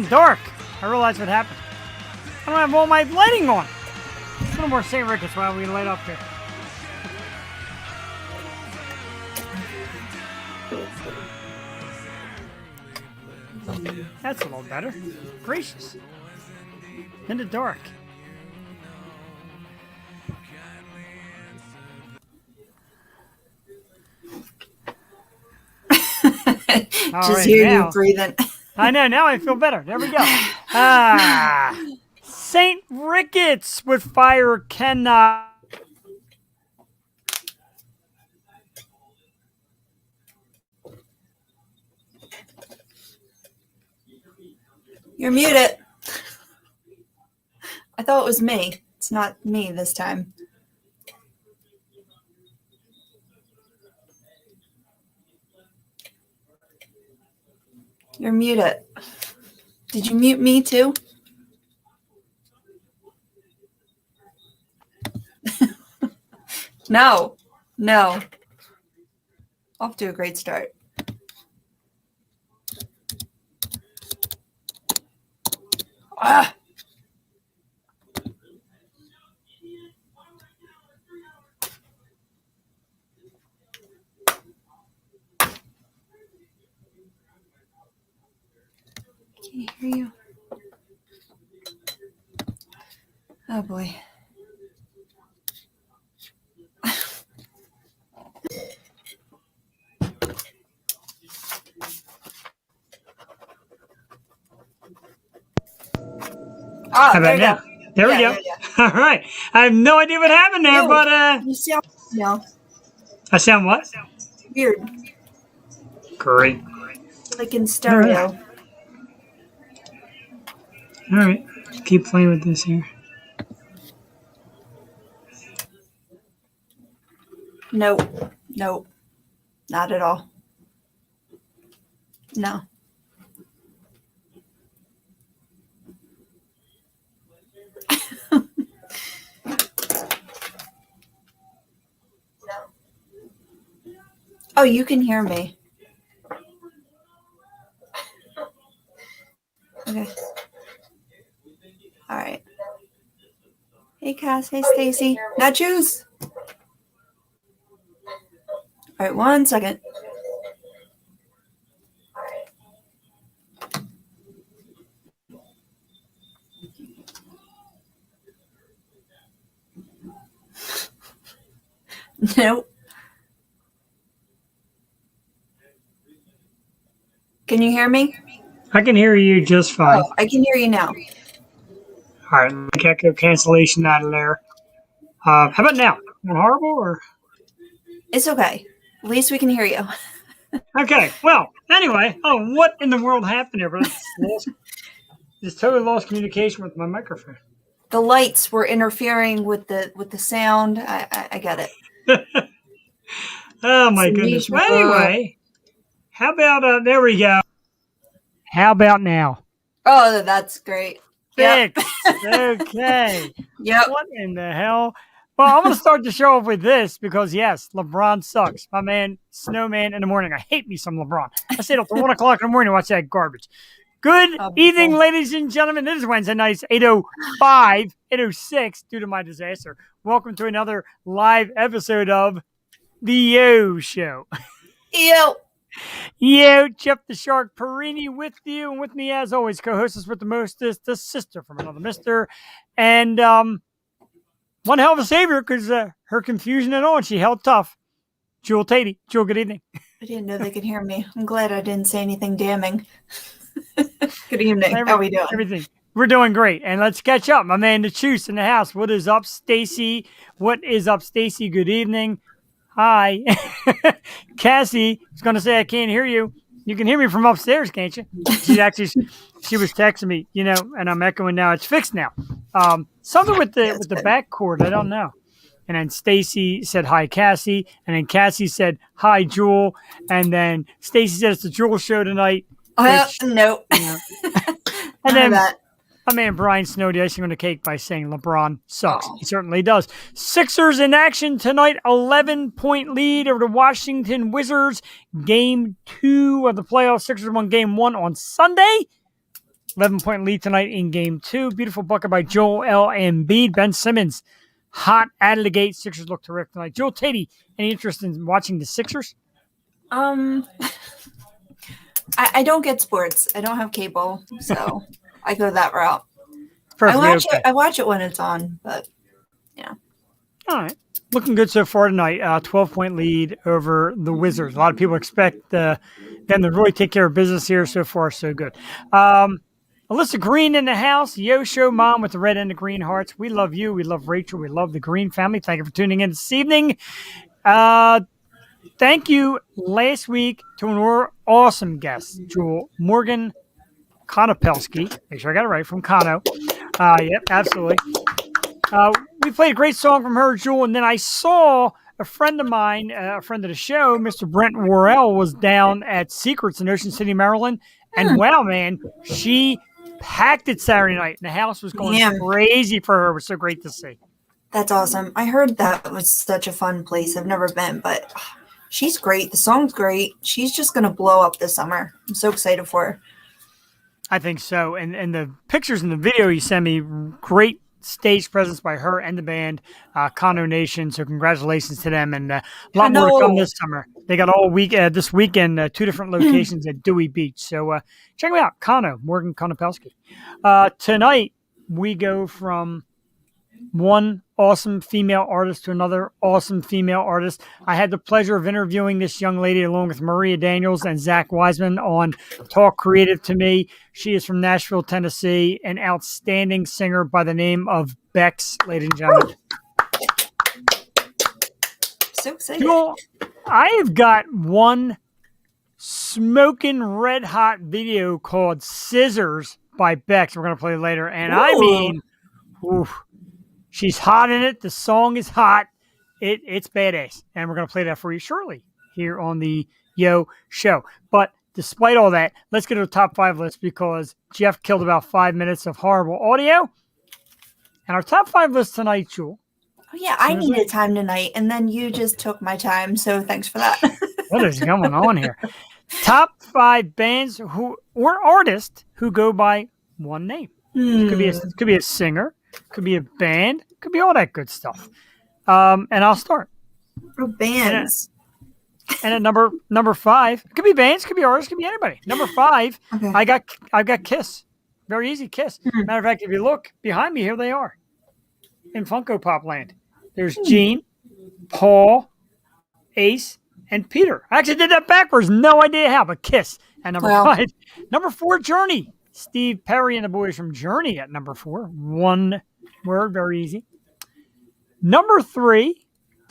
Dark. I realized what happened. I don't have all my lighting on. A little more St. Ricketts while we light up here. That's a little better. Gracious. In the dark. Just hear you breathing. I know, now I feel better. There we go. St. Ricketts with fire cannot. You're muted. I thought it was me. It's not me this time. You're muted. Did you mute me too? No. Off to a great start. Ah! Can't hear you. Oh boy. How about now? There we go. Yeah. All right. I have no idea what happened there, but you sound no. I sound what? Weird. Great. Like in stereo. All right. Just keep playing with this here. Nope. Not at all. No. Oh, you can hear me. Okay. All right. Hey, Cass. Hey, Stacy. Nachos. All right, 1 second. Nope. Can you hear me? I can hear you just fine. Oh, I can hear you now. All right, let me echo cancellation out of there. How about now? On horrible or? It's okay. At least we can hear you. Okay. Well, anyway. Oh, what in the world happened here? But just totally lost communication with my microphone. The lights were interfering with the sound. I get it. Oh my goodness. Well, anyway, how about there we go. How about now? Oh, that's great. Bekx. Yep. Okay. Yep. What in the hell? Well, I'm going to start the show off with this because, yes, LeBron sucks. My man, Snowman in the morning. I hate me some LeBron. I stayed up to 1 o'clock in the morning to watch that garbage. Good evening, ladies and gentlemen. It is Wednesday night. It's 8:05, 8:06 due to my disaster. Welcome to another live episode of The Yo Show. Yo, Jeff the Shark Perini with you. And with me, as always, co-hostess with the mostest, the sister from another mister. And one hell of a savior because her confusion and all, and she held tough. Jewel Tatey. Jewel, good evening. I didn't know they could hear me. I'm glad I didn't say anything damning. Good evening. How are we doing? Everything. We're doing great. And let's catch up. My man, the Choose in the house. What is up, Stacy? What is up, Stacy? Good evening. Hi. Cassie is going to say, I can't hear you. You can hear me from upstairs, can't you? She was texting me, and I'm echoing now. It's fixed now. Something with the back cord. I don't know. And then Stacy said, hi, Cassie. And then Cassie said, hi, Jewel. And then Stacy said, it's the Jewel show tonight. No. And then my man Brian snowed the icing on the cake by saying LeBron sucks. He certainly does. Sixers in action tonight. 11-point lead over the Washington Wizards. Game 2 of the playoffs. Sixers won game 1 on Sunday. 11-point lead tonight in game 2. Beautiful bucket by Joel L. Embiid. Ben Simmons, hot out of the gate. Sixers look terrific tonight. Joel Tatey, any interest in watching the Sixers? I don't get sports. I don't have cable, so I go that route. I watch it when it's on, but yeah. All right. Looking good so far tonight. 12-point lead over the Wizards. A lot of people expect them to really take care of business here. So far, so good. Alyssa Green in the house. Yo Show Mom with the red and the green hearts. We love you. We love Rachel. We love the Green family. Thank you for tuning in this evening. Thank you last week to an awesome guest, Jewel Morgan Konopelski. Make sure I got it right, from Kano. Yep, absolutely. We played a great song from her, Jewel, and then I saw a friend of mine, a friend of the show, Mr. Brent Worrell, was down at Secrets in Ocean City, Maryland, and wow, man, she packed it Saturday night, and the house was going crazy for her. It was so great to see. That's awesome. I heard that was such a fun place. I've never been, but she's great. The song's great. She's just going to blow up this summer. I'm so excited for her. I think so. And the pictures in the video you sent me, great stage presence by her and the band, Kano Nation. So congratulations to them, and a lot more to come this summer. They got all week this weekend, 2 different locations at Dewey Beach. So check them out, Kano, Morgan Konopelski. Tonight we go from one awesome female artist to another awesome female artist. I had the pleasure of interviewing this young lady along with Maria Daniels and Zach Wiseman on Talk Creative to Me. She is from Nashville, Tennessee, an outstanding singer by the name of Bekx, ladies and gentlemen. So excited. Joel, I have got one smoking red hot video called Scissors by Bekx. We're going to play later. And I mean, oof. She's hot in it. The song is hot. It's badass. And we're going to play that for you shortly here on the Yo Show. But despite all that, let's get to the top 5 list, because Jeff killed about 5 minutes of horrible audio. And our top 5 list tonight, Jewel. Oh, yeah, I needed time tonight, and then you just took my time, so thanks for that. What is going on here? Top 5 bands or artists who go by one name. It could be a singer. Could be a band. Could be all that good stuff. And I'll start. Bands. And at number 5, it could be bands, could be artists, could be anybody. Number 5, okay. I've got Kiss. Very easy, Kiss. Matter of fact, if you look behind me, here they are in Funko Pop land. There's Gene, Paul, Ace, and Peter. I actually did that backwards. No idea how, but Kiss at number 5. Number 4, Journey. Steve Perry and the boys from Journey at number 4. One word, very easy. Number 3,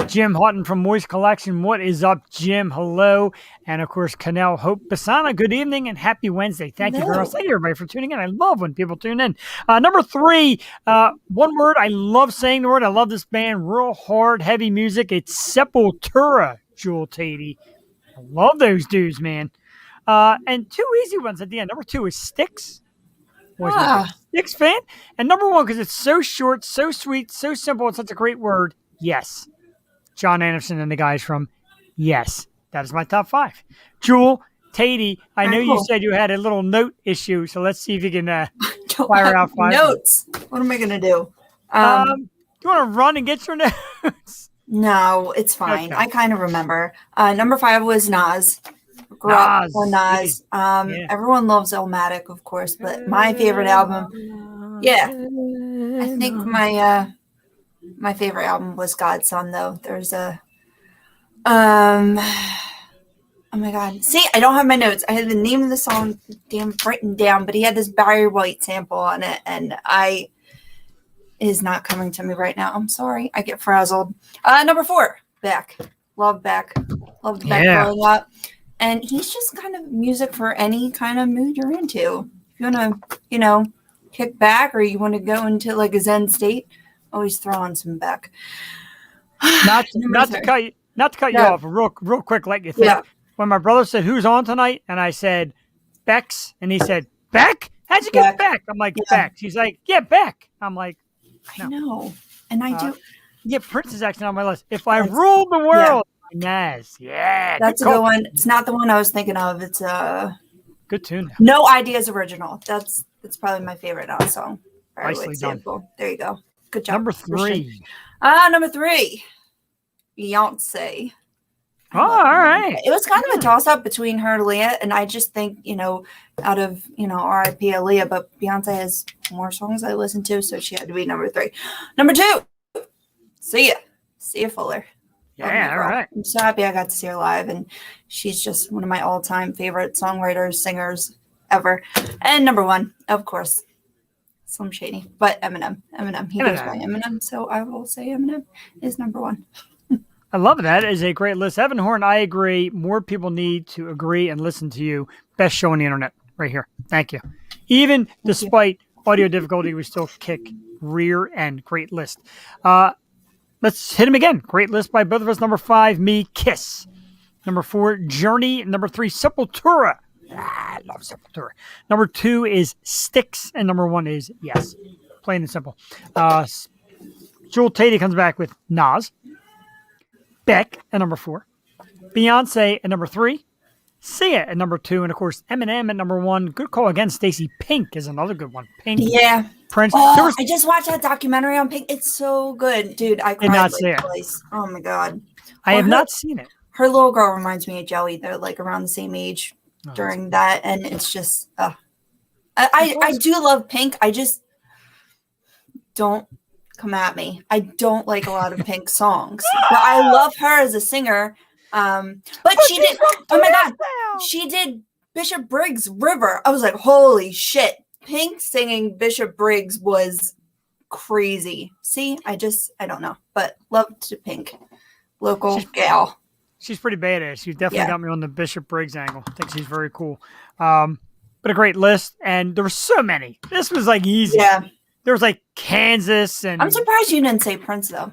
Jim Houghton from Moist Collection. What is up, Jim? Hello. And, of course, Canal Hope Basana. Good evening and happy Wednesday. Thank you very much. Thank you, everybody, for tuning in. I love when people tune in. Number 3, one word. I love saying the word. I love this band. Real hard, heavy music. It's Sepultura, Jewel Tatey. I love those dudes, man. And 2 easy ones at the end. Number 2 is Styx. Styx fan. And number 1, because it's so short, so sweet, so simple, it's such a great word. Yes. John Anderson and the guys from Yes. That is my top 5. Jewel Tatey, I know you said you had a little note issue, so let's see if you can fire out 5 notes. What am I going to do? You want to run and get your notes? No, it's fine. Okay. I kind of remember. Number 5 was Nas. Nas. Everyone loves Illmatic, of course, but my favorite album, I think my favorite album was God's Son, though. There's a oh my god, see, I don't have my notes. I had the name of the song written down, but he had this Barry White sample on it, and it is not coming to me right now. I'm sorry, I get frazzled. Number 4, Beck. Love Beck. Loved Beck growing up. And he's just kind of music for any kind of mood you're into. If you want to, kick back, or you want to go into like a Zen state, always throw on some Beck. Not to cut you off, real quick, let you think. Yeah. When my brother said, "Who's on tonight?" and I said, "Bekx," and he said, "Beck? How'd you get Beck?" I'm like, "Beck." He's like, "Yeah, Beck." I'm like, no. I know, and I do. Yeah, Prince is actually on my list. If I ruled the world. Nas, that's a good one. It's not the one I was thinking of. It's good tune. No Ideas original. That's It's probably my favorite now song. Nicely done. Sample. There you go. Good job. Number 3. Number 3. Beyonce. Oh, all right. It was kind of a toss-up between her and Aaliyah, and I just think, out of, R.I.P. Aaliyah, but Beyonce has more songs I listen to, so she had to be number 3. Number 2, Sia Fuller. Yeah, all right. I'm so happy I got to see her live, and she's just one of my all-time favorite songwriters, singers ever. And number 1, of course, Slim Shady, but Eminem. He goes by Eminem, so I will say Eminem is number 1. I love that. It's a great list. Evan Horn, I agree. More people need to agree and listen to you. Best show on the internet right here. Thank you. Even despite audio difficulty, we still kick rear end. Great list. Let's hit him again. Great list by both of us. Number 5, me, Kiss. Number 4, Journey. Number 3, Sepultura. I love Sepultura. Number 2 is Styx. And number 1 is Yes. Plain and simple. Jewel Tady comes back with Nas. Beck at number 4, Beyonce at number 3, Sia at number 2, and of course Eminem at number 1. Good call again. Stacey. Pink is another good one. Pink. Yeah. Prince. Oh, I just watched that documentary on Pink. It's so good, dude. I cried twice. Oh my god. I have not seen it. Her little girl reminds me of Joey. They're like around the same age during that, and it's just. I do love Pink. I just don't. Come at me. I don't like a lot of Pink songs, but I love her as a singer. But she did. Oh my god, she did Bishop Briggs' River. I was like, holy shit! Pink singing Bishop Briggs was crazy. See, I don't know, but love to Pink, local gal. She's pretty badass. She definitely got me on the Bishop Briggs angle. I think she's very cool. But a great list, and there were so many. This was like easy. Yeah. There was like Kansas and... I'm surprised you didn't say Prince, though.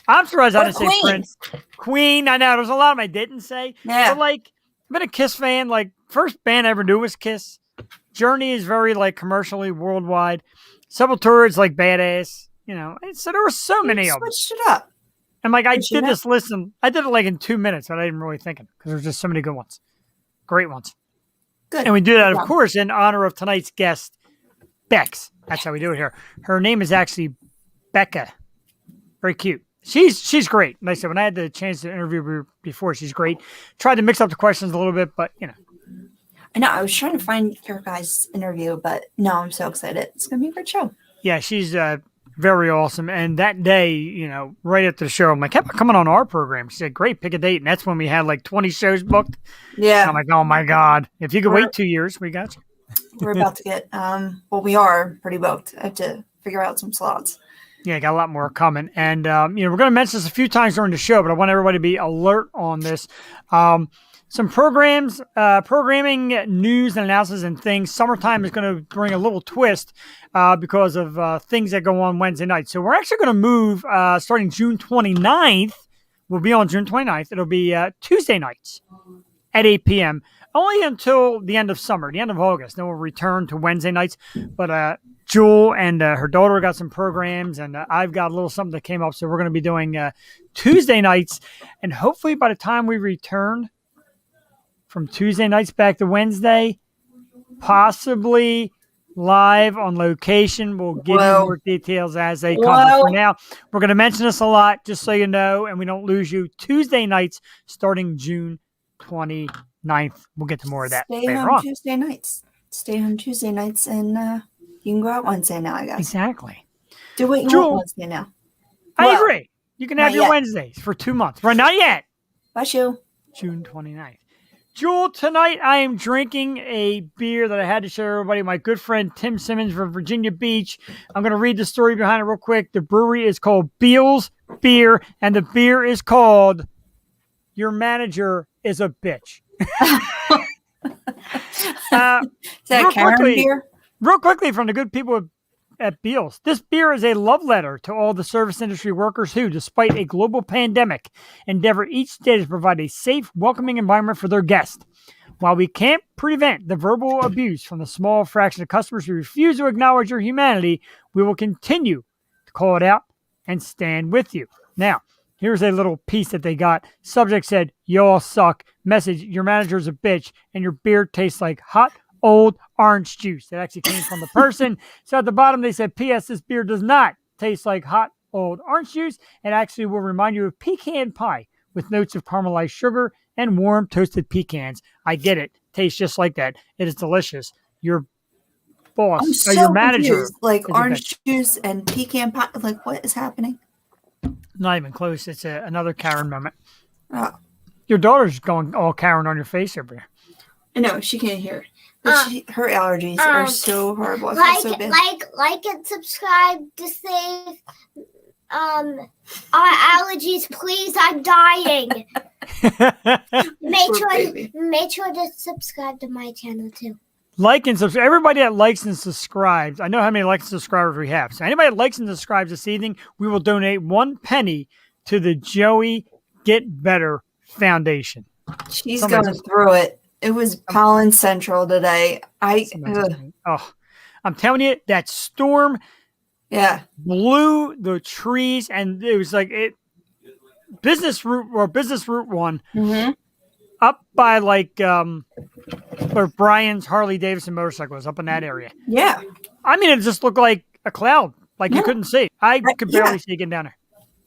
I'm surprised I didn't say Prince. Queen, I know. There's a lot of them I didn't say. Yeah. But like, I've been a Kiss fan. Like, first band I ever knew was Kiss. Journey is very like commercially worldwide. Sepultura is like badass. So there were so many of them. Switched it up. And like, I did this list and I did it like in 2 minutes, but I didn't really think it because there's just so many good ones. Great ones. Good. And we do that, of course, in honor of tonight's guest, Bekx. That's how we do it here. Her name is actually Becca. Very cute. She's great. Like I said, when I had the chance to interview her before, she's great. Tried to mix up the questions a little bit, but I know. I was trying to find your guys' interview, but no, I'm so excited. It's going to be a great show. Yeah, she's very awesome. And that day, right after the show, I'm like, kept coming on our program. She said, great, pick a date. And that's when we had like 20 shows booked. Yeah. And I'm like, oh my God. If you could wait 2 years, we got you. We're about to get, we are pretty booked. I have to figure out some slots. Yeah, got a lot more coming. And, we're going to mention this a few times during the show, but I want everybody to be alert on this. Some programming news and announcements and things. Summertime is going to bring a little twist because of things that go on Wednesday night. So we're actually going to move starting June 29th. We'll be on June 29th. It'll be Tuesday nights at 8 p.m. Only until the end of summer, the end of August. Then we'll return to Wednesday nights. But Jewel and her daughter got some programs, and I've got a little something that came up. So we're going to be doing Tuesday nights. And hopefully by the time we return from Tuesday nights back to Wednesday, possibly live on location. We'll give you more details as they come. But for now, we're going to mention this a lot, just so you know, and we don't lose you. Tuesday nights starting June 29th. We'll get to more of that later on. Tuesday nights. Stay home Tuesday nights, and you can go out Wednesday now, I guess. Exactly. Do what you want Wednesday now. I agree. You can have your Wednesdays for 2 months. Right, not yet. Bless you. June 29th. Jewel, tonight I am drinking a beer that I had to share with everybody. My good friend Tim Simmons from Virginia Beach. I'm going to read the story behind it real quick. The brewery is called Beals Beer, and the beer is called Your Manager is a Bitch. Is that a Karen beer? Real quickly from the good people at Beals. This beer is a love letter to all the service industry workers who, despite a global pandemic, endeavor each day to provide a safe, welcoming environment for their guests. While we can't prevent the verbal abuse from the small fraction of customers who refuse to acknowledge your humanity, we will continue to call it out and stand with you. Now, here's a little piece that they got. Subject said, "Y'all suck." Message, "Your manager's a bitch and your beer tastes like hot old orange juice. It actually came from the person. So at the bottom, they said, P.S. This beer does not taste like hot old orange juice. It actually will remind you of pecan pie with notes of caramelized sugar and warm toasted pecans. I get it. Tastes just like that. It is delicious. Your boss, I'm or your so manager, confused. Like is a orange juice and pecan pie. Like, what is happening? not even close. It's another Karen moment. Oh, Your daughter's going all Karen on your face over there. I know she can't hear. But her allergies are so horrible. I feel so bad. Like and subscribe to save our allergies, please. I'm dying. Make sure to subscribe to my channel too. Like and subscribe. Everybody that likes and subscribes, I know how many likes and subscribers we have. So anybody that likes and subscribes this evening, we will donate 1 penny to the Joey Get Better Foundation. She's going through it. It was pollen central today. Oh, I'm telling you, that storm blew the trees, and it was like business route 1 up by like where Brian's Harley Davidson motorcycle was up in that area. Yeah. I mean, it just looked like a cloud, like you couldn't see. I could barely see getting down there.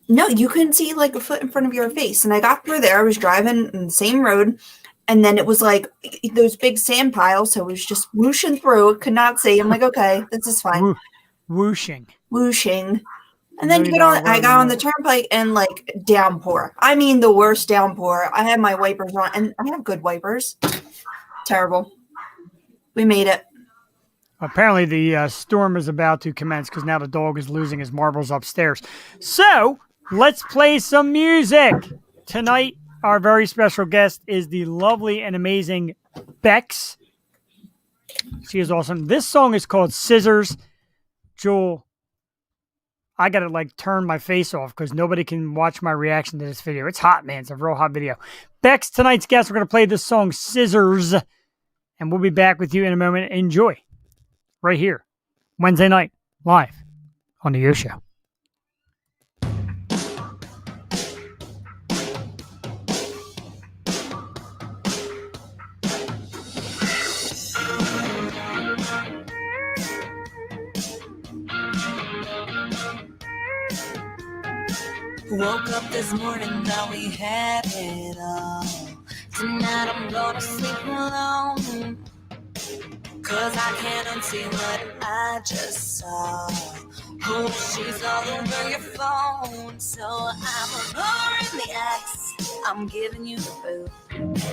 No, you couldn't see like a foot in front of your face. And I got through there. I was driving in the same road. And then it was like those big sand piles. So it was just whooshing through. Could not see. I'm like, okay, this is fine. Whooshing. And then I got on the turnpike and like downpour. I mean, the worst downpour. I had my wipers on and I have good wipers. Terrible. We made it. Apparently the storm is about to commence because now the dog is losing his marbles upstairs. So let's play some music. Tonight, our very special guest is the lovely and amazing Bekx. She is awesome. This song is called Scissors. Jewel, I got to like turn my face off because nobody can watch my reaction to this video. It's hot, man. It's a real hot video. Bekx, tonight's guest, we're going to play this song Scissors. And we'll be back with you in a moment. Enjoy. Right here. Wednesday night. Live on the Yo Show. Woke up this morning, thought we had it all. Tonight I'm gonna sleep alone, 'cause I can't unsee what I just saw. Oh, she's all over your phone. So I'm lowering the axe, I'm giving you the boot.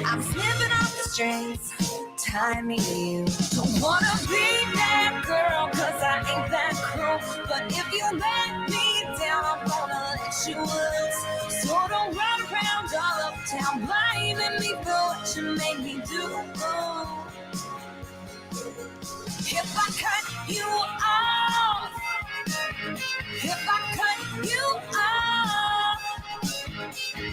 I'm snipping off the strings, tying me to you. Don't wanna be that girl, 'cause I ain't that cruel. But if you let me down, I'm gonna let you loose. So don't run around all uptown blaming me for what you made me do. If I cut you off, if I cut you off,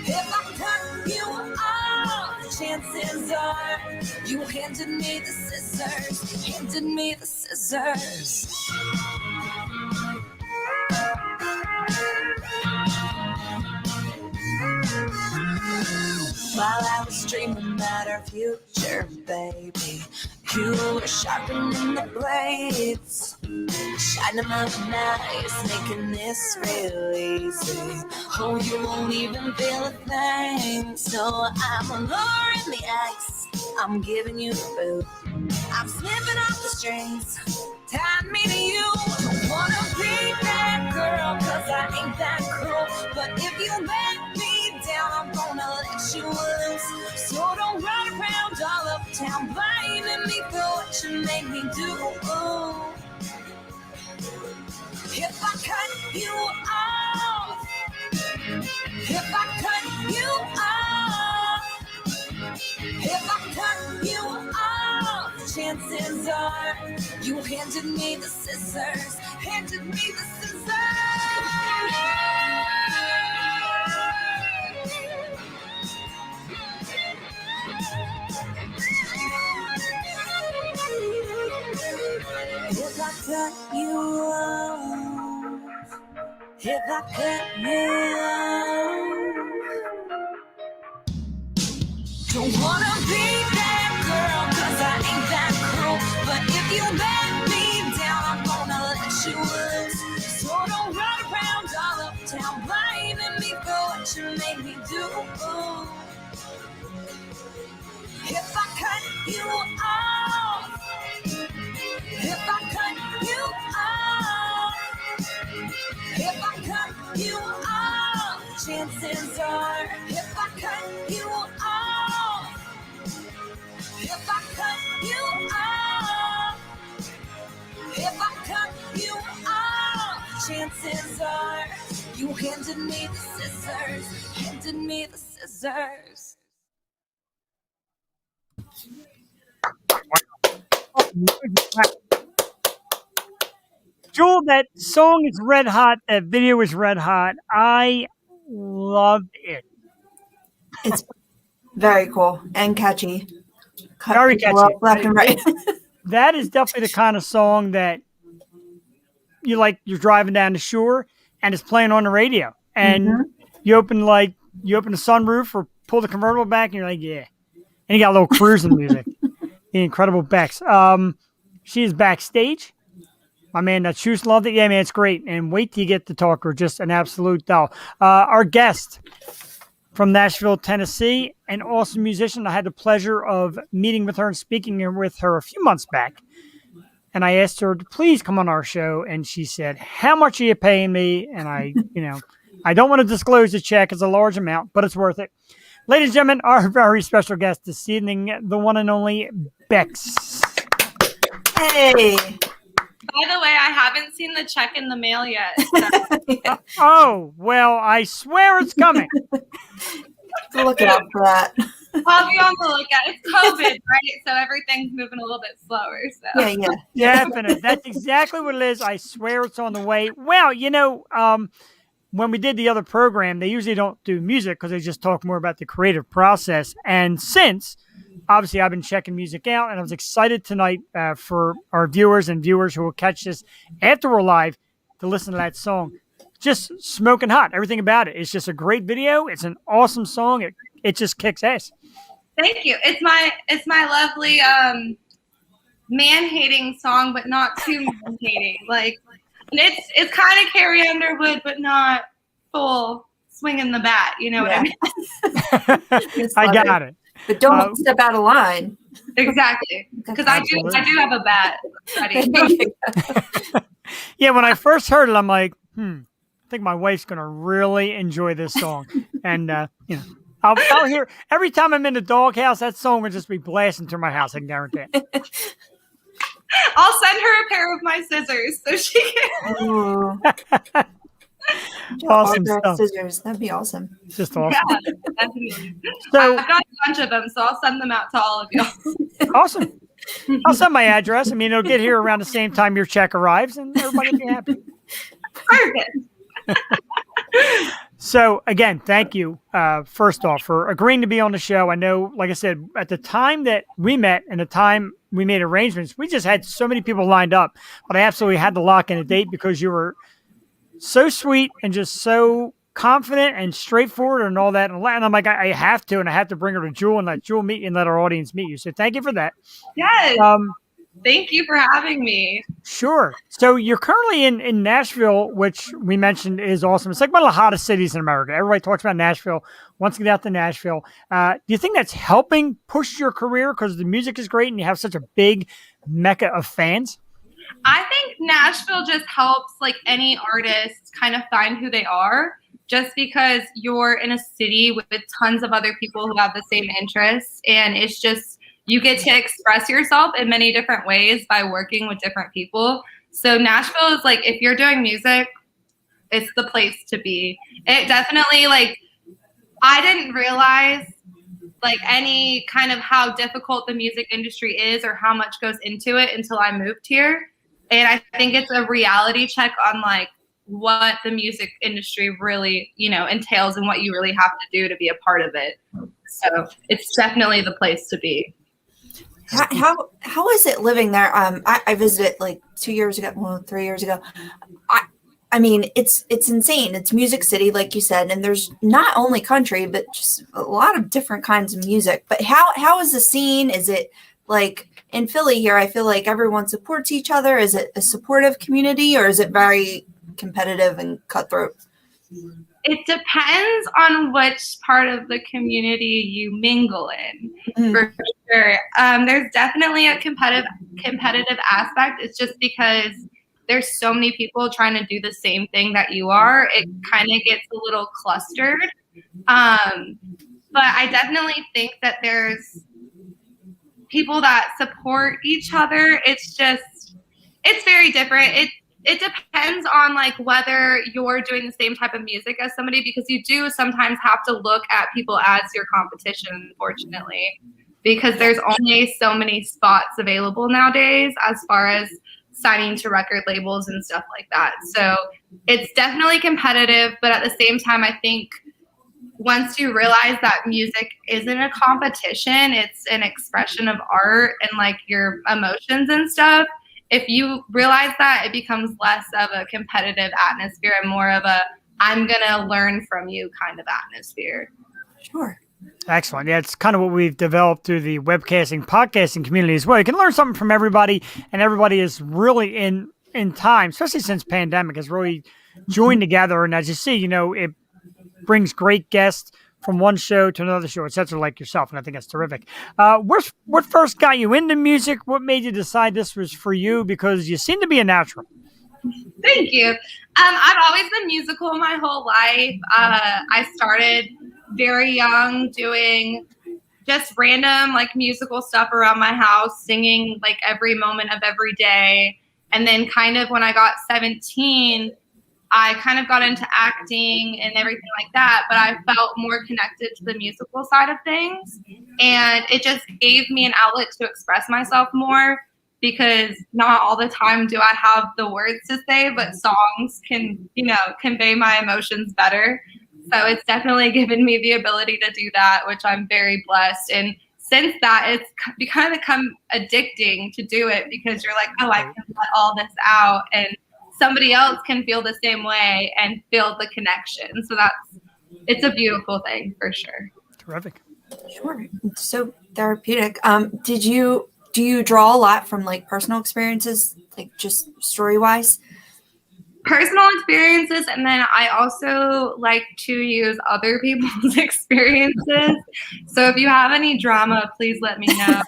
if I cut you off, chances are you handed me the scissors, handed me the scissors. While I was dreaming about our future, baby, you were sharpening the blades, shining them up nice, making this real easy. Oh, you won't even feel a thing. So I'm lowering the axe, I'm giving you the boot. I'm snipping off the strings, tied me to you. Don't wanna be that girl, 'cause I ain't that cruel. But if you let me down, I'm gonna let you loose. So don't run around all uptown blaming me for what you made me do. If I cut you off, if I cut you off, if I cut you off, chances are you handed me the scissors, handed me the scissors. If I cut you off, if I cut you off, don't wanna be that girl, 'cause I ain't that cruel. do. If I cut you off, if I cut you off, if I cut you off, chances are, if I cut you off, if I cut you off, if I cut you off, chances are, you handed me the scissors, handed me the scissors. Jewel, that song is red hot. That video is red hot. I loved it. It's very cool and catchy. Cut Very people catchy. off left and right. That is definitely the kind of song that you like. You're driving down the shore and it's playing on the radio, and you open the sunroof or pull the convertible back, and you're like, yeah. And you got a little cruising music. The incredible Bekx. She is backstage. My man, that Shoes loved it. Yeah, man, it's great. And wait till you get to talk her. Just an absolute doll. Our guest from Nashville, Tennessee, an awesome musician. I had the pleasure of meeting with her and speaking with her a few months back. And I asked her to please come on our show. And she said, how much are you paying me? And I don't want to disclose the check. It's a large amount, but it's worth it. Ladies and gentlemen, our very special guest this evening, the one and only Bekx. Hey. By the way, I haven't seen the check in the mail yet. So. Oh, well, I swear it's coming. Look out for that. I'll be on the lookout. It's COVID, right? So everything's moving a little bit slower. So. Yeah. Definitely. That's exactly what it is. I swear it's on the way. Well, when we did the other program, they usually don't do music because they just talk more about the creative process. And since, obviously, I've been checking music out, and I was excited tonight for our viewers who will catch this after we're live to listen to that song. Just smoking hot. Everything about it. It's just a great video. It's an awesome song. It just kicks ass. Thank you. It's my lovely man-hating song, but not too man-hating. Like, it's kind of Carrie Underwood, but not full swinging the bat. You know what I mean? I got it. But don't step out of line. Exactly. Because I do have a bat ready. Yeah, when I first heard it, I'm like, I think my wife's gonna really enjoy this song. And I'll hear every time I'm in the doghouse, that song will just be blasting through my house. I can guarantee it. I'll send her a pair of my scissors so she can. Awesome stuff. Scissors. That'd be awesome. It's just awesome. Yeah, definitely. So, I've got a bunch of them, so I'll send them out to all of you. Awesome. I'll send my address. I mean, it'll get here around the same time your check arrives, and everybody will be happy. Perfect. So, again, thank you, first off, for agreeing to be on the show. I know, like I said, at the time that we met and the time we made arrangements, we just had so many people lined up. But I absolutely had to lock in a date because you were so sweet and just so confident and straightforward and all that. And I'm like, I have to, and I have to bring her to Jewel and let Jewel meet you and let our audience meet you. So thank you for that. Yes. Thank you for having me. Sure. So you're currently in Nashville, which we mentioned is awesome. It's like one of the hottest cities in America. Everybody talks about Nashville, wants to get out to Nashville. Do you think that's helping push your career because the music is great and you have such a big Mecca of fans? I think Nashville just helps like any artist kind of find who they are, just because you're in a city with tons of other people who have the same interests, and it's just you get to express yourself in many different ways by working with different people. So Nashville is like, if you're doing music, it's the place to be. It definitely, like, I didn't realize like any kind of how difficult the music industry is or how much goes into it until I moved here. And I think it's a reality check on like what the music industry really, entails and what you really have to do to be a part of it. So it's definitely the place to be. How is it living there? I visited like 3 years ago. I mean, it's insane. It's Music City, like you said, and there's not only country, but just a lot of different kinds of music. But how is the scene? Is it like in Philly here? I feel like everyone supports each other. Is it a supportive community, or is it very competitive and cutthroat? it depends on which part of the community you mingle in, for sure. There's definitely a competitive aspect. It's just because there's so many people trying to do the same thing that you are. It kind of gets a little clustered. But I definitely think that there's people that support each other. It's very different. It depends on like whether you're doing the same type of music as somebody, because you do sometimes have to look at people as your competition, unfortunately, because there's only so many spots available nowadays as far as signing to record labels and stuff like that. So it's definitely competitive, but at the same time, I think once you realize that music isn't a competition, it's an expression of art and like your emotions and stuff. If you realize that, it becomes less of a competitive atmosphere and more of a I'm going to learn from you kind of atmosphere. Sure. Excellent. Yeah, it's kind of what we've developed through the webcasting, podcasting community as well. You can learn something from everybody, and everybody is really in time, especially since pandemic, has really joined together. And as you see, it brings great guests from one show to another show, etc., like yourself, and I think that's terrific. What first got you into music? What made you decide this was for you? Because you seem to be a natural. Thank you. I've always been musical my whole life. I started very young doing just random like musical stuff around my house, singing like every moment of every day. And then kind of when I got 17, I kind of got into acting and everything like that, but I felt more connected to the musical side of things. And it just gave me an outlet to express myself more, because not all the time do I have the words to say, but songs can, convey my emotions better. So it's definitely given me the ability to do that, which I'm very blessed. And since that, it's kind of become addicting to do it, because you're like, oh, I can let all this out, and somebody else can feel the same way and feel the connection. So it's a beautiful thing for sure. Terrific. Sure. It's so therapeutic. Do you draw a lot from like personal experiences, like just story wise? Personal experiences, and then I also like to use other people's experiences. So if you have any drama, please let me know.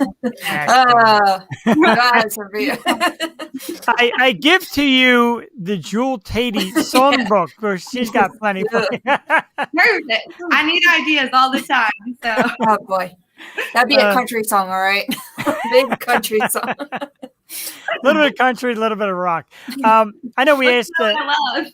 I give to you the Jewel Tatey songbook, where she's got plenty. Perfect. I need ideas all the time. So. Oh boy, that'd be a country song, all right? Big country song. A little bit of country, a little bit of rock. I know we asked. I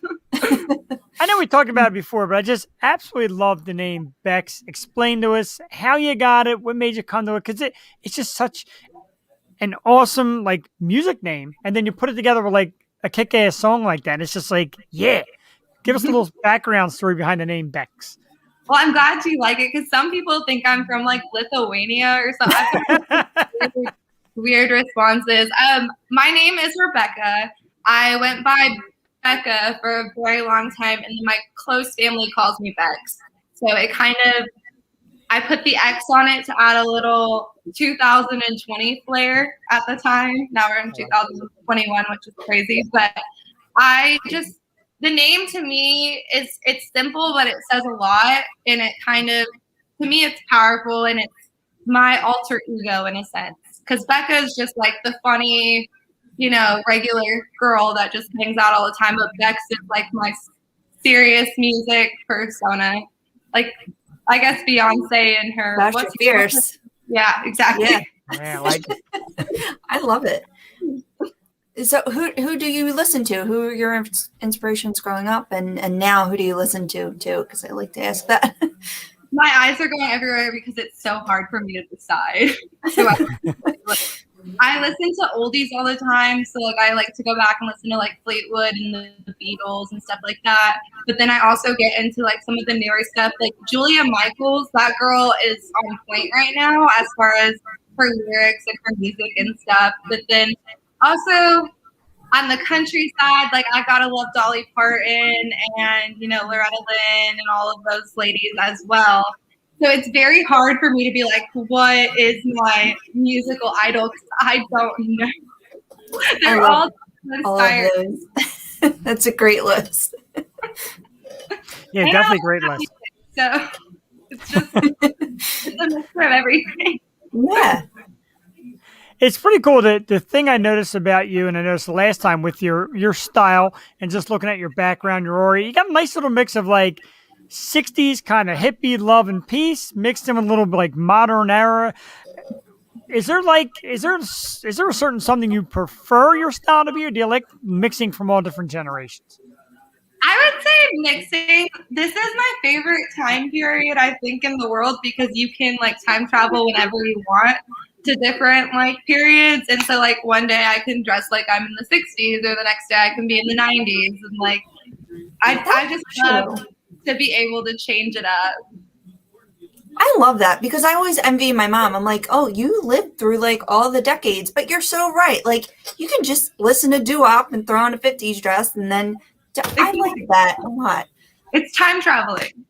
know we talked about it before, but I just absolutely love the name Bekx. Explain to us how you got it, what made you come to it, because it's just such an awesome like music name, and then you put it together with like a kick-ass song like that. It's just like, yeah. Give us a little background story behind the name Bekx. Well, I'm glad you like it, because some people think I'm from like Lithuania or something. Weird responses. My name is Rebecca. I went by Becca for a very long time, and my close family calls me Bex. So it kind of, I put the X on it to add a little 2020 flair at the time. Now we're in 2021, which is crazy. But the name to me it's simple, but it says a lot, and it kind of, to me, it's powerful, and it's my alter ego in a sense. Because Becca is just like the funny, regular girl that just hangs out all the time. But Bex is like my serious music persona. Like, I guess Beyonce and her. What's fierce. Yeah, exactly. Yeah, I like it. I love it. So who do you listen to? Who are your inspirations growing up? And now who do you listen to too? Because I like to ask that. My eyes are going everywhere because it's so hard for me to decide. So I listen to oldies all the time. So like I like to go back and listen to like Fleetwood and the Beatles and stuff like that. But then I also get into like some of the newer stuff, like Julia Michaels. That girl is on point right now as far as her lyrics and her music and stuff. But then also on the country side, like I gotta love Dolly Parton and Loretta Lynn and all of those ladies as well. So it's very hard for me to be like, what is my musical idol? Because I don't know. They're all inspired. All of those. That's a great list. Yeah, And definitely I great love list. music, so it's just it's a mixture of everything. Yeah. It's pretty cool. The thing I noticed about you, and I noticed the last time with your style, and just looking at your background, your aura, you got a nice little mix of like 60s kind of hippie love and peace mixed in with a little bit like modern era. Is there a certain something you prefer your style to be, or do you like mixing from all different generations? I would say mixing. This is my favorite time period, I think, in the world because you can like time travel whenever you want to different like periods. And so like one day I can dress like I'm in the 60s or the next day I can be in the 90s. And like I just love to be able to change it up. I love that because I always envy my mom. I'm like, oh, you lived through like all the decades, but you're so right. Like you can just listen to doo-wop and throw on a 50s dress and then I like that a lot. It's time traveling.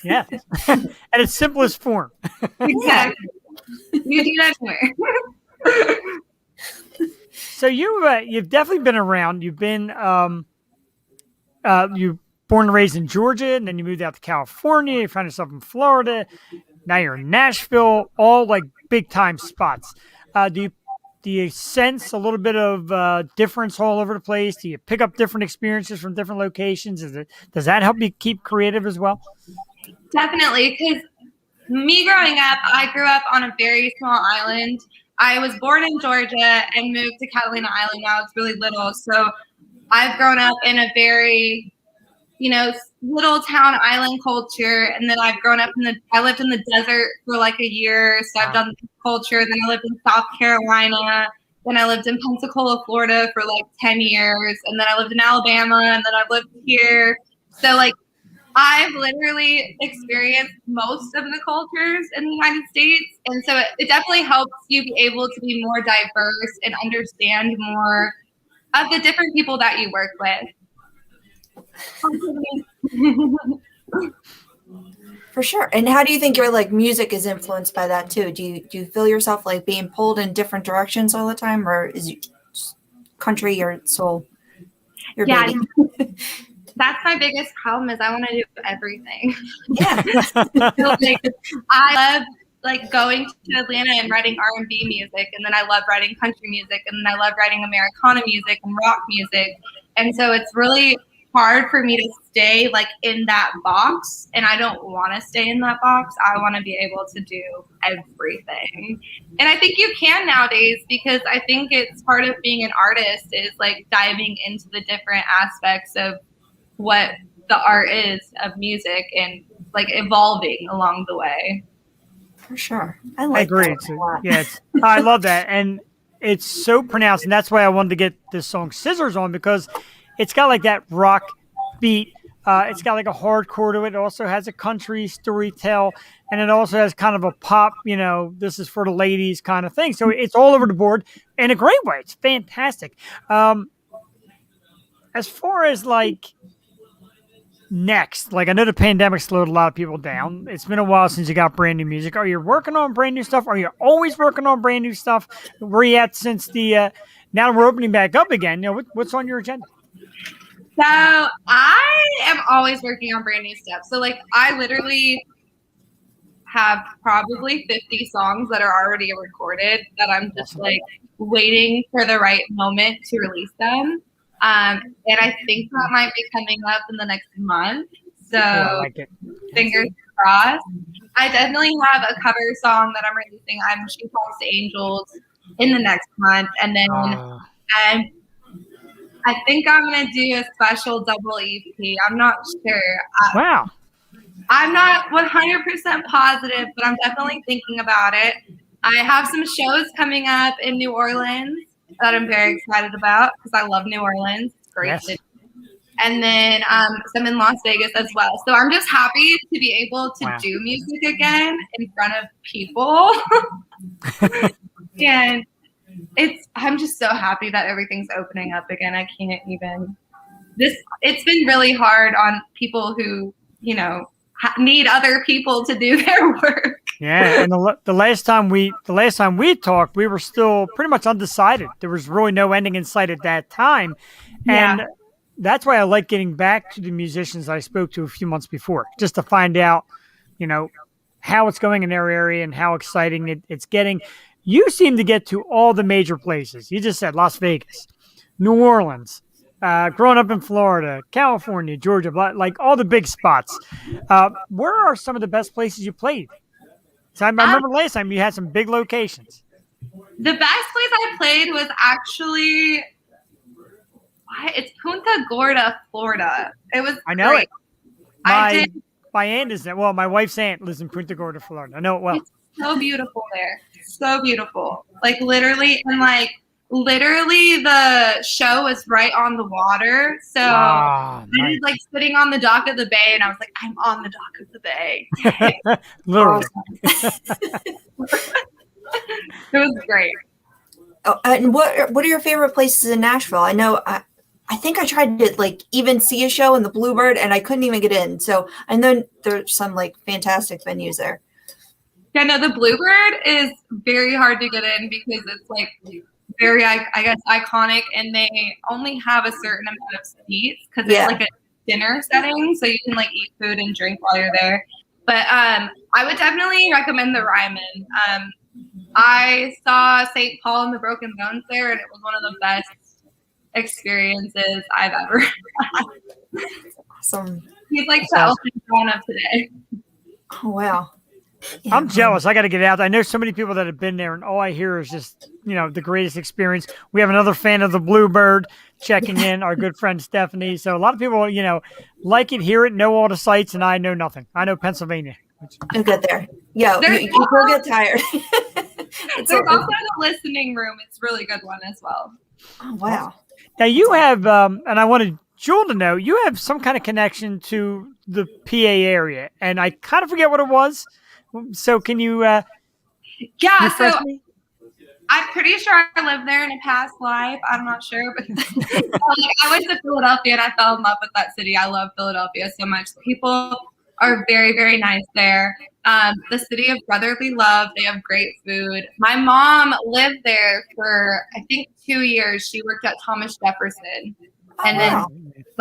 Yeah, at its simplest form. Exactly. You do that anywhere. So you've definitely been around. You've been you born and raised in Georgia, and then you moved out to California. You found yourself in Florida. Now you're in Nashville. All like big time spots. Do you sense a little bit of difference all over the place? Do you pick up different experiences from different locations? Does that help you keep creative as well? Definitely, because me growing up, I grew up on a very small island. I was born in Georgia and moved to Catalina Island when I was really little. So I've grown up in a very, little town island culture. And then I've grown up I lived in the desert for like a year. So I've done culture. Then I lived in South Carolina. Then I lived in Pensacola, Florida for like 10 years. And then I lived in Alabama. And then I've lived here. So like, I've literally experienced most of the cultures in the United States. And so it definitely helps you be able to be more diverse and understand more of the different people that you work with. For sure. And how do you think your like music is influenced by that too? Do you feel yourself like being pulled in different directions all the time, or is it country your soul? Your baby? That's my biggest problem is I want to do everything. Yeah. So, like, I love like going to Atlanta and writing R&B music, and then I love writing country music, and then I love writing Americana music and rock music. And so it's really hard for me to stay like in that box, and I don't want to stay in that box. I want to be able to do everything. And I think you can nowadays because I think it's part of being an artist is like diving into the different aspects of what the art is of music and like evolving along the way. For sure. I agree. I love that. And it's so pronounced. And that's why I wanted to get this song Scissors on because it's got like that rock beat. It's got like a hardcore to it. It also has a country story tell. And it also has kind of a pop, this is for the ladies kind of thing. So it's all over the board in a great way. It's fantastic. As far as like, next, like I know the pandemic slowed a lot of people down. It's been a while since you got brand new music. Are you working on brand new stuff? Are you always working on brand new stuff? Where are you at since the now we're opening back up again? What's on your agenda? So I am always working on brand new stuff. So like I literally have probably 50 songs that are already recorded that I'm just like waiting for the right moment to release them. And I think that might be coming up in the next month. So I like it. Fingers crossed. I definitely have a cover song that I'm releasing. She Calls to Angels in the next month. And then I think I'm going to do a special double EP. I'm not sure. Wow. I'm not 100% positive, but I'm definitely thinking about it. I have some shows coming up in New Orleans that I'm very excited about because I love New Orleans. It's great. Yes. And then some in Las Vegas as well. So I'm just happy to be able to do music again in front of people. And I'm just so happy that everything's opening up again. I can't even. It's been really hard on people who, need other people to do their work. Yeah, and the last time we talked, we were still pretty much undecided. There was really no ending in sight at that time, and that's why I like getting back to the musicians I spoke to a few months before, just to find out, how it's going in their area and how exciting it's getting. You seem to get to all the major places. You just said Las Vegas, New Orleans, growing up in Florida, California, Georgia, like all the big spots. Where are some of the best places you played? So I remember last time you had some big locations. The best place I played was actually, it's Punta Gorda, Florida. It was I know great. it. My aunt is there. Well, my wife's aunt lives in Punta Gorda, Florida. I know it well. It's so beautiful there. So beautiful. Like literally, the show is right on the water. So I was like sitting on the dock of the bay, and I was like, I'm on the dock of the bay. Literally. It was great. Oh, and what are your favorite places in Nashville? I know I think I tried to even see a show in the Bluebird, and I couldn't even get in. So I know there's some fantastic venues there. Yeah, no, the Bluebird is very hard to get in because it's very, I guess, iconic, and they only have a certain amount of seats because it's a dinner setting, so you can eat food and drink while you're there. But I would definitely recommend the Ryman. I saw St. Paul and the Broken Bones there, and it was one of the best experiences I've ever had. Awesome. He's the Elton John of today. Oh, wow. Yeah, I'm jealous. I got to get out. I know so many people that have been there, and all I hear is just, the greatest experience. We have another fan of the Bluebird checking in, our good friend Stephanie. So a lot of people, like it, hear it, know all the sites, and I know nothing. I know Pennsylvania. You'll get there. Yeah, you will get tired. There's also the listening room. It's a really good one as well. Oh, wow. Now you have, and I wanted Jewel to know, you have some kind of connection to the PA area, and I kind of forget what it was. So can you refresh me? I'm pretty sure I lived there in a past life. I'm not sure, but I went to Philadelphia and I fell in love with that city. I love Philadelphia so much. People are very, very nice there. The city of brotherly love. They have great food. My mom lived there for, I think, 2 years. She worked at Thomas Jefferson. And then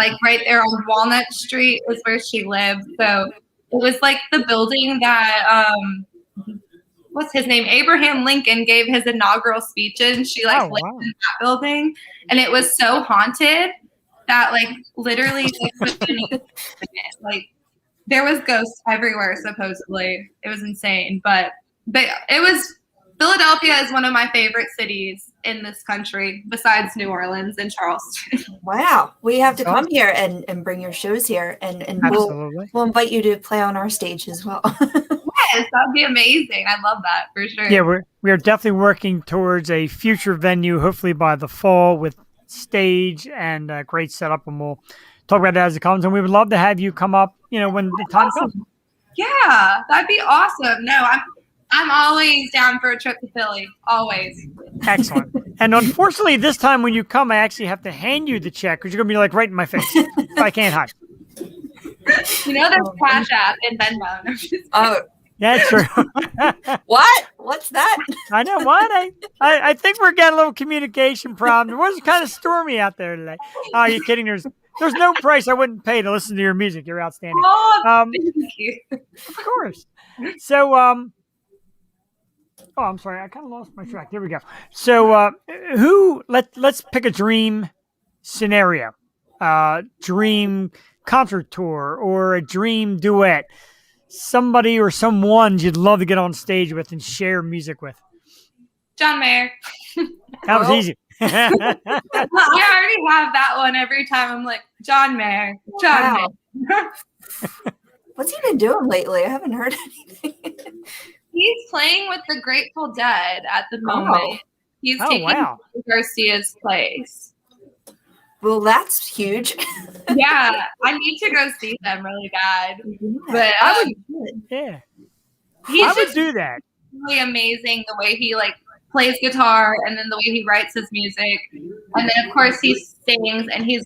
right there on Walnut Street is where she lived. So it was the building that, what's his name? Abraham Lincoln gave his inaugural speech in. She lived in that building. And it was so haunted that literally there was ghosts everywhere, supposedly. It was insane. But it was, Philadelphia is one of my favorite cities in this country, besides New Orleans and Charleston. Wow. We have to come here and bring your shows here, and we'll invite you to play on our stage as well. Yes, that'd be amazing. I love that for sure. Yeah, we are definitely working towards a future venue, hopefully by the fall, with stage and a great setup, and we'll talk about that as it comes. And we would love to have you come up, when the time comes. Yeah, that'd be awesome. No, I'm always down for a trip to Philly. Always. Excellent. And unfortunately, this time when you come, I actually have to hand you the check because you're going to be right in my face. I can't hide. There's Cash App and Venmo. Oh, yeah, true. What? What's that? I know what I think we're getting a little communication problem. It was kind of stormy out there today. Oh, you're kidding? There's no price I wouldn't pay to listen to your music. You're outstanding. Oh, thank you. Of course. So, I'm sorry. I kind of lost my track. There we go. So, let's pick a dream scenario, dream concert tour, or a dream duet. Somebody or someone you'd love to get on stage with and share music with. John Mayer. That was easy. I already have that one every time. I'm like, John Mayer. John Mayer. What's he been doing lately? I haven't heard anything. He's playing with the Grateful Dead at the moment. He's taking Garcia's place. Well, that's huge. Yeah, I need to go see them really bad. But I would. Yeah, I would do that. Really amazing the way he plays guitar, and then the way he writes his music, and then of course he sings, and he's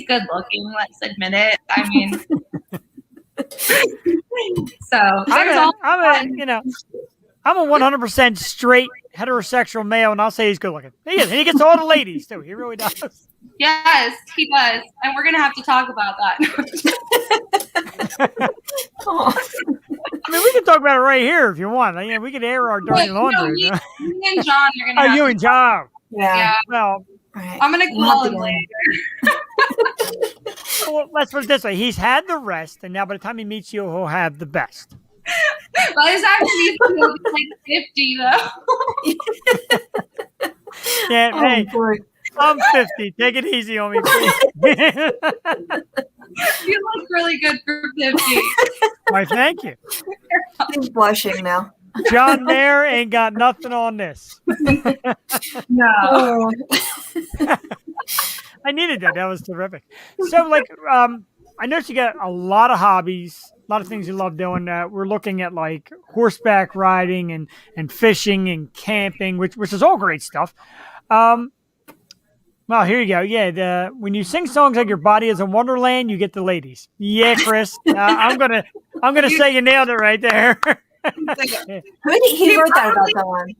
good looking. Let's admit it. I mean, so there's I'm a 100% straight heterosexual male, and I'll say he's good looking. He is, and he gets all the ladies too. He really does. Yes, he does, and we're gonna have to talk about that. Oh. I mean, we can talk about it right here if you want. Yeah, we could air our dirty laundry. Me and John are gonna. Oh, have you to and John. Yeah. Yeah, Well, All right. I'm gonna We'll have call to him go. later. well, let's put it this way: he's had the rest, and now by the time he meets you, he'll have the best. By the time he's like 50, though. Yeah, Oh, hey, boy. I'm 50. Take it easy on me, please. You look really good for 50. Why, thank you. He's blushing now. John Mayer ain't got nothing on this. No. Oh. I needed that. That was terrific. So, like, I noticed you got a lot of hobbies, a lot of things you love doing. We're looking at like horseback riding and fishing and camping, which is all great stuff. Well, here you go. Yeah, when you sing songs like "Your Body Is a Wonderland," you get the ladies. Yeah, Chris, I'm gonna say you nailed it right there. Who did he wrote that about someone?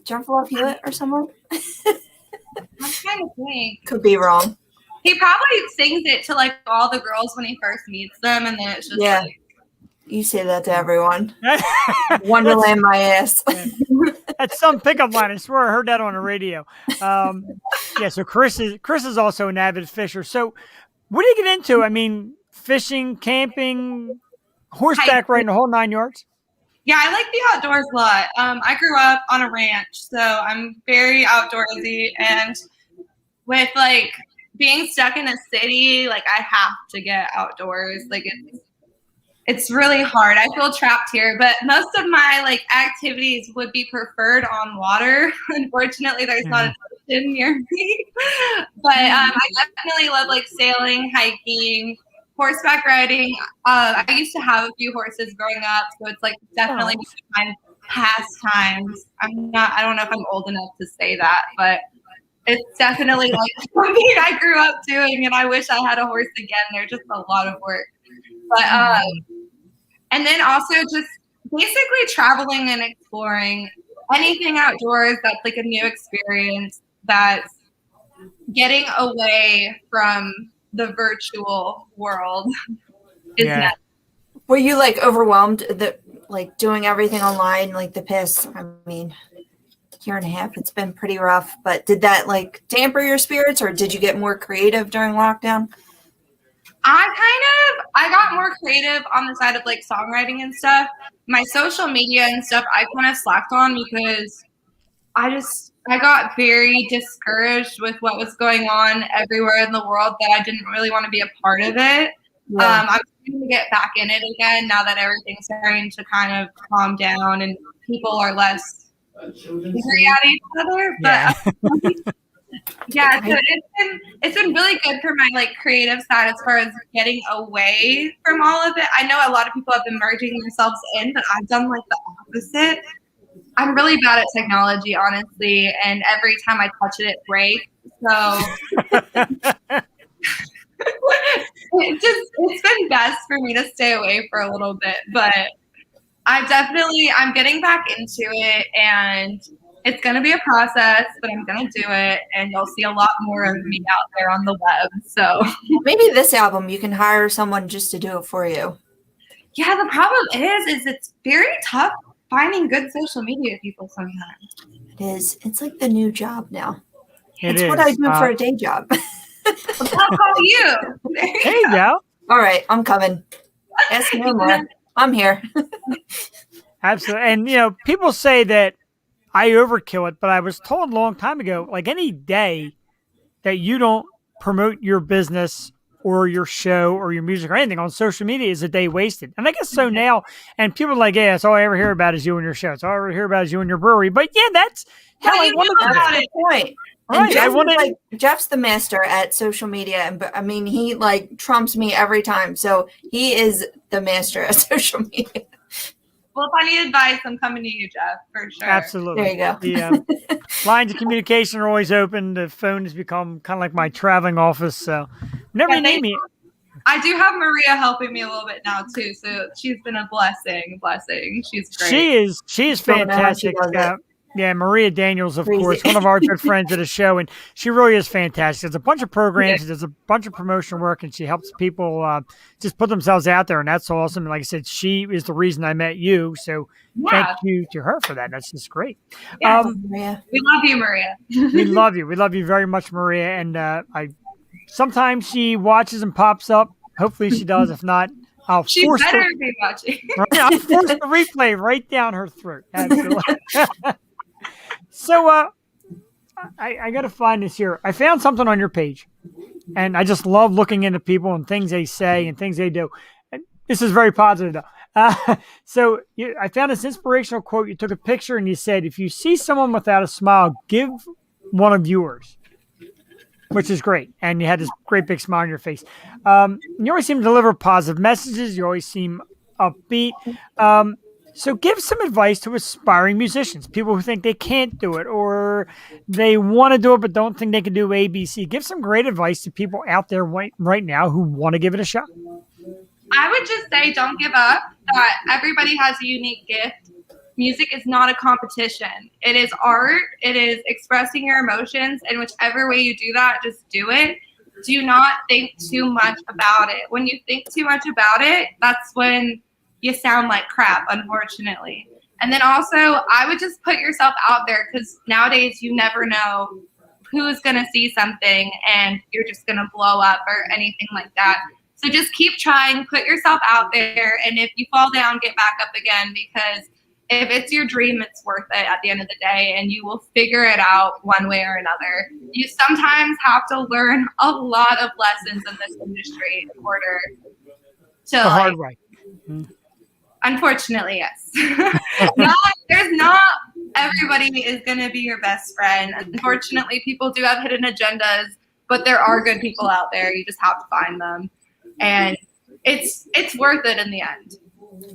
Jennifer Love Hewitt or someone? I'm trying to think. Could be wrong. He probably sings it to like all the girls when he first meets them, and then it's just Yeah. like, You say that to everyone. Wonderland my ass. That's some pickup line. I swear I heard that on the radio. Yeah, so Chris is also an avid fisher. So what do you get into? I mean, fishing, camping, horseback riding, the whole 9 yards? yeah, I like the outdoors a lot. I grew up on a ranch, so I'm very outdoorsy, and with like being stuck in a city, like I have to get outdoors. Like it's really hard. I feel trapped here, but most of my like activities would be preferred on water. Unfortunately, there's not an ocean near me. But I definitely love like sailing, hiking, horseback riding. I used to have a few horses growing up, so it's like definitely my pastimes. I don't know if I'm old enough to say that, but it's definitely like something I grew up doing, and I wish I had a horse again. They're just a lot of work. But and then also just basically traveling and exploring anything outdoors that's like a new experience, that's getting away from the virtual world is next. Were you like overwhelmed that like doing everything online like the past, I mean, year and a half? It's been pretty rough, but did that like damper your spirits, or did you get more creative during lockdown? I got more creative on the side of like songwriting and stuff. My social media and stuff I kind of slacked on because I got very discouraged with what was going on everywhere in the world, that I didn't really want to be a part of it. Yeah. I'm trying to get back in it again now that everything's starting to kind of calm down and people are less angry at each other. But yeah, so it's been really good for my like creative side as far as getting away from all of it. I know a lot of people have been merging themselves in, but I've done like the opposite. I'm really bad at technology, honestly, and every time I touch it, it breaks. So it's been best for me to stay away for a little bit, but I'm getting back into it, and it's going to be a process, but I'm going to do it, and you'll see a lot more of me out there on the web. So maybe this album you can hire someone just to do it for you. Yeah, the problem is it's very tough finding good social media people sometimes. It is. It's like the new job now. It's what I do for a day job. I'll call you. There you go. All right, I'm coming. Ask me no more. I'm here. Absolutely. And, people say that I overkill it, but I was told a long time ago, like any day that you don't promote your business or your show or your music or anything on social media is a day wasted. And I guess so now. And people are like, yeah, it's all I ever hear about is you and your show. It's all I ever hear about is you and your brewery. But yeah, that's how I wanted to That's do the point. Right. And Jeff's the master at social media, and I mean, he like trumps me every time. So he is the master at social media. Well, if I need advice, I'm coming to you, Jeff, for sure. Absolutely. There you go. The lines of communication are always open. The phone has become kind of like my traveling office. So whenever you need me, I do have Maria helping me a little bit now too, so she's been a blessing. She's great. She is Don't know how she fantastic. does it. Yeah, Maria Daniels, of Crazy. course, one of our good friends at the show, and she really is fantastic. There's a bunch of programs, there's a bunch of promotion work, and she helps people just put themselves out there, and that's awesome. And like I said, she is the reason I met you, so thank you to her for that. That's just great. Yeah, Maria. we love you, Maria. We love you. We love you very much, Maria. And I sometimes she watches and pops up. Hopefully she does. If not, I'll She force better her. be watching. I'll force the replay right down her throat. Absolutely. So I got to find this here. I found something on your page, and I just love looking into people and things they say and things they do. And this is very positive, though. I found this inspirational quote. You took a picture and you said, if you see someone without a smile, give one of yours, which is great. And you had this great big smile on your face. You always seem to deliver positive messages. You always seem upbeat. So give some advice to aspiring musicians, people who think they can't do it or they want to do it but don't think they can do ABC. Give some great advice to people out there right now who want to give it a shot. I would just say don't give up, that everybody has a unique gift. Music is not a competition. It is art. It is expressing your emotions, and whichever way you do that, just do it. Do not think too much about it. When you think too much about it, that's when you sound like crap, unfortunately. And then also, I would just put yourself out there, because nowadays you never know who's going to see something and you're just going to blow up or anything like that. So just keep trying, put yourself out there, and if you fall down, get back up again, because if it's your dream, it's worth it at the end of the day, and you will figure it out one way or another. You sometimes have to learn a lot of lessons in this industry in order to The hard way. Unfortunately, yes. There's not everybody is going to be your best friend. Unfortunately, people do have hidden agendas, but there are good people out there. You just have to find them, and it's worth it in the end.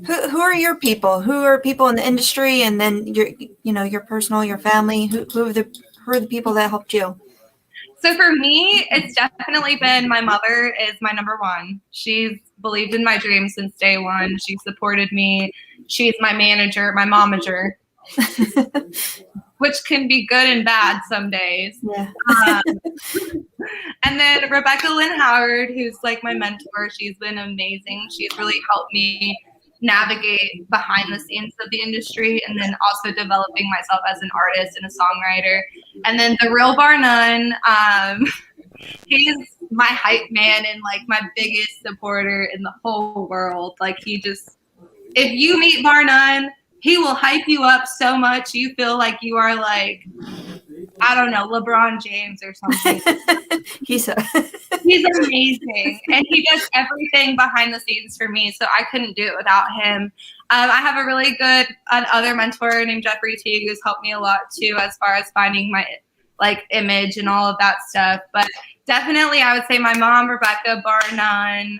Who are your people? Who are people in the industry, and then your personal, your family? Who are the people that helped you? So for me, it's definitely been my mother is my number one. She's believed in my dreams since day one. She supported me. She's my manager, my momager, which can be good and bad some days. Yeah. And then Rebecca Lynn Howard, who's like my mentor. She's been amazing. She's really helped me navigate behind the scenes of the industry, and then also developing myself as an artist and a songwriter. And then the real bar none, he's my hype man and like my biggest supporter in the whole world. Like if you meet bar none, he will hype you up so much you feel like you are like, I don't know, LeBron James or something. He's amazing, and he does everything behind the scenes for me, so I couldn't do it without him. I have a really good other mentor named Jeffrey Teague, who's helped me a lot too, as far as finding my image and all of that stuff. But definitely, I would say my mom, Rebecca, bar none.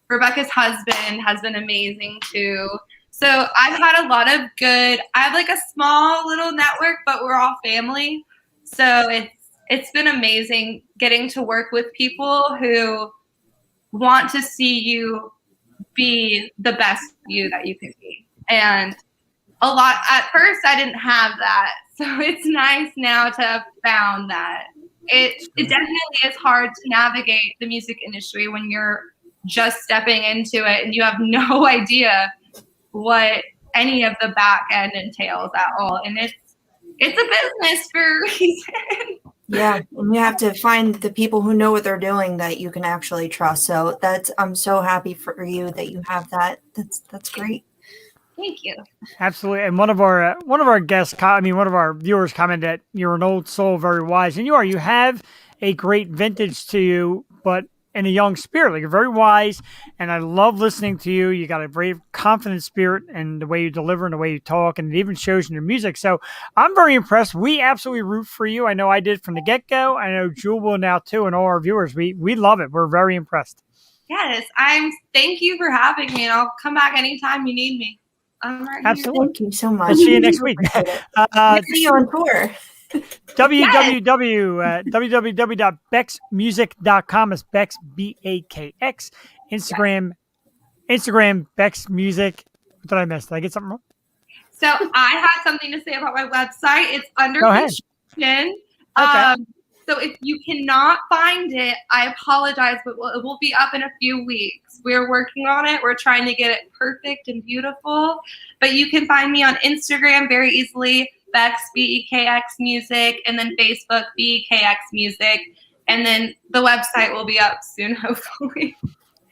Rebecca's husband has been amazing too. So I've had a lot of I have like a small little network, but we're all family. So it's been amazing getting to work with people who want to see you be the best you that you can be. And at first I didn't have that. So it's nice now to have found that. It definitely is hard to navigate the music industry when you're just stepping into it and you have no idea what any of the back end entails at all. And it's a business for a reason. Yeah, and you have to find the people who know what they're doing that you can actually trust. So I'm so happy for you that you have that. That's great. Thank you. Absolutely. And one of our guests, one of our viewers commented that you're an old soul, very wise, and you are. You have a great vintage to you, but in a young spirit. Like, you're very wise, and I love listening to you. You got a very confident spirit and the way you deliver and the way you talk, and it even shows in your music. So I'm very impressed. We absolutely root for you. I know I did from the get-go. I know Jewel will now too, and all our viewers. We love it. We're very impressed. Yes, thank you for having me, and I'll come back anytime you need me. I'm right Absolutely. here. Thank you so much. We'll see you next week. See you on tour. www.bexmusic.com is Bex, Bekx. Instagram, Bex Music. What did I miss? Did I get something wrong? So I have something to say about my website. It's under Go ahead. construction. Okay. So if you cannot find it, I apologize, but it will be up in a few weeks. We're working on it. We're trying to get it perfect and beautiful. But you can find me on Instagram very easily, Bex, Bekx Music, and then Facebook, Bekx Music. And then the website will be up soon, hopefully.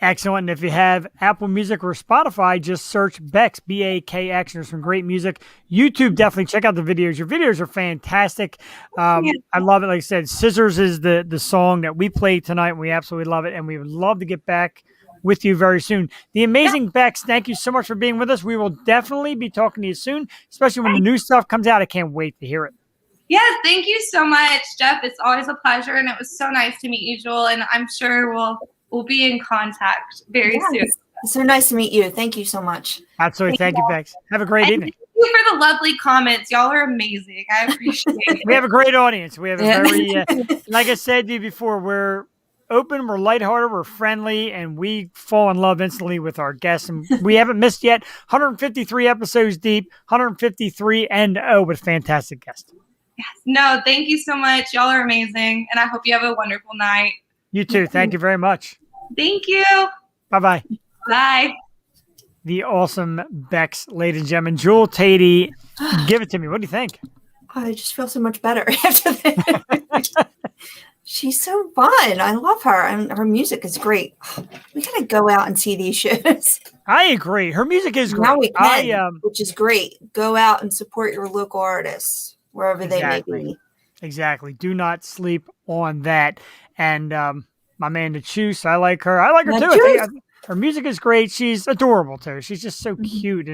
Excellent. And if you have Apple Music or Spotify, just search Bex, Bekx. There's some great music. YouTube, definitely check out the videos. Your videos are fantastic. I love it. Like I said, Scissors is the song that we played tonight. We absolutely love it. And we would love to get back with you very soon. The amazing Bex, thank you so much for being with us. We will definitely be talking to you soon, especially when the new stuff comes out. I can't wait to hear it. Yes, thank you so much, Jeff. It's always a pleasure. And it was so nice to meet you, Jewel. And I'm sure we'll be in contact very soon. It's so nice to meet you. Thank you so much. Absolutely. Thank you, Bex. Have a great evening. Thank you for the lovely comments. Y'all are amazing. I appreciate it. We have a great audience. We have a very, like I said to you before, we're open, we're lighthearted, we're friendly, and we fall in love instantly with our guests. And we haven't missed yet. 153 episodes deep, 153 and with fantastic guests. Yes. No, thank you so much. Y'all are amazing. And I hope you have a wonderful night. You too. Thank you very much. Thank you. Bye-bye. Bye. The awesome Bex, ladies and gentlemen. Jewel Tatey, give it to me. What do you think? I just feel so much better after that. She's so fun. I love her. And her music is great. We got to go out and see these shows. I agree. Her music is great. Now we can, which is great. Go out and support your local artists, wherever they may be. Exactly. Do not sleep on that. And my man, the Juice, I like her. I like her too. Her music is great. She's adorable too. She's just so cute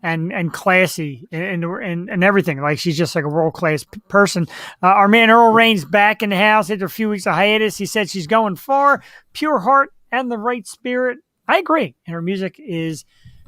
and classy and everything. Like she's just like a world class person. Our man Earl Rain's back in the house after a few weeks of hiatus. He said she's going far, pure heart and the right spirit. I agree. And her music is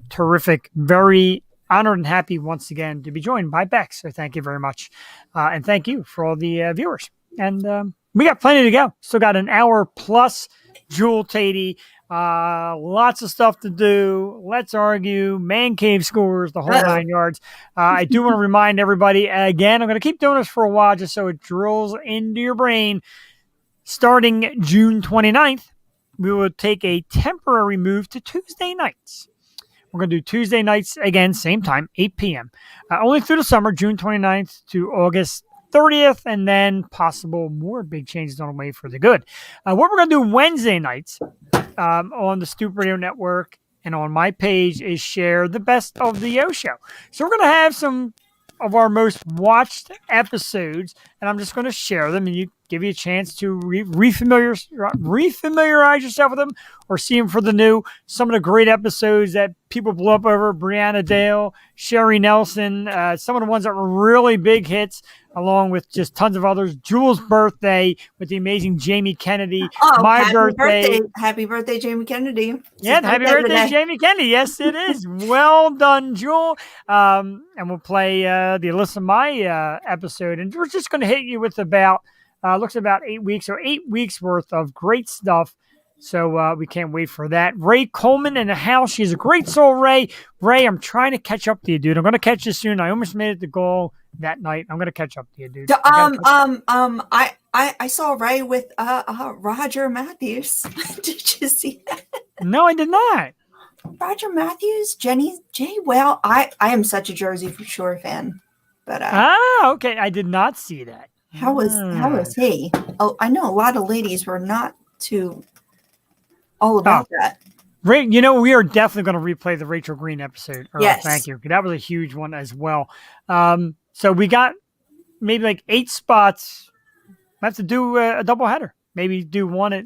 terrific. Very honored and happy once again to be joined by Bex. So thank you very much. And thank you for all the viewers. And we got plenty to go. Still got an hour plus. Jewel Tatey. Lots of stuff to do. Let's argue. Man cave scores, the whole 9 yards. I do want to remind everybody again, I'm going to keep doing this for a while just so it drills into your brain. Starting June 29th, we will take a temporary move to Tuesday nights. We're going to do Tuesday nights again, same time, 8 p.m. Only through the summer, June 29th to August 30th, and then possible more big changes on the way for the good. What we're going to do Wednesday nights on the Stoop Radio Network and on my page is share the best of the Yo Show. So we're going to have some of our most watched episodes, and I'm just going to share them and give you a chance to refamiliarize yourself with them or see them for the new. Some of the great episodes that people blew up over, Brianna Dale, Sherry Nelson, some of the ones that were really big hits, along with just tons of others. Jewel's birthday with the amazing Jamie Kennedy. My birthday. Happy birthday, Jamie Kennedy. Yeah, happy birthday, Jamie Kennedy. Yes, it is. Well done, Jewel. And we'll play the Alyssa Mai episode. And we're just going to hit you with about 8 weeks or 8 weeks worth of great stuff. So we can't wait for that. Ray Coleman in the house. She's a great soul, Ray. Ray, I'm trying to catch up to you, dude. I'm going to catch you soon. I almost made it the goal that night. I'm going to catch up to you, dude. I saw Ray with Roger Matthews. Did you see that? No, I did not. Roger Matthews, Jenny J. Well, I am such a Jersey for Shore fan. But okay. I did not see that. How was he? Oh, I know a lot of ladies were not too all about that. Ray, we are definitely going to replay the Rachel Green episode. Yes. Thank you. That was a huge one as well. So we got maybe like 8 spots. I have to do a double header. Maybe do one at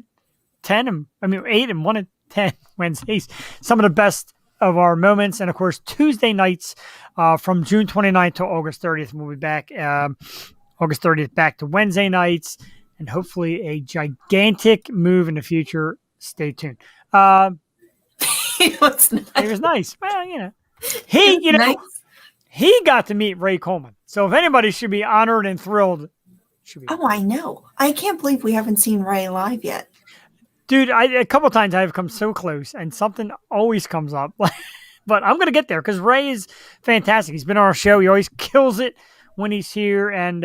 10 8 and one at 10 Wednesdays. Some of the best of our moments. And of course, Tuesday nights from June 29th to August 30th. We'll be back August 30th back to Wednesday nights and hopefully a gigantic move in the future. Stay tuned. It was nice. It was nice. Well, he got to meet Ray Coleman. So if anybody should be honored and thrilled, Should be. Oh, I know. I can't believe we haven't seen Ray live yet. Dude, a couple times I've come so close, and something always comes up. But I'm gonna get there because Ray is fantastic. He's been on our show. He always kills it when he's here, and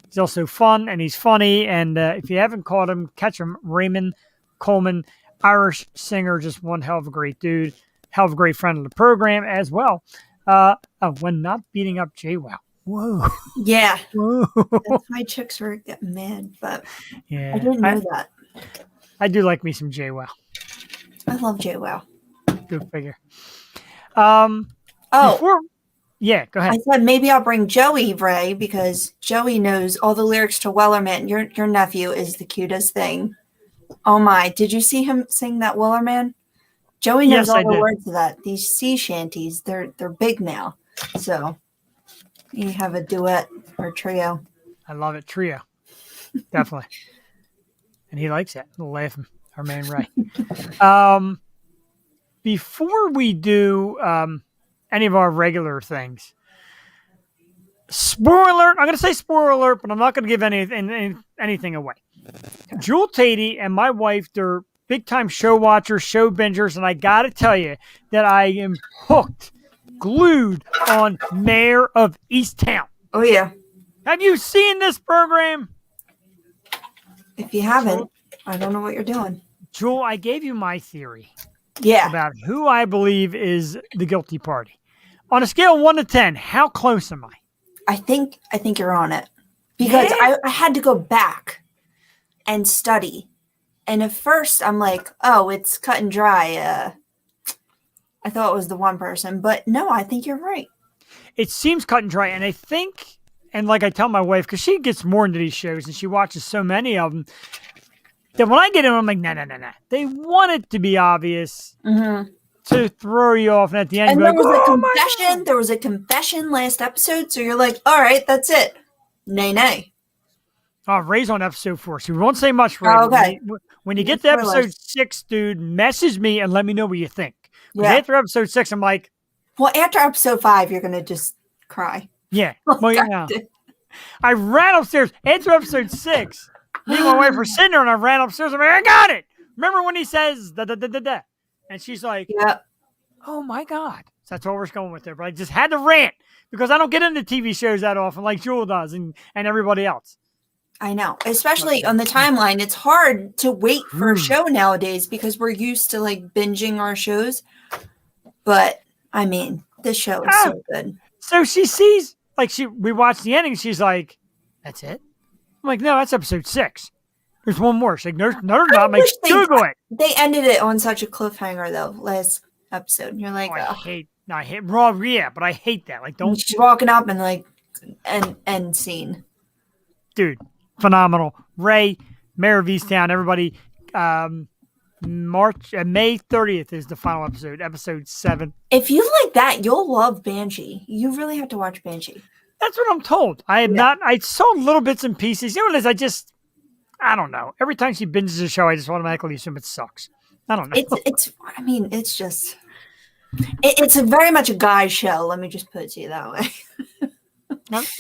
he's also fun and he's funny. And if you haven't caught him, catch him. Raymond Coleman, Irish singer, just one hell of a great dude, hell of a great friend of the program as well. When not beating up JWoww. Whoa. Yeah. Whoa. That's why chicks were getting mad, but Yeah. I didn't know that. I do like me some JWoww. I love JWoww. Good figure. Oh, Yeah, go ahead. I said maybe I'll bring Joey, Ray, because Joey knows all the lyrics to Wellerman. Your nephew is the cutest thing. Oh my, did you see him sing that Wellerman? Joey knows Yes, all I the did. words of that. These sea shanties, they're big now. So you have a duet or trio. I love it. Trio. Definitely. And he likes it. Laughing. Our man Ray. Before we do any of our regular things, spoiler alert. I'm going to say spoiler alert, but I'm not going to give anything away. Jewel Tatey and my wife, they're big time show watchers, show bingers, and I got to tell you that I am hooked, glued on Mayor of Easttown. Oh yeah. Have you seen this program? If you haven't, I don't know what you're doing. Jewel, I gave you my theory Yeah. about who I believe is the guilty party. On a scale of 1 to 10, how close am I? I think you're on it. Because Yeah? I had to go back and study. And at first I'm like, oh, it's cut and dry. I thought it was the one person, but no, I think you're right. It seems cut and dry, and I think, and like I tell my wife, because she gets more into these shows and she watches so many of them, that when I get in, I'm like, nah. They want it to be obvious to throw you off, and at the end, And you're there like, was a oh my confession. There was a confession last episode, so you're like, all right, that's it. Nay. Oh, Ray's on episode 4, so we won't say much, Ray. Oh, okay. When you get No to spoilers. episode 6, dude, message me and let me know what you think. Because Yeah. after episode 6, I'm like, Well, after episode 5, you're gonna just cry. yeah. Oh, Well, God. yeah. I ran upstairs after episode 6. Me and my wife were sitting there, and I ran upstairs. I'm like, I got it. Remember when he says da da da da da? And she's like, Yeah. oh my God. So that's what we're going with there. But I just had to rant because I don't get into TV shows that often like Jewel does and everybody else. I know. Especially on the timeline, it's hard to wait for a show nowadays because we're used to like binging our shows. But I mean, this show is so good. So she sees, like, we watched the ending. She's like, that's it? I'm like, no, that's episode 6. There's one more. She's like, no, not. I'm like, wish they- Google it. They ended it on such a cliffhanger though, last episode. And you're like, Oh, I oh. hate raw, yeah, but I hate that. Like, don't, She's walking up and like end scene. dude, phenomenal. Ray, Mayor of Easttown, everybody. May 30th is the final episode 7. If you like that, you'll love Banshee. You really have to watch Banshee. That's what I'm told. I have not. I saw little bits and pieces. You know what it is? I don't know. Every time she binges a show, I just automatically assume it sucks. I don't know. It's. I mean, it's just. It's a very much a guy show. Let me just put it to you that way.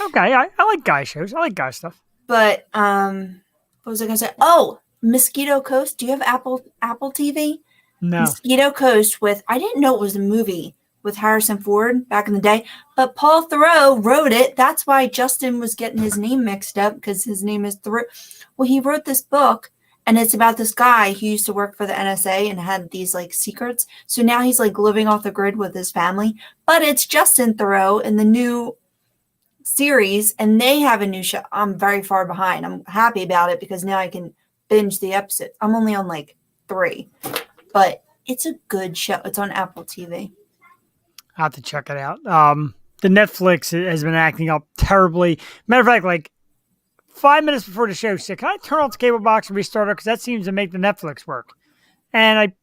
Okay, I like guy shows. I like guy stuff. But what was I gonna say? Oh, Mosquito Coast. Do you have Apple TV? No. Mosquito Coast with. I didn't know it was a movie with Harrison Ford back in the day, but Paul Thoreau wrote it. That's why Justin was getting his name mixed up because his name is Thoreau. Well, he wrote this book, and it's about this guy who used to work for the NSA and had these like secrets. So now he's like living off the grid with his family. But it's Justin Thoreau in the new series, and they have a new show. I'm very far behind. I'm happy about it because now I can binge the episode. I'm only on like 3, but it's a good show. It's on Apple TV. I'll have to check it out. The Netflix has been acting up terribly. Matter of fact, like 5 minutes before the show, she said, can I turn off the cable box and restart it? Because that seems to make the Netflix work. And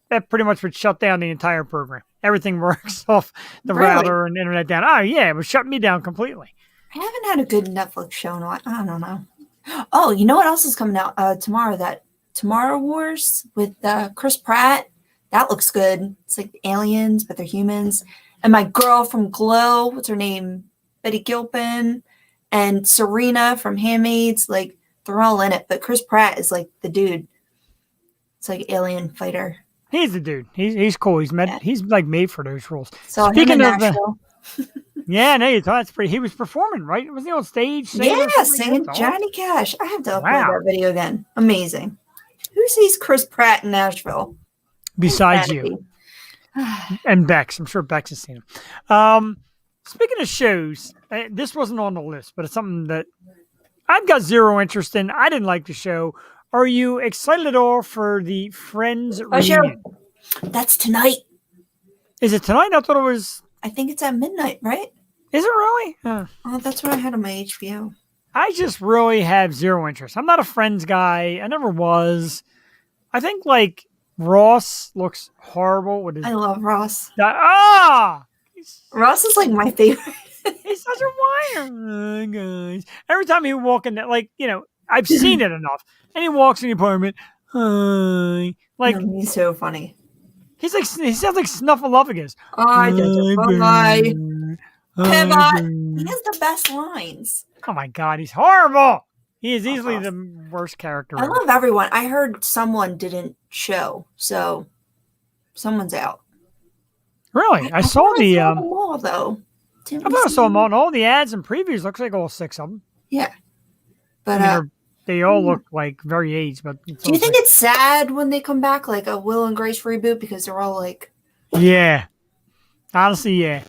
that pretty much would shut down the entire program. Everything works off the router and internet down. Oh, yeah, it was shutting me down completely. I haven't had a good Netflix show in a while. I don't know. Oh, you know what else is coming out tomorrow? That Tomorrow Wars with Chris Pratt. That looks good. It's like aliens, but they're humans. And my girl from Glow, what's her name? Betty Gilpin. and Serena from Handmaids, like they're all in it. But Chris Pratt is like the dude. It's like alien fighter. He's the dude. He's cool. He's like made for those roles. So Speaking him in of Nashville. yeah, no, you thought that's pretty. He was performing, right? Was he on stage? Singing Johnny Cash. I have to upload that video again. Amazing. Who sees Chris Pratt in Nashville? Besides you. And Bekx. I'm sure Bekx has seen him. Speaking of shows, this wasn't on the list, but it's something that I've got zero interest in. I didn't like the show. Are you excited at all for the Friends reunion? That's tonight. Is it tonight? I thought it was. I think it's at midnight, right? Is it really? Oh, that's what I had on my HBO. I just really have zero interest. I'm not a Friends guy. I never was. I think like Ross looks horrible with his. I love Ross. Ross is like my favorite. He's such a whiner, guys. Every time he walk in, I've seen it enough. And he walks in the apartment. Hi. Like he's so funny. He sounds like Snuffleupagus. I don't know why. Pivot. He has the best lines. Oh my God, he's horrible. He is easily the worst character. I love everyone. I heard someone didn't show, so someone's out. Really? I saw the them all, though. I thought I saw them all. And all the ads and previews. Looks like all 6 of them. Yeah, but they all look like very aged. But do you think it's sad when they come back, like a Will and Grace reboot, because they're all like? Yeah, honestly, yeah.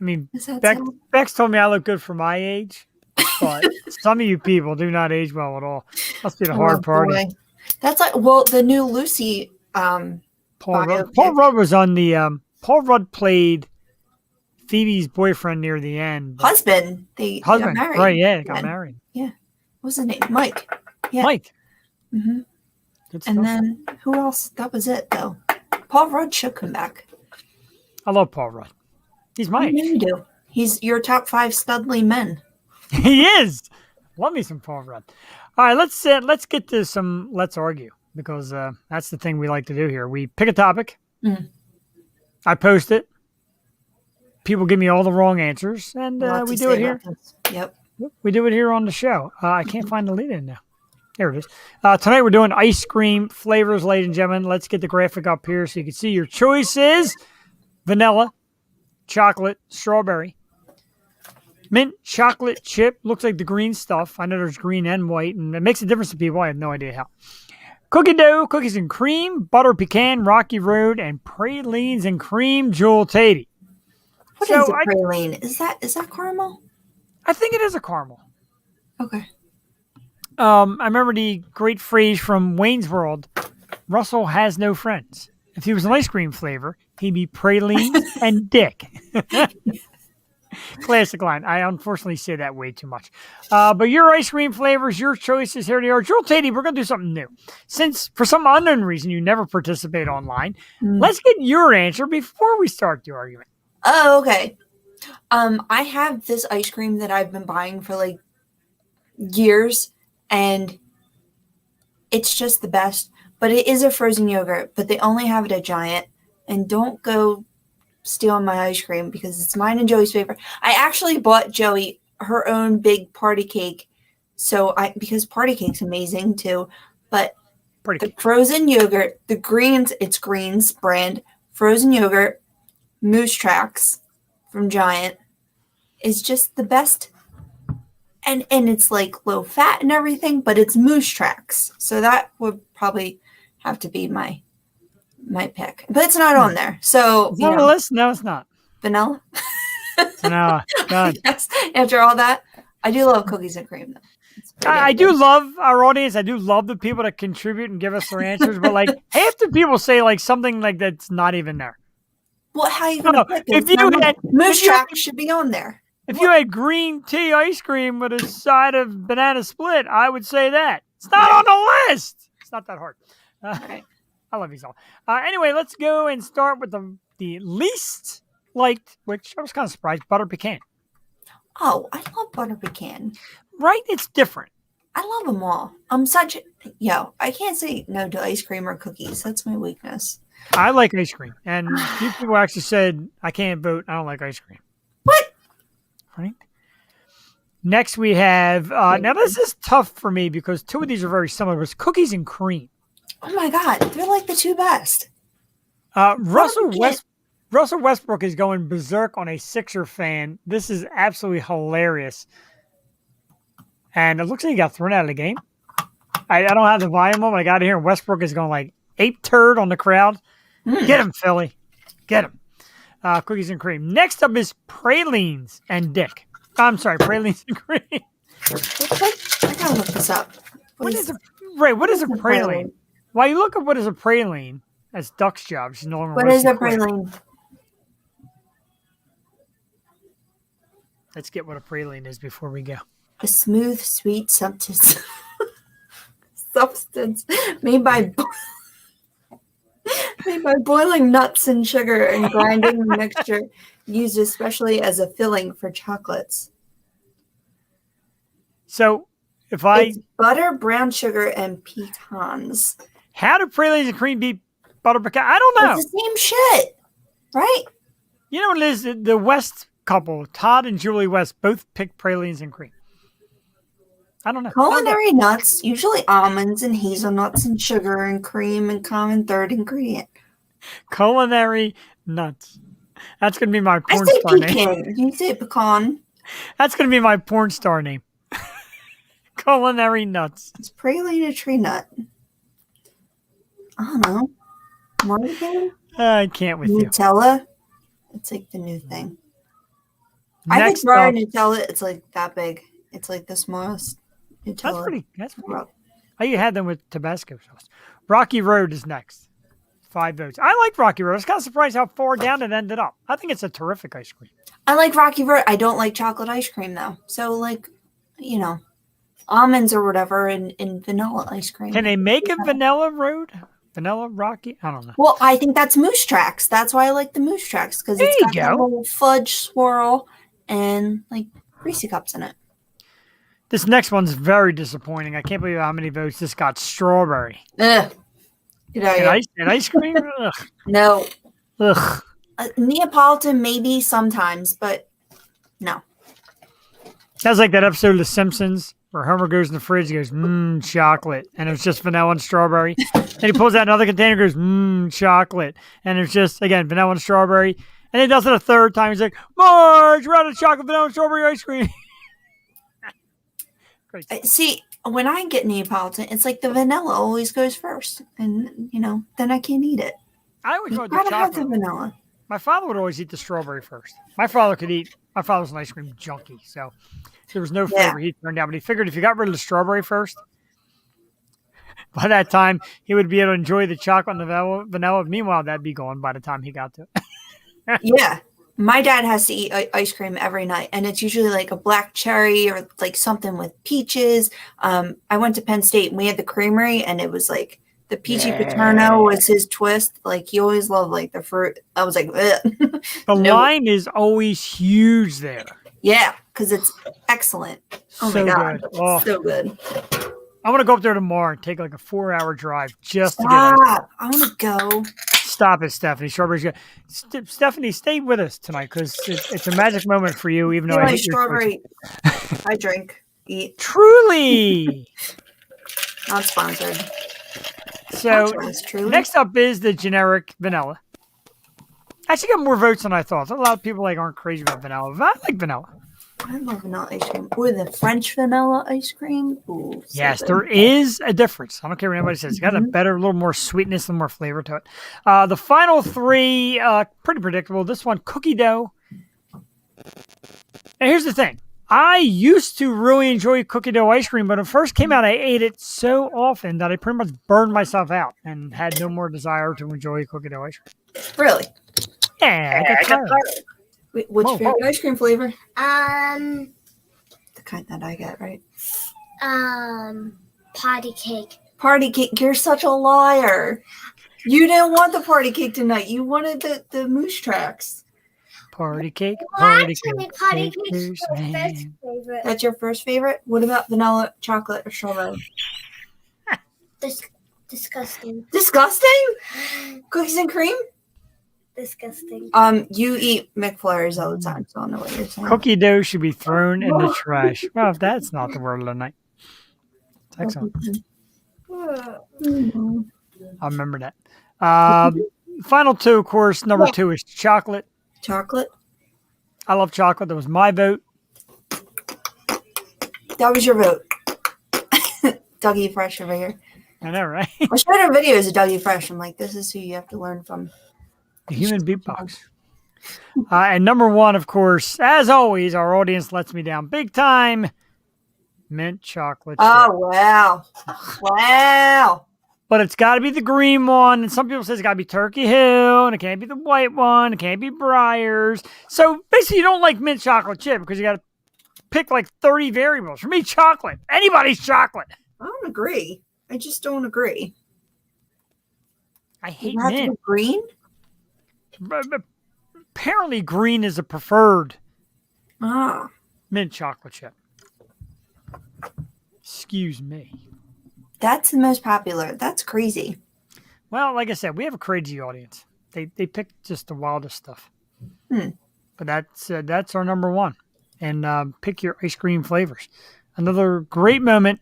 I mean, Bekx told me I look good for my age, but some of you people do not age well at all. Must be the hard party. Boy. That's like the new Lucy. Paul Rudd was on the. Paul Rudd played Phoebe's boyfriend near the end. Husband. They got married. Right? Yeah, they got married. Yeah. What's his name? Mike. Yeah. Mike. Mm-hmm. And then who else? That was it, though. Paul Rudd should come back. I love Paul Rudd. He's my age. You do. He's your top 5 studly men. He is. Love me some Paul Rudd. All right, let's get to some Let's Argue, because that's the thing we like to do here. We pick a topic. Mm. I post it. People give me all the wrong answers, and we do it here. Yep. We do it here on the show. I can't find the lead in now. There it is. Tonight we're doing ice cream flavors, ladies and gentlemen. Let's get the graphic up here so you can see your choices. Vanilla, chocolate, strawberry, mint chocolate chip. Looks like the green stuff. I know there's green and white, and it makes a difference to people. I have no idea how. Cookie dough, cookies and cream, butter pecan, Rocky Road, and pralines and cream, Jewel Tatey. What is a praline? Is that caramel? I think it is a caramel. Okay. I remember the great phrase from Wayne's World, Russell has no friends. If he was an ice cream flavor, he'd be praline and dick. Classic line. I unfortunately say that way too much. But your ice cream flavors, your choices, here they are. Jewel Tatey, we're going to do something new. Since for some unknown reason you never participate online, let's get your answer before we start the argument. Oh, okay. I have this ice cream that I've been buying for like years, and it's just the best. But it is a frozen yogurt, but they only have it at Giant. And don't go stealing my ice cream because it's mine and Joey's favorite. I actually bought Joey her own big party cake. Because party cake's amazing too. But the frozen yogurt, it's Greens brand, frozen yogurt, Moose Tracks from Giant is just the best. And it's like low fat and everything, but it's Moose Tracks. So that would probably have to be my pick. But it's not on there. So it's on the list? No, it's not. Vanilla? No. God. Yes. After all that, I do love cookies and cream though. I do love our audience. I do love the people that contribute and give us their answers, but like half the people say like something like that's not even there. Well, how are you gonna put this? Moose Tracks should be on there. If you had green tea ice cream with a side of banana split, I would say that. It's not on the list. It's not that hard. Okay. I love these all. Anyway, let's go and start with the least liked, which I was kind of surprised, butter pecan. Oh, I love butter pecan. Right? It's different. I love them all. I can't say no to ice cream or cookies. That's my weakness. I like ice cream. And a few people actually said, I can't vote. I don't like ice cream. What? Right? Next we have, now this is tough for me because two of these are very similar. It's cookies and cream. Oh my God, they're like the two best. Russell Westbrook is going berserk on a Sixer fan. This is absolutely hilarious. And it looks like he got thrown out of the game. I don't have the volume on, but I got it here. Westbrook is going like ape turd on the crowd. Get him, Philly. Get him. Cookies and cream. Next up is Pralines and Dick. I'm sorry, Pralines and cream. I gotta look this up. What is a praline? While you look up what is a praline, that's Duck's job. She's no longer. What is a praline? Let's get what a praline is before we go. A smooth, sweet substance made by boiling nuts and sugar and grinding the mixture, used especially as a filling for chocolates. So, it's butter, brown sugar, and pecans. How do pralines and cream beat butter pecan? I don't know. It's the same shit, right? You know what it is? The West couple, Todd and Julie West, both picked pralines and cream. I don't know. Culinary nuts, usually almonds and hazelnuts and sugar and cream and common third ingredient. Culinary nuts. That's going to be my porn star name. You say pecan. That's going to be my porn star name. Culinary nuts. It's praline a tree nut? I don't know. Marzipan? I can't with Nutella? It's like the new thing. I think raw Nutella, it's like that big. It's like the smallest Nutella. That's pretty. Oh, you had them with Tabasco sauce. Rocky Road is next. 5 votes. I like Rocky Road. I was kind of surprised how far down it ended up. I think it's a terrific ice cream. I like Rocky Road. I don't like chocolate ice cream, though. So, like, almonds or whatever in vanilla ice cream. Can they make a vanilla road? Vanilla Rocky? I don't know. Well, I think that's Moose Tracks. That's why I like the Moose Tracks, because it's got that little fudge swirl and, like, Reese's Cups in it. This next one's very disappointing. I can't believe how many votes this got. Strawberry. Ugh. And ice cream? Ugh. No. Ugh. Neapolitan, maybe sometimes, but no. Sounds like that episode of The Simpsons where Homer goes in the fridge, he goes, chocolate. And it's just vanilla and strawberry. And he pulls out another container and goes, chocolate. And it's just, again, vanilla and strawberry. And he does it a third time. He's like, Marge, we're out of chocolate, vanilla, and strawberry ice cream. Great. See, when I get Neapolitan, it's like the vanilla always goes first. And, then I can't eat it. I always go with the chocolate. chocolate. Have the vanilla. My father would always eat the strawberry first. My father was an ice cream junkie, so there was no flavor he turned down. But he figured if you got rid of the strawberry first, by that time, he would be able to enjoy the chocolate and the vanilla. Meanwhile, that'd be gone by the time he got to it. Yeah. My dad has to eat ice cream every night, and it's usually like a black cherry or like something with peaches. I went to Penn State, and we had the creamery, and it was like the peachy paterno was his twist. Like, he always loved like the fruit. I was like, ugh. The line is always huge there. Yeah, because it's excellent. Oh so my God. Good. Oh. So good. I want to go up there tomorrow and take like a 4-hour drive just to get I want to go. Stop it, Stephanie. Strawberry's good. Stephanie, stay with us tonight because it's a magic moment for you, even though I hate strawberry. I drink, eat. Truly. Not sponsored. So next up is the generic vanilla. Actually got more votes than I thought. A lot of people aren't crazy about vanilla. But I like vanilla. I love vanilla ice cream. Or the French vanilla ice cream. Ooh, so yes, good. there is a difference. I don't care what anybody says. It's got a little more sweetness and more flavor to it. The final 3, pretty predictable. This one, cookie dough. And here's the thing. I used to really enjoy cookie dough ice cream, but when it first came out, I ate it so often that I pretty much burned myself out and had no more desire to enjoy cookie dough ice cream. Really? Yeah, I got tired. Wait, what's your favorite ice cream flavor? The kind that I get, right? Party cake. Party cake. You're such a liar. You didn't want the party cake tonight. You wanted the Moose Tracks. Party cake. Party cake is my first favorite. That's your first favorite? What about vanilla, chocolate, or strawberry? Disgusting. Disgusting? Cookies and cream? disgusting. You eat McFlurries all the time, so I don't know what you're saying. Cookie dough should be thrown in the trash. Well, if that's not the word of the night. It's excellent. I'll remember that. Final two, of course. Number 2 is chocolate. Chocolate? I love chocolate. That was my vote. That was your vote. Dougie Fresh over here. I know, right? I showed her videos of Dougie Fresh. I'm like, this is who you have to learn from. The human beatbox. And number 1, of course, as always, our audience lets me down big time. Mint chocolate chip. Oh, wow. Wow. But it's got to be the green one. And some people say it's got to be Turkey Hill. And it can't be the white one. It can't be Briars. So basically, you don't like mint chocolate chip because you got to pick like 30 variables. For me, chocolate. Anybody's chocolate. I don't agree. I just don't agree. I hate You have to mint. be green? But apparently, green is a preferred Ah. mint chocolate chip. Excuse me. That's the most popular. That's crazy. Well, like I said, we have a crazy audience. They pick just the wildest stuff. But that's our number 1. And pick your ice cream flavors. Another great moment.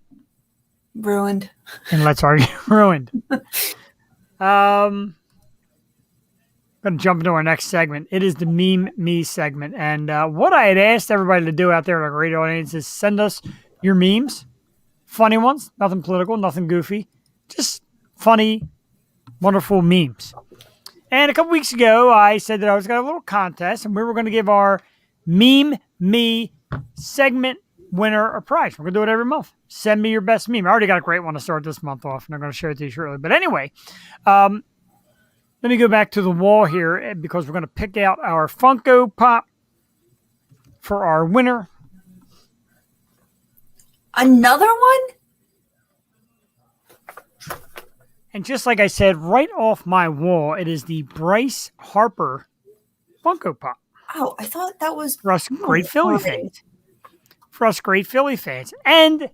Ruined. And let's argue ruined. I'm going to jump into our next segment. It is the Meme Me segment. And what I had asked everybody to do out there in our great audience is send us your memes. Funny ones. Nothing political, nothing goofy. Just funny, wonderful memes. And a couple weeks ago, I said that I was going to have a little contest, and we were going to give our Meme Me segment winner a prize. We're going to do it every month. Send me your best meme. I already got a great one to start this month off, and I'm going to show it to you shortly. But anyway, let me go back to the wall here because we're going to pick out our Funko Pop for our winner. Another one? And just like I said, right off my wall, it is the Bryce Harper Funko Pop. Oh, I thought that was For us great Philly fans. For us great Philly fans. And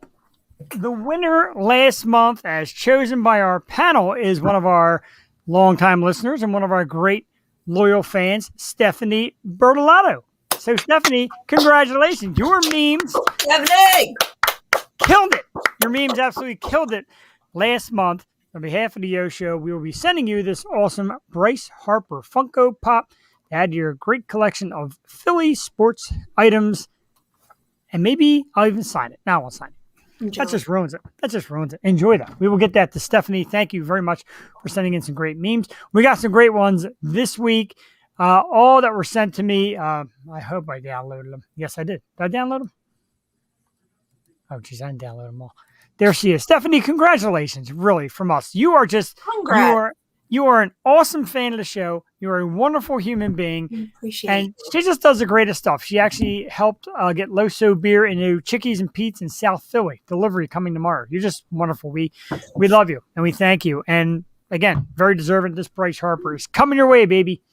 the winner last month, as chosen by our panel, is one of our longtime listeners and one of our great loyal fans, Stephanie Bertolato. So, Stephanie, congratulations. Your memes Stephanie! killed it. Your memes absolutely killed it last month. On behalf of the Yo Show, we will be sending you this awesome Bryce Harper Funko Pop to add to your great collection of Philly sports items. And maybe I'll even sign it. No, I won't sign it. Enjoy. That just ruins it. That just ruins it. Enjoy that. We will get that to Stephanie. Thank you very much for sending in some great memes. We got some great ones this week. All that were sent to me. I hope I downloaded them. Yes, I did. Did I download them? Oh, geez, I didn't download them all. There she is. Stephanie, congratulations, really, from us. You are just, Congrats. you are an awesome fan of the show. You are a wonderful human being. Appreciate And it. she just does the greatest stuff. She actually helped get Loso Beer into Chickies and Pete's in South Philly. Delivery coming tomorrow. You're just wonderful. We love you, and we thank you. And again, very deserving. This Bryce Harper is coming your way, baby.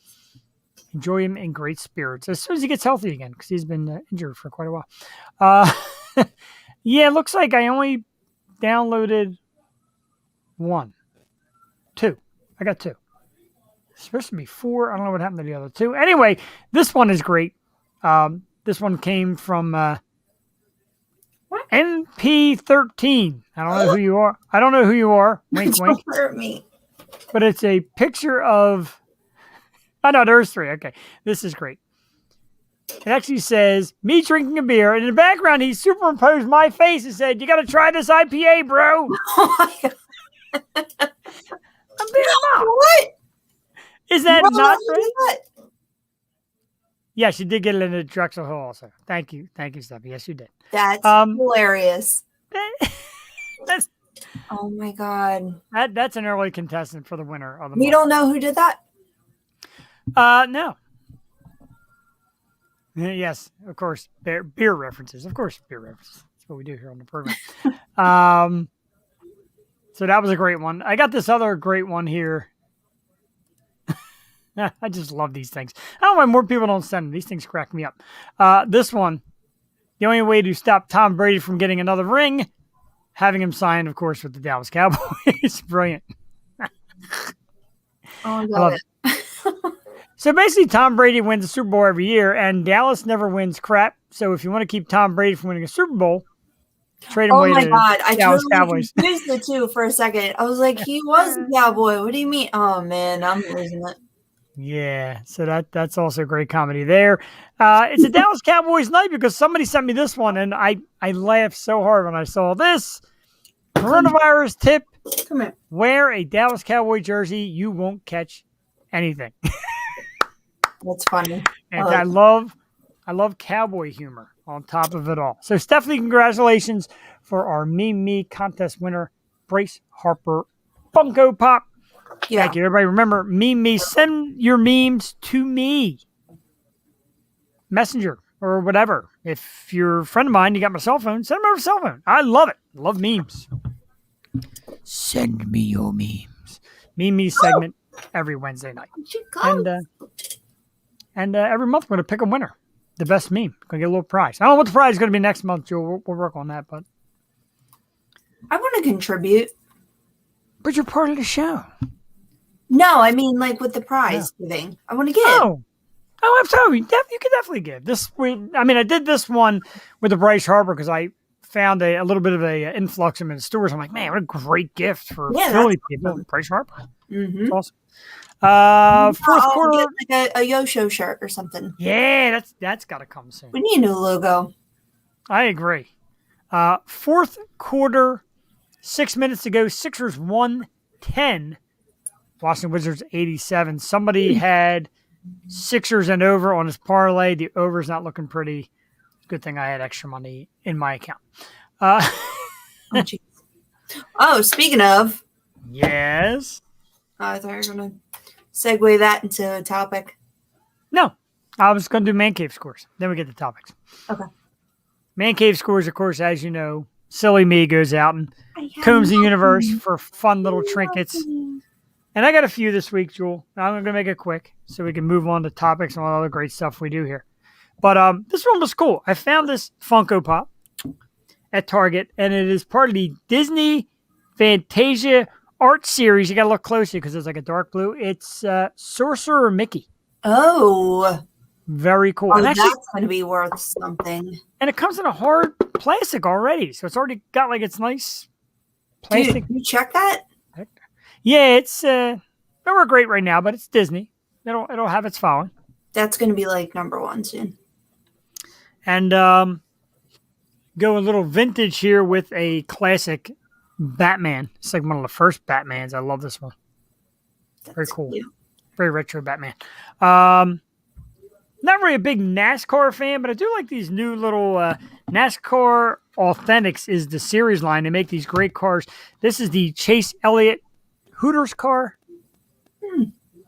Enjoy him in great spirits as soon as he gets healthy again, because he's been injured for quite a while. Yeah, it looks like I only downloaded 2. I got 2. It's supposed to be 4. I don't know what happened to the other 2. Anyway, this one is great. This one came from NP13. I don't know who you are. I don't know who you are. Wink, wink. Don't hurt me. But it's a picture of... Oh, no, there's 3. Okay, this is great. It actually says, me drinking a beer. And in the background, he superimposed my face and said, you got to try this IPA, bro. Oh my God. I'm being up. What? Is that Why not would great? you do that? Yes, you did get it in the Drexel Hill also. Thank you. Thank you, Steffi. Yes, you did. That's hilarious. That's Oh my God. that's an early contestant for the winner of the We month. don't know who did that? No. Yes, of course. Beer references. Of course, beer references. That's what we do here on the program. So that was a great one. I got this other great one here. I just love these things. I don't know why more people don't send them. These things crack me up. This one, the only way to stop Tom Brady from getting another ring, having him signed, of course, with the Dallas Cowboys. Brilliant. Oh, I I love love it. it. So basically, Tom Brady wins the Super Bowl every year, and Dallas never wins crap. So if you want to keep Tom Brady from winning a Super Bowl, trade him Oh away my to God. I Dallas totally Cowboys. confused the two for a second. I was like, he was a cowboy. What do you mean? Oh, man, I'm losing it. Yeah, so that's also great comedy there. It's a Dallas Cowboys night because somebody sent me this one, and I laughed so hard when I saw this. Coronavirus tip: Come here. wear a Dallas Cowboy jersey. You won't catch anything. That's funny. And I love cowboy humor on top of it all. So Stephanie, congratulations for our Meme Me contest winner, Bryce Harper Funko Pop. Yeah. Thank you, everybody. Remember, Meme Me. Send your memes to me, Messenger or whatever. If you're a friend of mine, you got my cell phone. Send them over cell phone. I love it. Love memes. Send me your memes. Meme Me segment every Wednesday night. And every month we're going to pick a winner. The best meme. Going to get a little prize. I don't know what the prize is going to be next month, Joel. We'll work on that. But I want to contribute. But you're part of the show. No, I mean like with the prize giving. I want to give. Oh, absolutely. You can definitely give. I did this one with the Bryce Harper because I found a little bit of a influx in the stores. I'm like, man, what a great gift for Philly people. Awesome. Bryce Harper. Mm-hmm. It's awesome. Fourth I'll quarter. get like a Yo-Show shirt or something. Yeah, that's got to come soon. We need a new logo. I agree. Fourth quarter, 6 minutes to go. Sixers 110. Washington Wizards 87. Somebody had Sixers and over on his parlay. The over's not looking pretty. Good thing I had extra money in my account. Speaking of. Yes. I thought you were going to segue that into a topic. No. I was going to do Man Cave scores. Then we get the topics. Okay. Man Cave scores, of course, as you know, silly me goes out and combs the universe for fun little trinkets. And I got a few this week, Jewel. I'm going to make it quick so we can move on to topics and all the other great stuff we do here. But this one was cool. I found this Funko Pop at Target, and it is part of the Disney Fantasia art series. You got to look closely because it's like a dark blue. It's Sorcerer Mickey. Oh. Very cool. Oh, and actually, that's going to be worth something. And it comes in a hard plastic already. So it's already got like its nice plastic. Dude, you check that? Yeah, it's they work great right now, but it's Disney. It'll have its following. That's going to be like #1 soon. And go a little vintage here with a classic Batman. It's like one of the first Batmans. I love this one. Very cool. Cute. Very retro Batman. Not really a big NASCAR fan, but I do like these new little NASCAR Authentics is the series line. They make these great cars. This is the Chase Elliott Hooters car.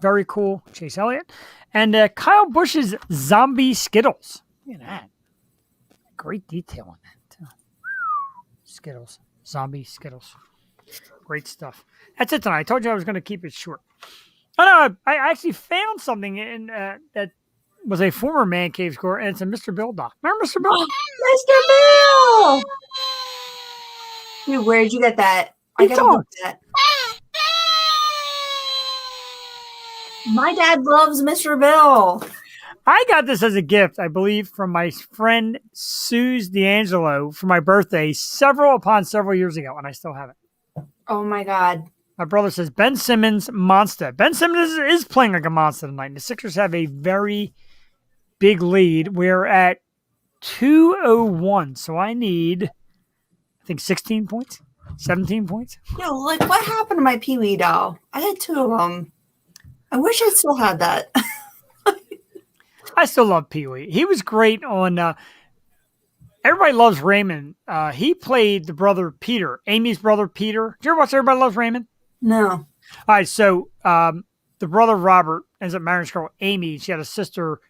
Very cool. Chase Elliott. And Kyle Busch's Zombie Skittles. Look at that. Great detail on that, too. Skittles. Zombie Skittles. Great stuff. That's it tonight. I told you I was going to keep it short. Oh, no. I actually found something in that was a former Man Cave score, and it's a Mr. Bill doll. Remember Mr. Bill? Mr. Bill! Dude, where'd you get that? I gotta look at that. My dad loves Mr. Bill. I got this as a gift, I believe, from my friend Suze D'Angelo for my birthday several years ago, and I still have it. Oh, my God. My brother says, Ben Simmons, monster. Ben Simmons is playing like a monster tonight, and the Sixers have a very big lead. We're at 2:01, so I need, I think, 16 points, 17 points. Yo, like, what happened to my Pee Wee doll? I had 2 of them. I wish I still had that. I still love Pee Wee. He was great on Everybody Loves Raymond. He played the brother Peter, Amy's brother Peter. Did you ever watch Everybody Loves Raymond? No. All right, so the brother Robert ends up marrying this girl Amy. She had a sister.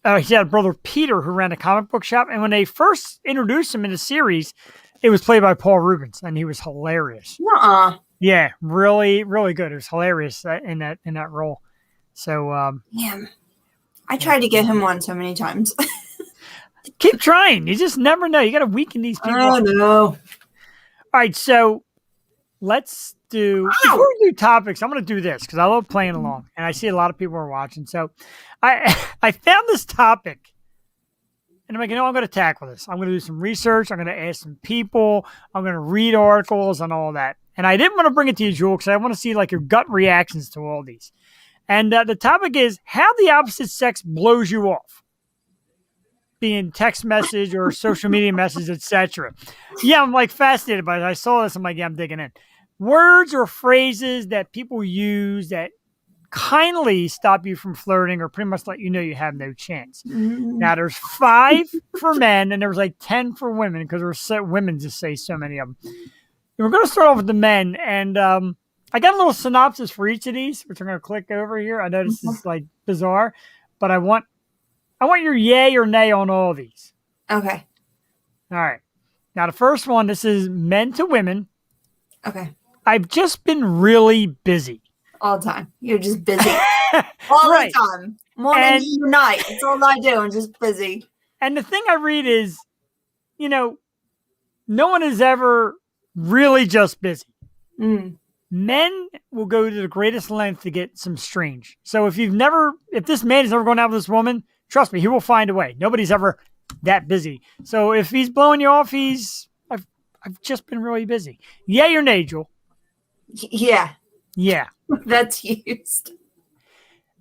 He had a brother Peter who ran a comic book shop. And when they first introduced him in the series, it was played by Paul Rubens, and he was hilarious. Nuh-uh. Yeah, really, really good. It was hilarious in that role. So, Damn. I tried to get him one so many times. keep trying. You just never know. You got to weaken these people. Oh, no. All right, so let's do, before we do topics, I'm going to do this because I love playing along and I see a lot of people are watching. So I found this topic and I'm like, I'm going to tackle this. I'm going to do some research. I'm going to ask some people. I'm going to read articles and all that. And I didn't want to bring it to you, Jewel, because I want to see like your gut reactions to all these. And the topic is how the opposite sex blows you off, being text message or social media message, etc. Yeah, I'm like fascinated by it. I saw this. I'm like, yeah, I'm digging in. Words or phrases that people use that kindly stop you from flirting or pretty much let you know you have no chance. Now, there's 5 for men and there was like 10 for women because there's women just say so many of them. And we're going to start off with the men. And I got a little synopsis for each of these, which I'm going to click over here. I know this is like bizarre, but I want your yay or nay on all of these. Okay. All right. Now, the first one, this is men to women. Okay. I've just been really busy. All the time. You're just busy. All Right. the time. Morning, night. That's all I do. I'm just busy. And the thing I read is, no one is ever really just busy. Men will go to the greatest length to get some strange. So if this man is never going out with this woman, trust me, he will find a way. Nobody's ever that busy. So if he's blowing you off, I've just been really busy. Yay or nay, Joel? Yeah. Yeah. That's used.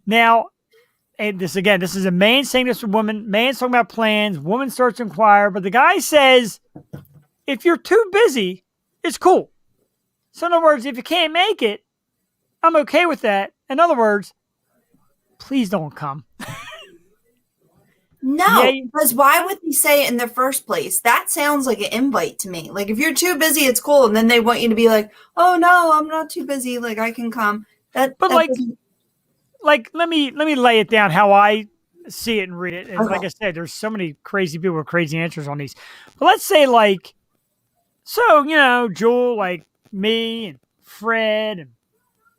Now, and this is a man saying this to a woman. Man's talking about plans. Woman starts to inquire, but the guy says, if you're too busy, it's cool. So in other words, if you can't make it, I'm okay with that. In other words, please don't come. No, because why would they say it in the first place? That sounds like an invite to me. Like if you're too busy, it's cool, and then they want you to be like, "Oh no, I'm not too busy. Like I can come." But let me lay it down how I see it and read it. And like I said, there's so many crazy people with crazy answers on these. But let's say Joel, like me and Fred and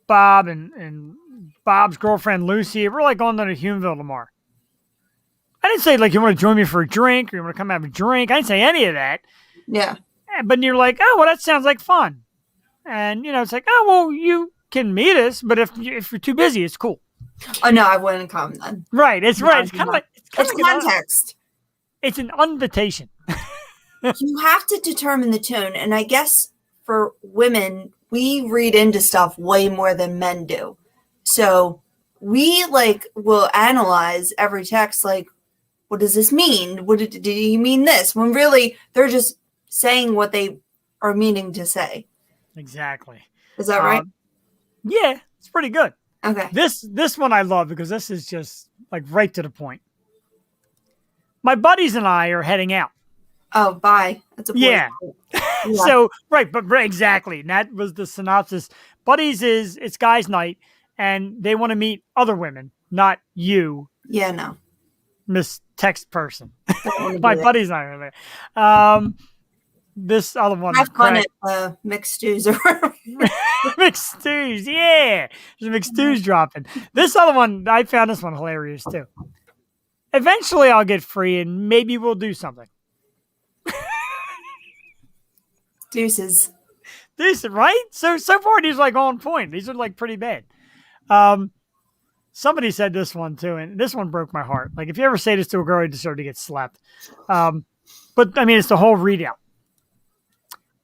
Bob and Bob's girlfriend Lucy, we're like going to Humeville tomorrow. I didn't say like you want to join me for a drink or you want to come have a drink. I didn't say any of that. Yeah. But you're like, oh, well, that sounds like fun. And, it's like, oh, well, you can meet us, but if you're too busy, it's cool. Oh, no, I wouldn't come then. Right. It's right. It's kind of like... It's context. It's an invitation. You have to determine the tone. And I guess for women, we read into stuff way more than men do. So we will analyze every text what does this mean? Did you mean this? When really they're just saying what they are meaning to say. Exactly. Is that right? Yeah, it's pretty good. Okay. This one I love because this is just like right to the point. My buddies and I are heading out. Oh, bye. That's a yeah. So right, but exactly. And that was the synopsis. Buddies it's guys' night, and they want to meet other women, not you. Yeah, no. Miss Text person. My buddy's not really. This other one. Have fun at Mixed Stews or Mixed Stews, yeah. There's Mixed Stews dropping. This other one, I found this one hilarious too. Eventually I'll get free and maybe we'll do something. Deuces. Decent, right? So far these are like on point. These are like pretty bad. Somebody said this one too, and this one broke my heart. Like if you ever say this to a girl, you deserve to get slapped. But I mean, it's the whole readout.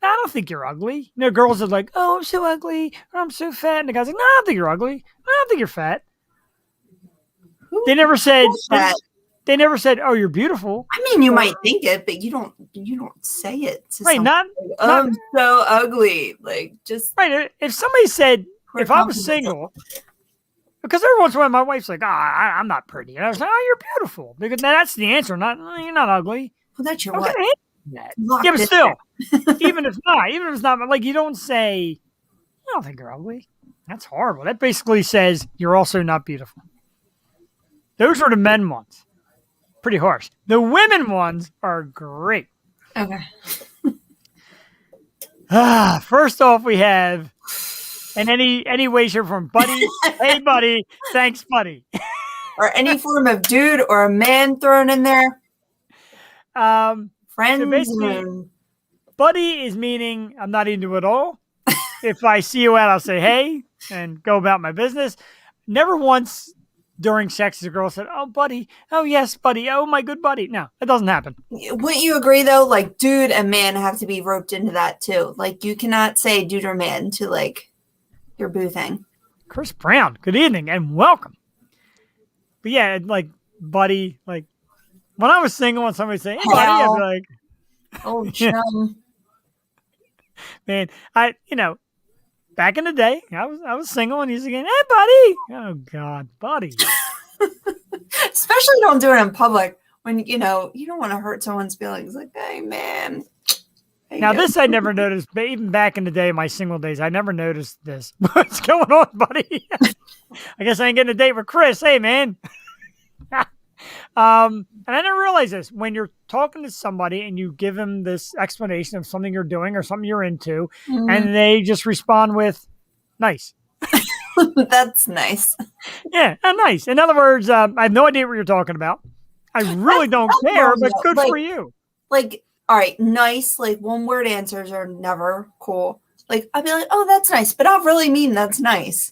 I don't think you're ugly. Girls are like, oh, I'm so ugly, or I'm so fat. And the guy's like, no, I don't think you're ugly. I don't think you're fat. They never said They never said, oh, you're beautiful. I mean, you might think it, but you don't say it. Right, not I'm so ugly. Just right. If somebody said, if I was single, because every once in a while my wife's like, I'm not pretty. And I was like, oh, you're beautiful. Because that's the answer. Not, you're not ugly. Well, that's your what? That. Yeah, but still, even if it's not, like you don't say, I don't think you're ugly. That's horrible. That basically says you're also not beautiful. Those are the men ones. Pretty harsh. The women ones are great. Okay. First off, we have, in any way, shape, or form, buddy. Hey, buddy. Thanks, buddy. Or any form of dude or a man thrown in there. Friends. So basically, buddy is meaning I'm not into it at all. if I see you out, I'll say hey and go about my business. Never once during sex has a girl said, "Oh, buddy. Oh, yes, buddy. Oh, my good buddy." No, it doesn't happen. Wouldn't you agree though? Like, dude and man have to be roped into that too. Like, you cannot say dude or man to like your boo thing. Chris Brown, good evening and welcome. But yeah, like buddy, like when I was single and somebody say, "Hey, buddy," I'd be like, "Oh, chum." Man, back in the day, I was single and he's again, "Hey, buddy." Oh God, buddy. Especially don't do it in public when you don't want to hurt someone's feelings. Like, hey, man. Now this I never noticed, but even back in the day, my single days, I never noticed this. What's going on, buddy? I guess I ain't getting a date with Chris. Hey, man. And I didn't realize this. When you're talking to somebody and you give them this explanation of something you're doing or something you're into, and they just respond with, "Nice." That's nice. Yeah, nice. In other words, I have no idea what you're talking about. I really don't care, but good for you. Like, all right, nice. Like, one-word answers are never cool. Like, I'll be like, "Oh, that's nice," but I'll really mean that's nice.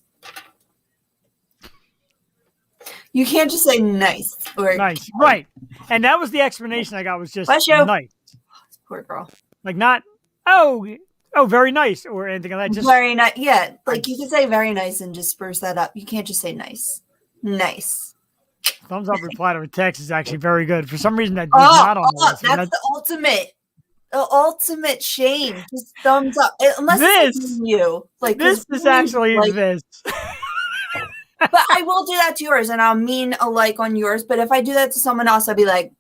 You can't just say nice. Or nice, right. And that was the explanation I got, was just nice. Poor girl. Like not, oh, very nice or anything like that. Just very nice. Yeah, like you can say very nice and just spruce that up. You can't just say nice. Nice. Thumbs up reply to a text is actually very good. For some reason, that does not on the list. That's the ultimate shame. Just thumbs up. Unless it's you. Like this is actually like, this. But I will do that to yours, and I'll mean a like on yours. But if I do that to someone else, I'll be like,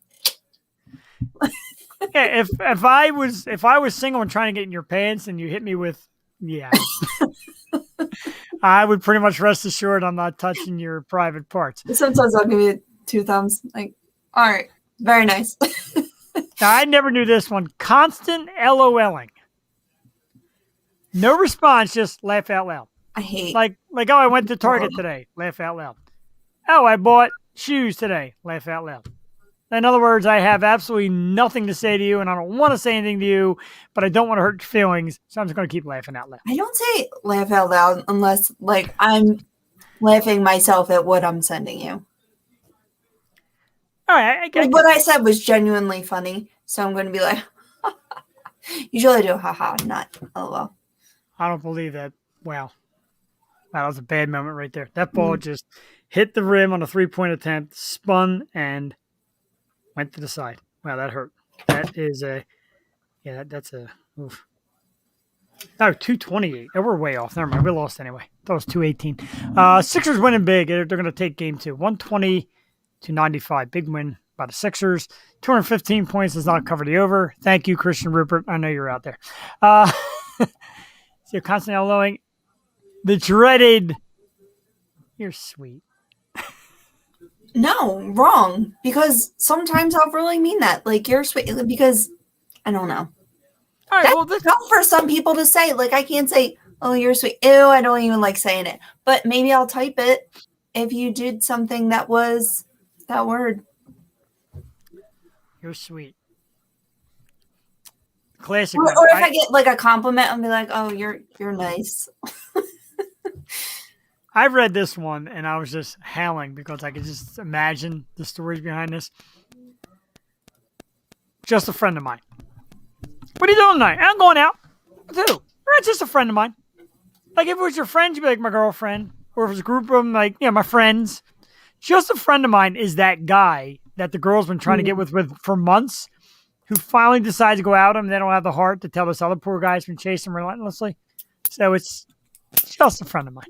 yeah. If I was single and trying to get in your pants, and you hit me with, yeah, I would pretty much rest assured I'm not touching your private parts. Sometimes I'll give you 2 thumbs. Like, all right, very nice. Now, I never knew this one. Constant LOLing. No response, just laugh out loud. I hate like oh, I went to Target today, laugh out loud. Oh, I bought shoes today, laugh out loud. In other words, I have absolutely nothing to say to you, and I don't want to say anything to you, but I don't want to hurt your feelings, so I'm just going to keep laughing out loud. I don't say laugh out loud unless like I'm laughing myself at what I'm sending you. All right, what I said was genuinely funny, so I'm going to be like, usually I do haha, not LOL. I don't believe that. Wow. That was a bad moment right there. That ball just hit the rim on a 3-point attempt, spun, and went to the side. Wow, that hurt. That is that's a oof. Oh, 228. Oh, we're way off. Never mind. We lost anyway. That was 218. Sixers winning big. They're going to take game 2. 120-95. Big win by the Sixers. 215 points does not cover the over. Thank you, Christian Rupert. I know you're out there. So constantly allowing the dreaded, "You're sweet." No, wrong. Because sometimes I'll really mean that. Like, "You're sweet," because I don't know. All right, that's tough for some people to say. Like, I can't say, "Oh, you're sweet." Ew, I don't even like saying it. But maybe I'll type it if you did something that was that word. You're sweet. Classic. Or if I get like a compliment, I'll be like, "Oh, you're nice." I read this one and I was just howling because I could just imagine the stories behind this. Just a friend of mine. "What are you doing tonight?" "I'm going out." "With who?" "It's just a friend of mine." Like, if it was your friend, you'd be like, "My girlfriend." Or if it was a group of them, like, "Yeah, my friends." Just a friend of mine is that guy that the girl's been trying to get with for months, who finally decides to go out and they don't have the heart to tell this other poor guy who's been chasing him relentlessly. So it's just a friend of mine.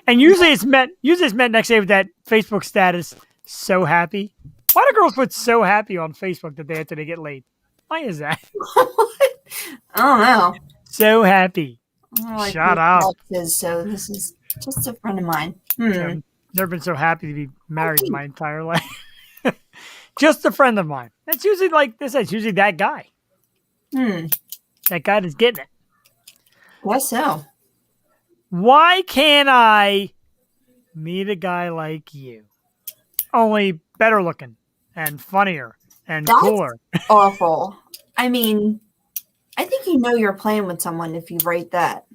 And usually it's met next day with that Facebook status, "so happy." Why do girls put "so happy" on Facebook the day after they get laid? Why is that? I don't know. So happy. Like, shut up. So this is just a friend of mine. I've never been so happy to be married in my entire life. Just a friend of mine. It's usually like this. It's usually that guy. That guy that's getting it. Guess so. Why can't I meet a guy like you? Only better looking and funnier and cooler. Awful. I mean, I think you know you're playing with someone if you write that.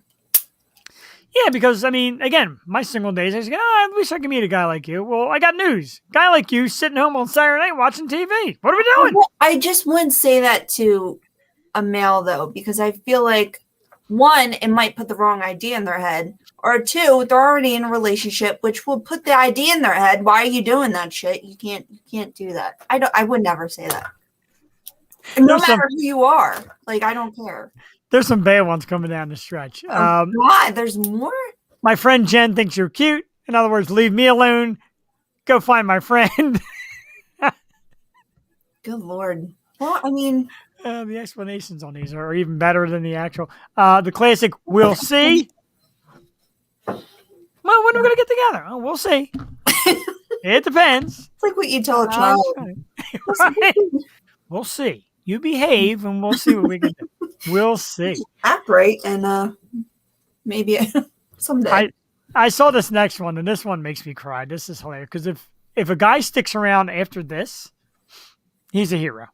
Yeah, because I mean, again, my single days, I was like, I wish I could meet a guy like you. Well, I got news. Guy like you sitting home on Saturday night watching TV. What are we doing? Well, I just wouldn't say that to a male though, because I feel like one, it might put the wrong idea in their head, or two, they're already in a relationship, which will put the idea in their head. Why are you doing that shit? You can't do that. I would never say that. No matter who you are, like I don't care. There's some bad ones coming down the stretch. Why? There's more? My friend Jen thinks you're cute. In other words, leave me alone. Go find my friend. Good Lord. Well, I mean, the explanations on these are even better than the actual. The classic, we'll see. Well, when are we going to get together? Oh, we'll see. It depends. It's like what you tell a child. Right. We'll see. You behave and we'll see what we can do. We'll see. Act right, and maybe someday. I saw this next one, and this one makes me cry. This is hilarious because if a guy sticks around after this, he's a hero.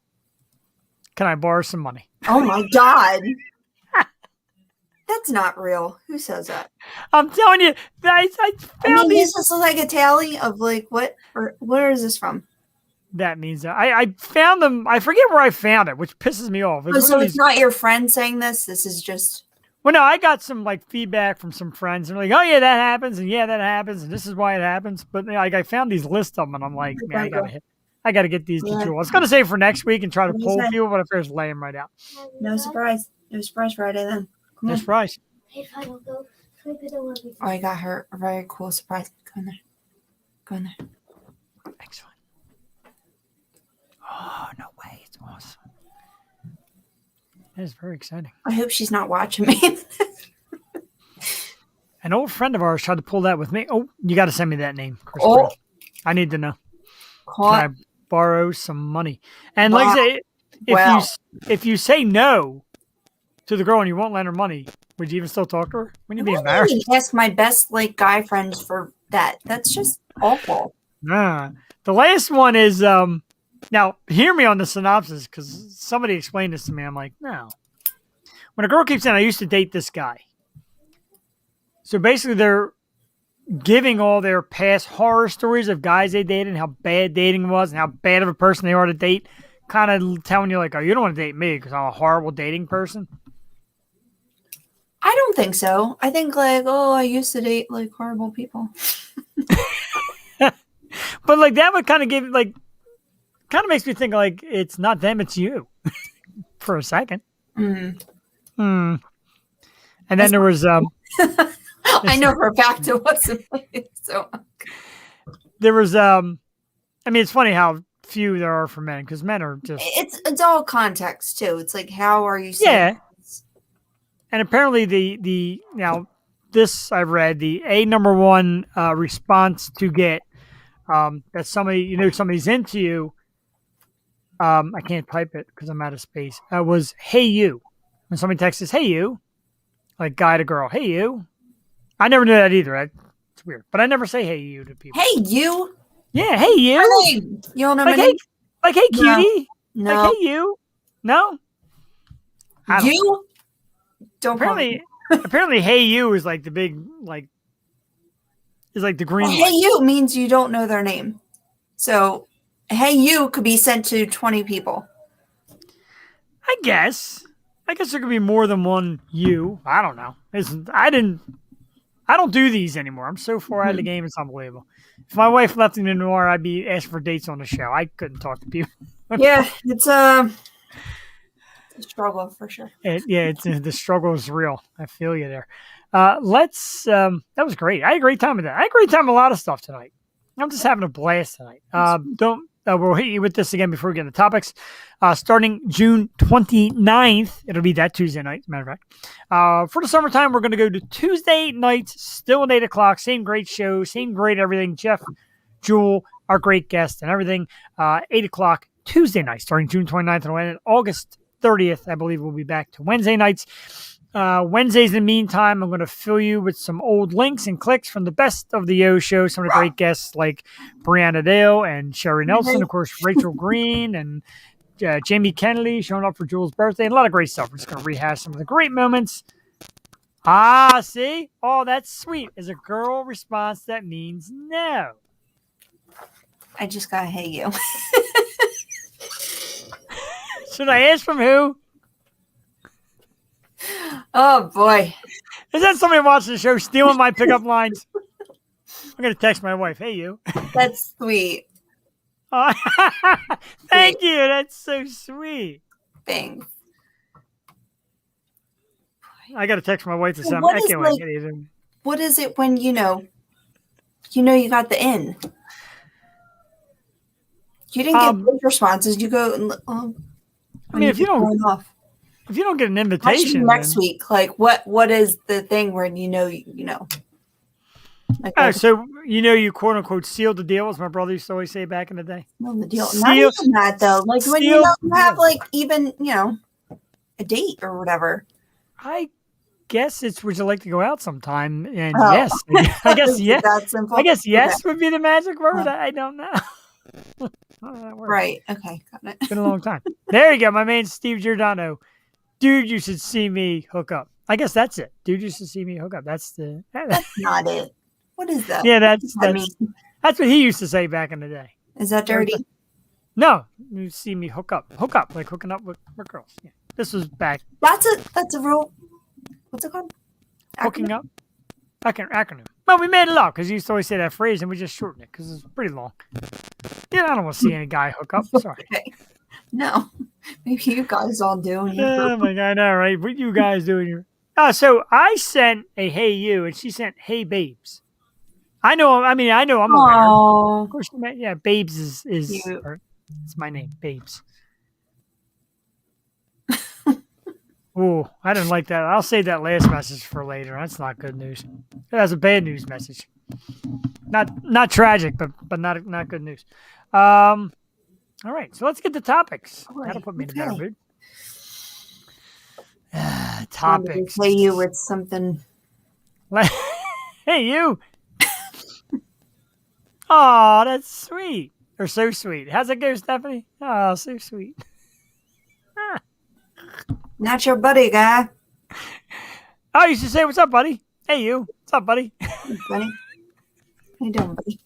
Can I borrow some money? Oh my God. That's not real. Who says that? I'm telling you, I found these. This is like a tally of like what? Or where is this from? That means I found them. I forget where I found it, which pisses me off. So it's not your friend saying this. This is just. Well, no, I got some like feedback from some friends, and they're like, "Oh yeah, that happens, and yeah, that happens, and this is why it happens." But like, I found these lists of them, and I'm like, man, I gotta get these to Jewel. I was gonna say for next week and try to pull people, but I first lay them right out. No surprise. No surprise Friday then. No surprise. Oh, I got her a very cool surprise. Go in there. Go in there. Excellent. Oh, no way. It's awesome. That is very exciting. I hope she's not watching me. An old friend of ours tried to pull that with me. Oh, you got to send me that name, Chris. Oh. I need to know. Caught. Can I borrow some money? And like I say, if you say no to the girl and you won't lend her money, would you even still talk to her? Wouldn't you be embarrassed? Ask my best like guy friends for that. That's just awful. Nah. The last one is now hear me on the synopsis because somebody explained this to me. I'm like, no. When a girl keeps saying, I used to date this guy. So basically they're giving all their past horror stories of guys they dated and how bad dating was and how bad of a person they are to date. Kind of telling you like, oh, you don't want to date me because I'm a horrible dating person. I don't think so. I think like, oh, I used to date like horrible people. But like that would kind of give like, kind of makes me think like it's not them, it's you for a second. And then there was, I know for a fact it wasn't. So there was, I mean, it's funny how few there are for men because men are just. It's all context too. It's like, how are you saying? Yeah. And apparently the now this I've read the number one response to get that somebody's into you. I can't type it because I'm out of space. Was hey you when somebody texts hey you, like guy to girl hey you. I never knew that either. It's weird, but I never say hey you to people. Hey you. Yeah, hey you. You don't know like, hey, cutie. No. Like hey you. No. You. Don't apparently hey you is like the big like is like the green hey you means you don't know their name. So hey you could be sent to 20 people. I guess there could be more than one you. I don't know. I don't do these anymore. I'm so far out of the game, it's unbelievable. If my wife left me anymore, I'd be asking for dates on the show. I couldn't talk to people. Yeah, it's a struggle for sure. The struggle is real. I feel you there. That was great. I had a great time with that. I had a great time with a lot of stuff tonight. I'm just having a blast tonight. We'll hit you with this again before we get into topics. Starting June 29th, it'll be that Tuesday night, as a matter of fact. For the summertime, we're going to go to Tuesday nights, still at 8 o'clock. Same great show, same great everything. Jeff, Jewel, our great guest, and everything. 8 o'clock Tuesday night, starting June 29th. And August 30th, I believe we'll be back to Wednesday nights. Wednesdays, in the meantime, I'm going to fill you with some old links and clicks from the best of the Yo show. Some of the great guests like Brianna Dale and Sherry Nelson, of course, Rachel Green and Jamie Kennedy showing up for Jewel's birthday, and a lot of great stuff. We're just going to rehash some of the great moments Ah, see? Oh, that's sweet. Is a girl response that means no. I just got hey you. Should I ask from who? Oh boy. Is that somebody watching the show stealing my pickup lines? I'm going to text my wife. Hey, you. That's sweet. Oh, thank you. That's so sweet. Thanks. I got to text my wife to So something. what I is, can't like- wait. What is it when you got the in? You didn't get those responses. You go. I mean, if you don't get an invitation, next then, week, like what is the thing where you know? Like, oh, so you quote unquote sealed the deal, as my brother used to always say back in the day. no, the deal. Not even that though. Like when you have like even a date or whatever. I guess it's would you like to go out sometime? And Oh. yes, I guess yes. That simple. I guess yes Okay. would be the magic word. I don't know. How that works. Right. Okay. Got it. It's been a long time. There you go, my man Steve Giordano. Dude, you should see me hook up. I guess that's it. Dude, you should see me hook up. That's Not it. What is that? yeah. What does that mean? That's what he used to say back in the day. Is that dirty? No, you see me hook up, like hooking up with girls. Yeah. This was back That's a real. What's it called? hooking up. Acronym. Well, we made it up because you used to always say that phrase, and we just shortened it because it's pretty long. Yeah, I don't want to see any guy hook up. Sorry. Okay. No, maybe you guys all do. Oh my god, I know, right? What you guys doing here? So I sent a hey you, and she sent hey babes. I know. I know. I'm aware. Oh, Of course, yeah. Babes is Cute. it's my name, Babes. Oh, I didn't like that. I'll save that last message for later. That's not good news. That's a bad news message. Not tragic, but not good news. All right, so let's get to topics. That'll put me in a better mood. Topics. Play you with something. Hey, you. Oh, that's sweet. Or so sweet. How's it go, Stephanie? Oh, so sweet. Not your buddy, guy. Oh, you should say, what's up, buddy? Hey, you. What's up, buddy? Hey, buddy. How you doing, buddy?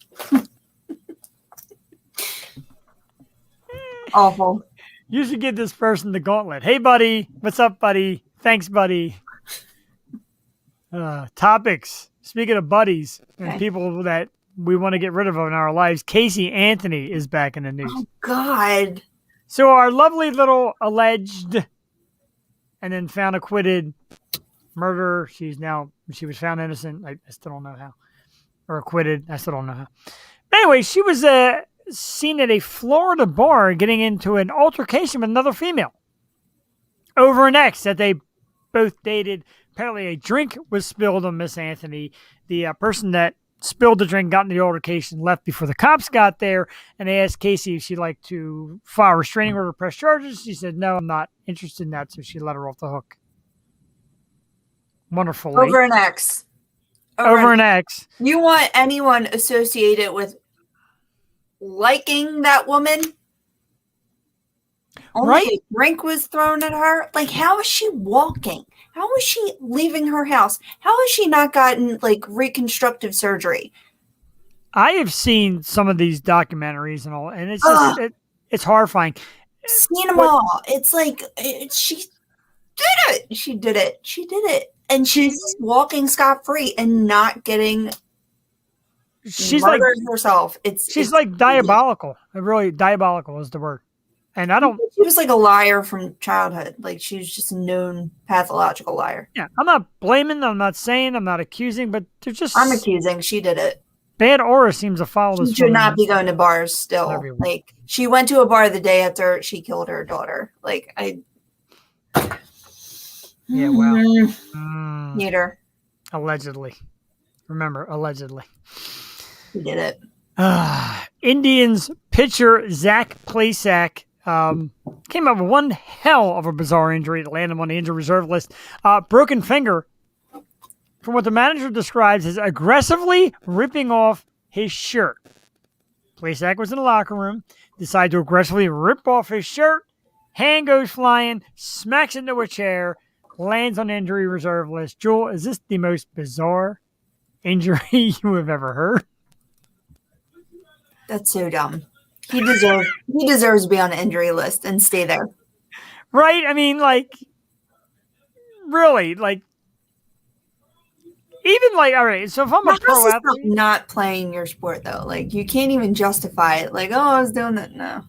Awful. You should give this person the gauntlet. Hey, buddy. What's up, buddy? Thanks, buddy. Topics. Speaking of buddies and people that we want to get rid of in our lives, Casey Anthony is back in the news. Oh, God. So our lovely little alleged and then found acquitted murderer. She was found innocent. I still don't know how. Or acquitted. I still don't know how. But anyway, she was seen at a Florida bar getting into an altercation with another female over an ex that they both dated. Apparently a drink was spilled on Miss Anthony. The person that spilled the drink, got in the altercation, left before the cops got there, and they asked Casey if she'd like to file a restraining order, press charges. She said, no, I'm not interested in that, so she let her off the hook. Wonderful. Over an ex. Over an ex. You want anyone associated with liking that woman? Only Right? a drink was thrown at her. Like, how is she walking? How is she leaving her house? How has she not gotten like reconstructive surgery? I have seen some of these documentaries and all, and it's just it's horrifying. Seen them all. It's like she did it. She did it. She did it, and she's walking scot free and not getting. She's like herself. She's like diabolical. Really, diabolical is the word. And I don't. She was like a liar from childhood. Like she was just a known pathological liar. Yeah, I'm not blaming. I'm not saying. I'm not accusing. But they're just. I'm accusing. She did it. Bad aura seems to follow this. She should not be going to bars still. Everywhere. Like she went to a bar the day after she killed her daughter. Like Yeah, well. Need her. Allegedly. Remember, allegedly. She did it. Indians pitcher Zach Plesac came up with one hell of a bizarre injury that landed him on the injured reserve list. Broken finger, from what the manager describes as aggressively ripping off his shirt. Plesac was in the locker room, decided to aggressively rip off his shirt, hand goes flying, smacks into a chair, lands on the injury reserve list. Jewel, is this the most bizarre injury you have ever heard? That's so dumb. He deserves to be on the injury list and stay there. Right? I mean, like, really, like, even like, all right, so if I'm a pro athlete. Not playing your sport, though. Like, you can't even justify it. Like, oh, I was doing that. No.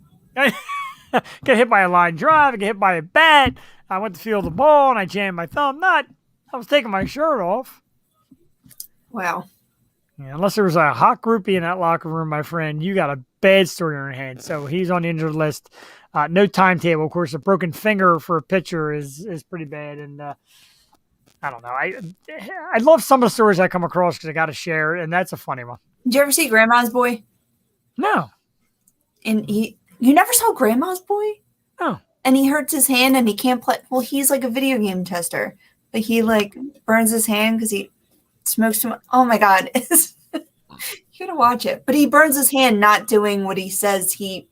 Get hit by a line drive, get hit by a bat. I went to field the ball and I jammed my thumb. I was taking my shirt off. Wow. Yeah, unless there was a hot groupie in that locker room, my friend, you got a bad story on your hands. So he's on the injured list. No timetable. Of course, a broken finger for a pitcher is pretty bad. And I don't know. I love some of the stories I come across because I got to share, and that's a funny one. Did you ever see Grandma's Boy? No. And you never saw Grandma's Boy? No. And he hurts his hand and he can't play. Well, he's like a video game tester, but he like burns his hand because he smokes too much. Oh my God. You gotta watch it. But he burns his hand not doing what he says he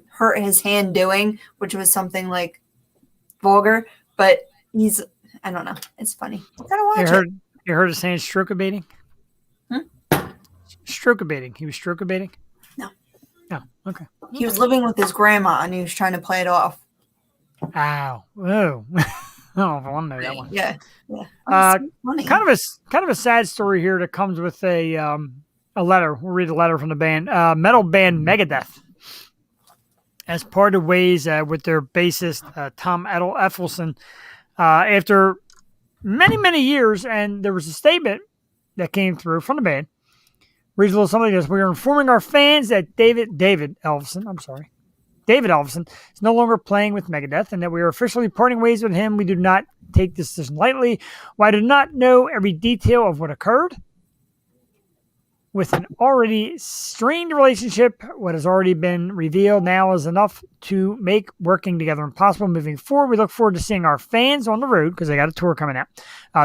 hurt his hand doing, which was something like vulgar. But I don't know. It's funny. You gotta watch it. You heard his hand stroke-abating? Stroke-abating. He was stroke-abating? No. No. Okay. He was living with his grandma and he was trying to play it off. Ow. Oh. I want to know that one. Yeah. Funny. Kind of a sad story here that comes with a letter. We'll read a letter from the band. Metal band Megadeth has parted ways with their bassist Tom Effelson after many, many years, and there was a statement that came through from the band. Reads a little something like this. We are informing our fans that David Ellefson is no longer playing with Megadeth and that we are officially parting ways with him. We do not take this decision lightly. While I do not know every detail of what occurred, with an already strained relationship, what has already been revealed now is enough to make working together impossible moving forward. We look forward to seeing our fans on the road because they got a tour coming out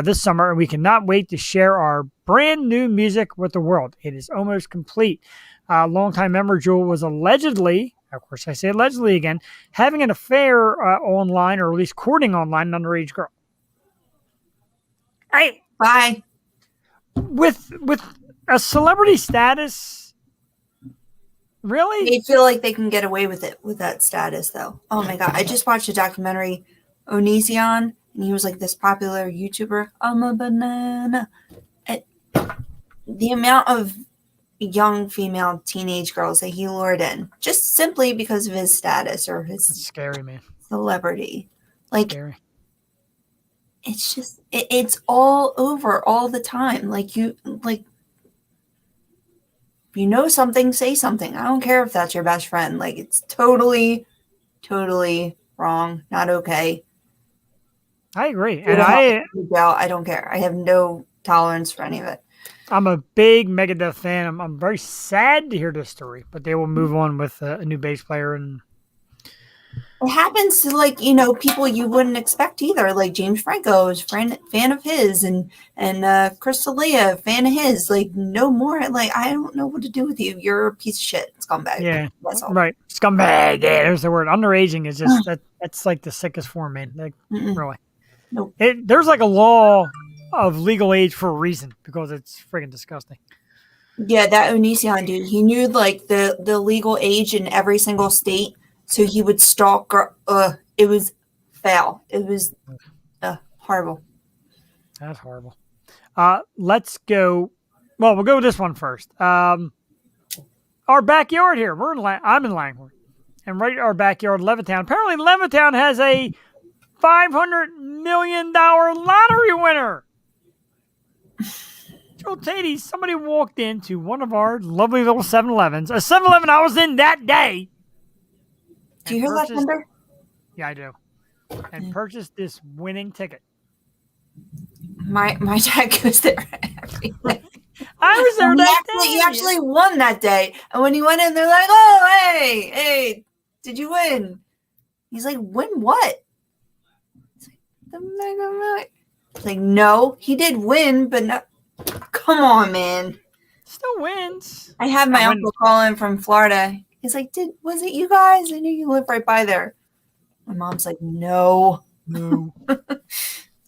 this summer, and we cannot wait to share our brand new music with the world. It is almost complete. Longtime member Jewel was allegedly, of course I say allegedly again, having an affair online, or at least courting online, an underage girl. Bye. With a celebrity status, really? They feel like they can get away with it with that status, though. Oh my God. I just watched a documentary, Onision, and he was like this popular YouTuber. I'm a banana. The amount of young female teenage girls that he lured in, just simply because of his status or his scary, man. Celebrity. Like, scary. It's just, it's all over all the time. You know something, say something. I don't care if that's your best friend. Like, it's totally, totally wrong. Not okay. I agree. And I don't care. I have no tolerance for any of it. I'm a big Megadeth fan. I'm very sad to hear this story, but they will move on with a new bass player. And it happens to people you wouldn't expect either. Like James Franco is fan of his, and Chris D'Elia, fan of his. Like, no more. Like, I don't know what to do with you. You're a piece of shit. Scumbag. Yeah, that's all. Right. Scumbag. Yeah, there's the word. Underaging is just that's like the sickest form, man. Like, really. Nope. There's like a law of legal age for a reason because it's freaking disgusting. Yeah, that Onision dude, he knew like the legal age in every single state, so he would stalk. It was foul. It was horrible. That's horrible. Let's go. Well, we'll go with this one first. Our backyard here. I'm in Langhorne, and right in our backyard, Levittown. Apparently, Levittown has a $500 million lottery winner. Joel Tatey, somebody walked into one of our lovely little 7-Elevens, a 7-Eleven I was in that day. Do you hear that thunder? Yeah, I do. And purchased this winning ticket. My dad goes there every day. I was there that day. He actually won that day. And when he went in, they're like, oh, hey, did you win? He's like, win what? It's like, no, he did win, but no. Come on, man. Still wins. I had my uncle call in from Florida. He's like, was it you guys? I knew you live right by there. My mom's like, no.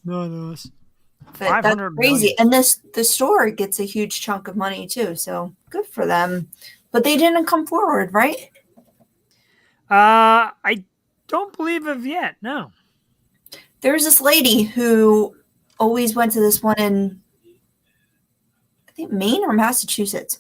No. But that's 500 crazy. million. And the store gets a huge chunk of money too. So good for them. But they didn't come forward, right? I don't believe of yet. No. There's this lady who always went to this one in, I think, Maine or Massachusetts.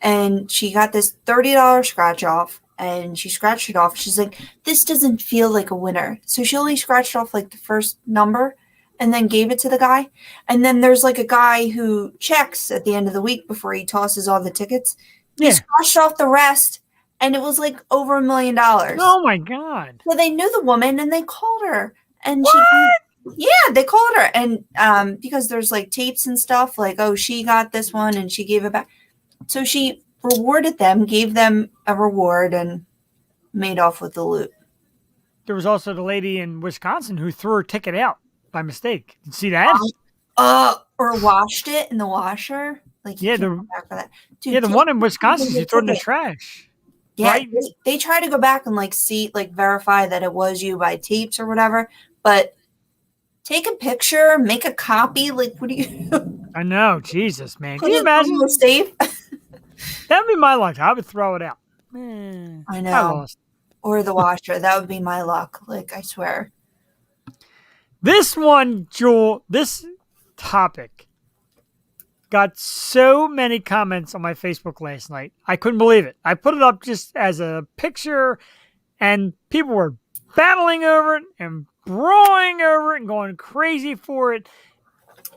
And she got this $30 scratch off, and she scratched it off. She's like, this doesn't feel like a winner. So she only scratched off like the first number and then gave it to the guy. And then there's like a guy who checks at the end of the week before he tosses all the tickets. He Yeah. scratched off the rest, and it was like over $1 million. Oh my God. So they knew the woman and they called her. And What? they called her. And because there's like tapes and stuff, like, oh, she got this one and she gave it back. So she rewarded them, gave them a reward, and made off with the loot. There was also the lady in Wisconsin who threw her ticket out by mistake. Did you see that? Or washed it in the washer. Like, you Yeah, can't go back for that. Dude, Yeah, the one in Wisconsin, she threw it in the trash. Yeah, Right? they try to go back and like see, like verify that it was you by tapes or whatever, but take a picture, make a copy. Like, what do you? I know, Jesus, man. Can Put you it on imagine? the safe. That'd be my luck. I would throw it out. Man, I I know. lost. Or the washer. That would be my luck. Like, I swear. This one, Jewel, this topic got so many comments on my Facebook last night. I couldn't believe it. I put it up just as a picture, and people were battling over it and brawling over it and going crazy for it.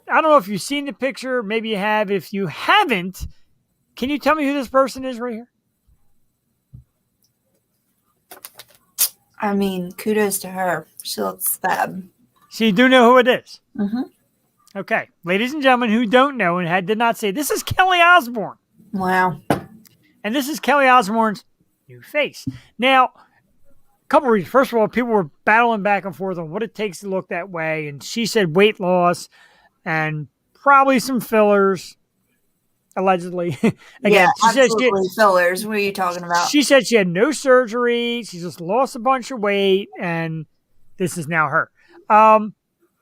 I don't know if you've seen the picture. Maybe you have. If you haven't, can you tell me who this person is right here? I mean, kudos to her. She looks fab. So you do know who it is. Mm-hmm. Okay. Ladies and gentlemen who don't know and did not say, this is Kelly Osbourne. Wow. And this is Kelly Osbourne's new face. Now, a couple reasons. First of all, people were battling back and forth on what it takes to look that way. And she said weight loss and probably some fillers, allegedly. Again, Yeah, absolutely. Fillers. What are you talking about? She said she had no surgery. She just lost a bunch of weight. And this is now her.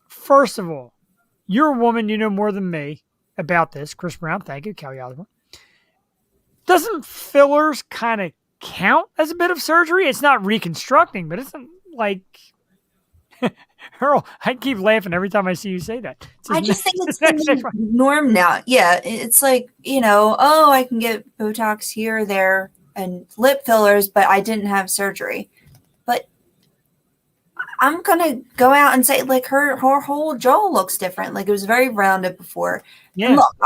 First of all, you're a woman. You know more than me about this. Chris Brown, thank you. Kelly Osbourne. Doesn't fillers kind of count as a bit of surgery? It's not reconstructing, but it's like Earl. I keep laughing every time I see you say that. I just think it's the norm now. Yeah, it's like, oh, I can get Botox here or there and lip fillers, but I didn't have surgery. But I'm gonna go out and say, like, her whole jaw looks different. Like, it was very rounded before. Yeah. And look,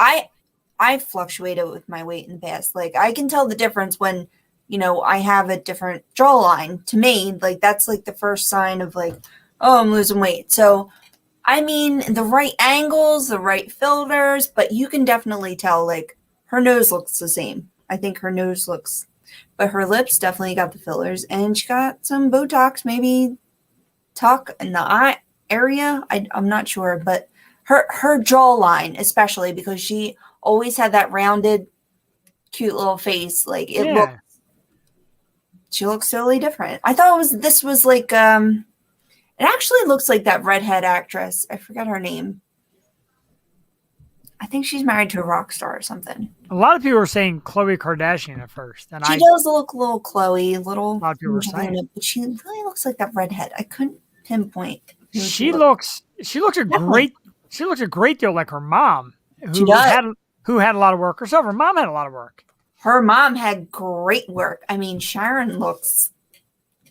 I fluctuated with my weight in the past. Like, I can tell the difference when, I have a different jawline. To me, like, that's like the first sign of like, oh, I'm losing weight. So, I mean, the right angles, the right filters, but you can definitely tell, like, her nose looks the same. I think her nose looks, but her lips definitely got the fillers, and she got some Botox, maybe tuck in the eye area. I'm not sure, but her jawline, especially because she always had that rounded, cute little face. Like, she looks totally different. I thought this was like, it actually looks like that redhead actress. I forget her name. I think she's married to a rock star or something. A lot of people were saying Khloe Kardashian at first. And she does look a little Khloe, a lot of people were saying it. But she really looks like that redhead. I couldn't pinpoint. She looks a great deal like her mom, who had a lot of work herself. Her mom had a lot of work. Her mom had great work. I mean, Sharon looks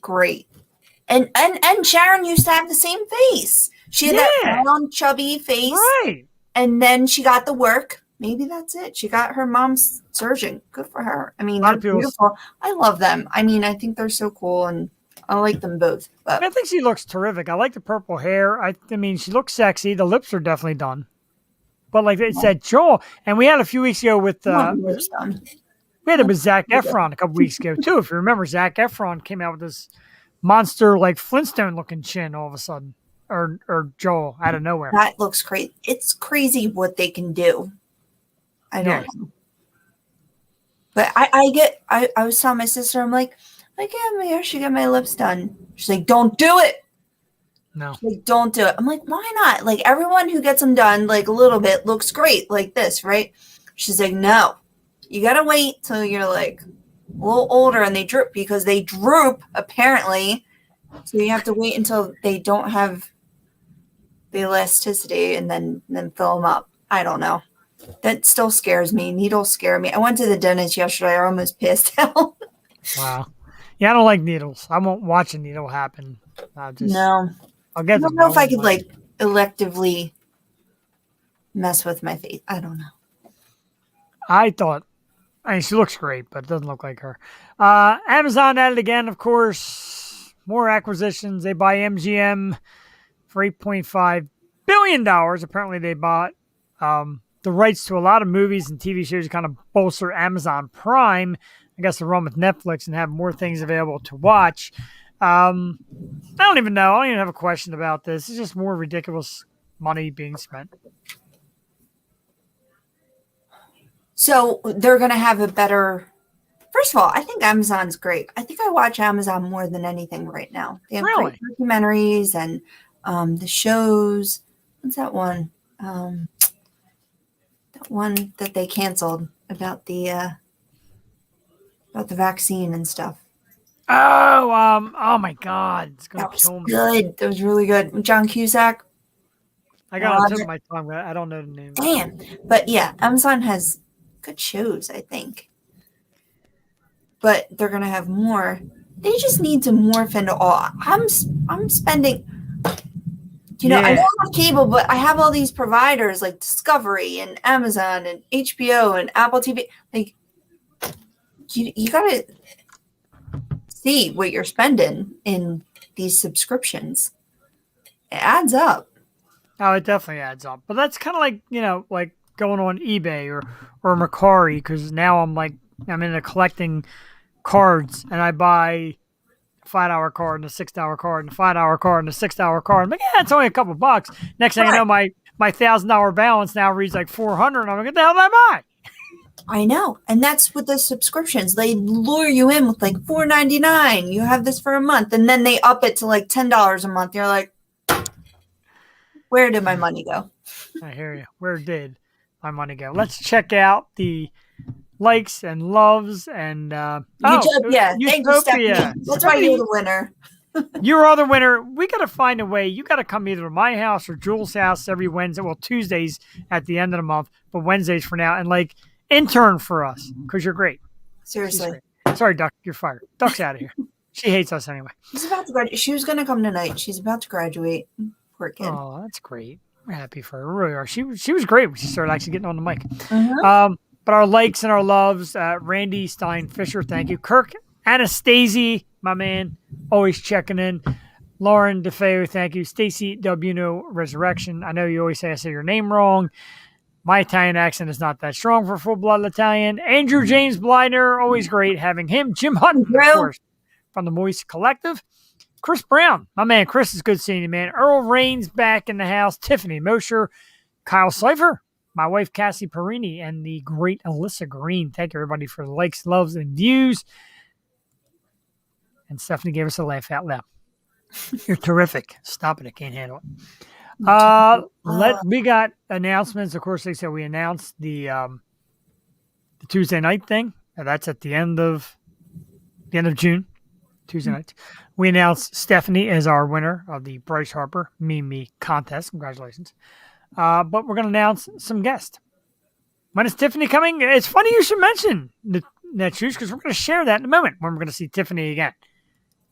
great. And Sharon used to have the same face. She had that round, chubby face. Right. And then she got the work. Maybe that's it. She got her mom's surgeon. Good for her. I mean, they're beautiful. I love them. I mean, I think they're so cool, and I like them both. But I think she looks terrific. I like the purple hair. I mean, she looks sexy. The lips are definitely done. But like it said, Joel, and we had a few weeks ago with we had it with Zac Efron a couple weeks ago too. If you remember, Zac Efron came out with this monster like Flintstone looking chin all of a sudden, or Joel out of nowhere. That looks crazy. It's crazy what they can do. I don't know. But I was telling my sister, I'm like, yeah, maybe I should get my lips done. She's like, don't do it. No. Like, don't do it. I'm like, why not? Like, everyone who gets them done, like, a little bit looks great like this, right? She's like, no. You got to wait till you're, like, a little older and they droop because they droop, apparently. So you have to wait until they don't have the elasticity and then fill them up. I don't know. That still scares me. Needles scare me. I went to the dentist yesterday. I almost passed out. Wow. Yeah, I don't like needles. I won't watch a needle happen. I'll get I the don't know if I bone, could, like, electively mess with my face. I don't know. I thought, I mean, she looks great, but it doesn't look like her. Amazon at it again, of course. More acquisitions. They buy MGM for $8.5 billion. Apparently, they bought the rights to a lot of movies and TV shows to kind of bolster Amazon Prime. I guess to run with Netflix and have more things available to watch. I don't even know. I don't even have a question about this. It's just more ridiculous money being spent. So they're going to have a better. First of all, I think Amazon's great. I think I watch Amazon more than anything right now. They have Really? great documentaries and the shows. What's that one? That one that they canceled about the vaccine and stuff. Oh my God. It's going That to was kill me. good. That was really good. John Cusack. I got it on the tip of my tongue, but I don't know the name. Damn. But yeah, Amazon has good shows, I think. But they're going to have more. They just need to morph into all. I'm spending, I don't have cable, but I have all these providers like Discovery and Amazon and HBO and Apple TV. Like, you got to see what you're spending in these subscriptions. It adds up. Oh, it definitely adds up. But that's kind of like, like going on eBay or Mercari, because now I'm into collecting cards, and I buy a 5-hour card and a 6-hour card and a 5-hour card and a 6-hour card. I'm like, yeah, it's only a couple bucks. Next thing I know, my $1,000 balance now reads like $400, and I'm like, what the hell did I buy? I know. And that's with the subscriptions. They lure you in with like $4.99. You have this for a month. And then they up it to like $10 a month. You're like, where did my money go? I hear you. Where did my money go? Let's check out the likes and loves and Utopia. Thank you, Stephanie. Utopia. That's why you're the winner. You are the winner. We got to find a way. You got to come either to my house or Jules' house every Wednesday. Well, Tuesdays at the end of the month, but Wednesdays for now. And like intern for us because you're great. Seriously. Great. Sorry, Duck. You're fired. Duck's out of here. She hates us anyway. She's about to graduate. She was going to come tonight. She's about to graduate. Poor kid. Oh, that's great. We're happy for her. We really are. She was great when she started actually getting on the mic. Uh-huh. But our likes and our loves, Randy Stein Fisher, thank you. Kirk Anastasi, my man, always checking in. Lauren DeFeo, thank you. Stacy Delbuno Resurrection. I know you always say I say your name wrong. My Italian accent is not that strong for full-blood Italian. Andrew James Blinder, always great having him. Jim Hutton, of course, from the Moist Collective. Chris Brown, my man. Chris, is good seeing you, man. Earl Raines back in the house. Tiffany Mosher. Kyle Seifer. My wife, Cassie Perini. And the great Alyssa Green. Thank you, everybody, for the likes, loves, and views. And Stephanie gave us a laugh out loud. You're terrific. Stop it. I can't handle it. We got announcements. Of course, they said we announced the Tuesday night thing. That's at the end of June. Tuesday night. We announced Stephanie as our winner of the Bryce Harper Me contest. Congratulations. But we're going to announce some guests. When is Tiffany coming? It's funny you should mention that choose because we're going to share that in a moment when we're going to see Tiffany again.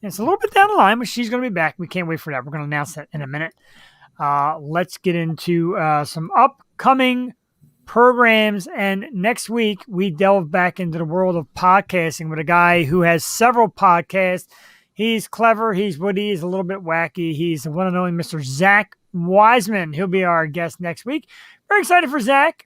And it's a little bit down the line, but she's going to be back. We can't wait for that. We're going to announce that in a minute. Let's get into some upcoming programs. And next week, we delve back into the world of podcasting with a guy who has several podcasts. He's clever. He's witty. He's a little bit wacky. He's the one and only Mr. Zach Wiseman. He'll be our guest next week. Very excited for Zach.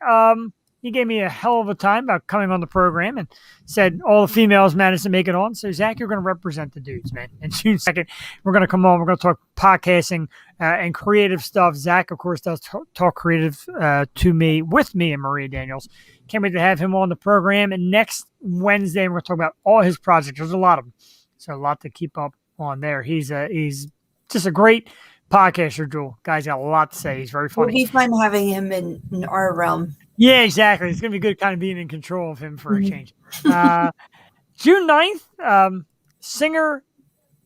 He gave me a hell of a time about coming on the program and said all the females managed to make it on. So, Zach, you're going to represent the dudes, man. And June 2nd, we're going to come on. We're going to talk podcasting and creative stuff. Zach, of course, does talk creative with me and Maria Daniels. Can't wait to have him on the program. And next Wednesday, we're going to talk about all his projects. There's a lot of them. So, a lot to keep up on there. He's just a great podcaster, Jewel. Guy's got a lot to say. He's very We'll funny. be fun having him in our realm. Yeah, exactly. It's going to be good kind of being in control of him for a Mhm. change. June 9th, singer,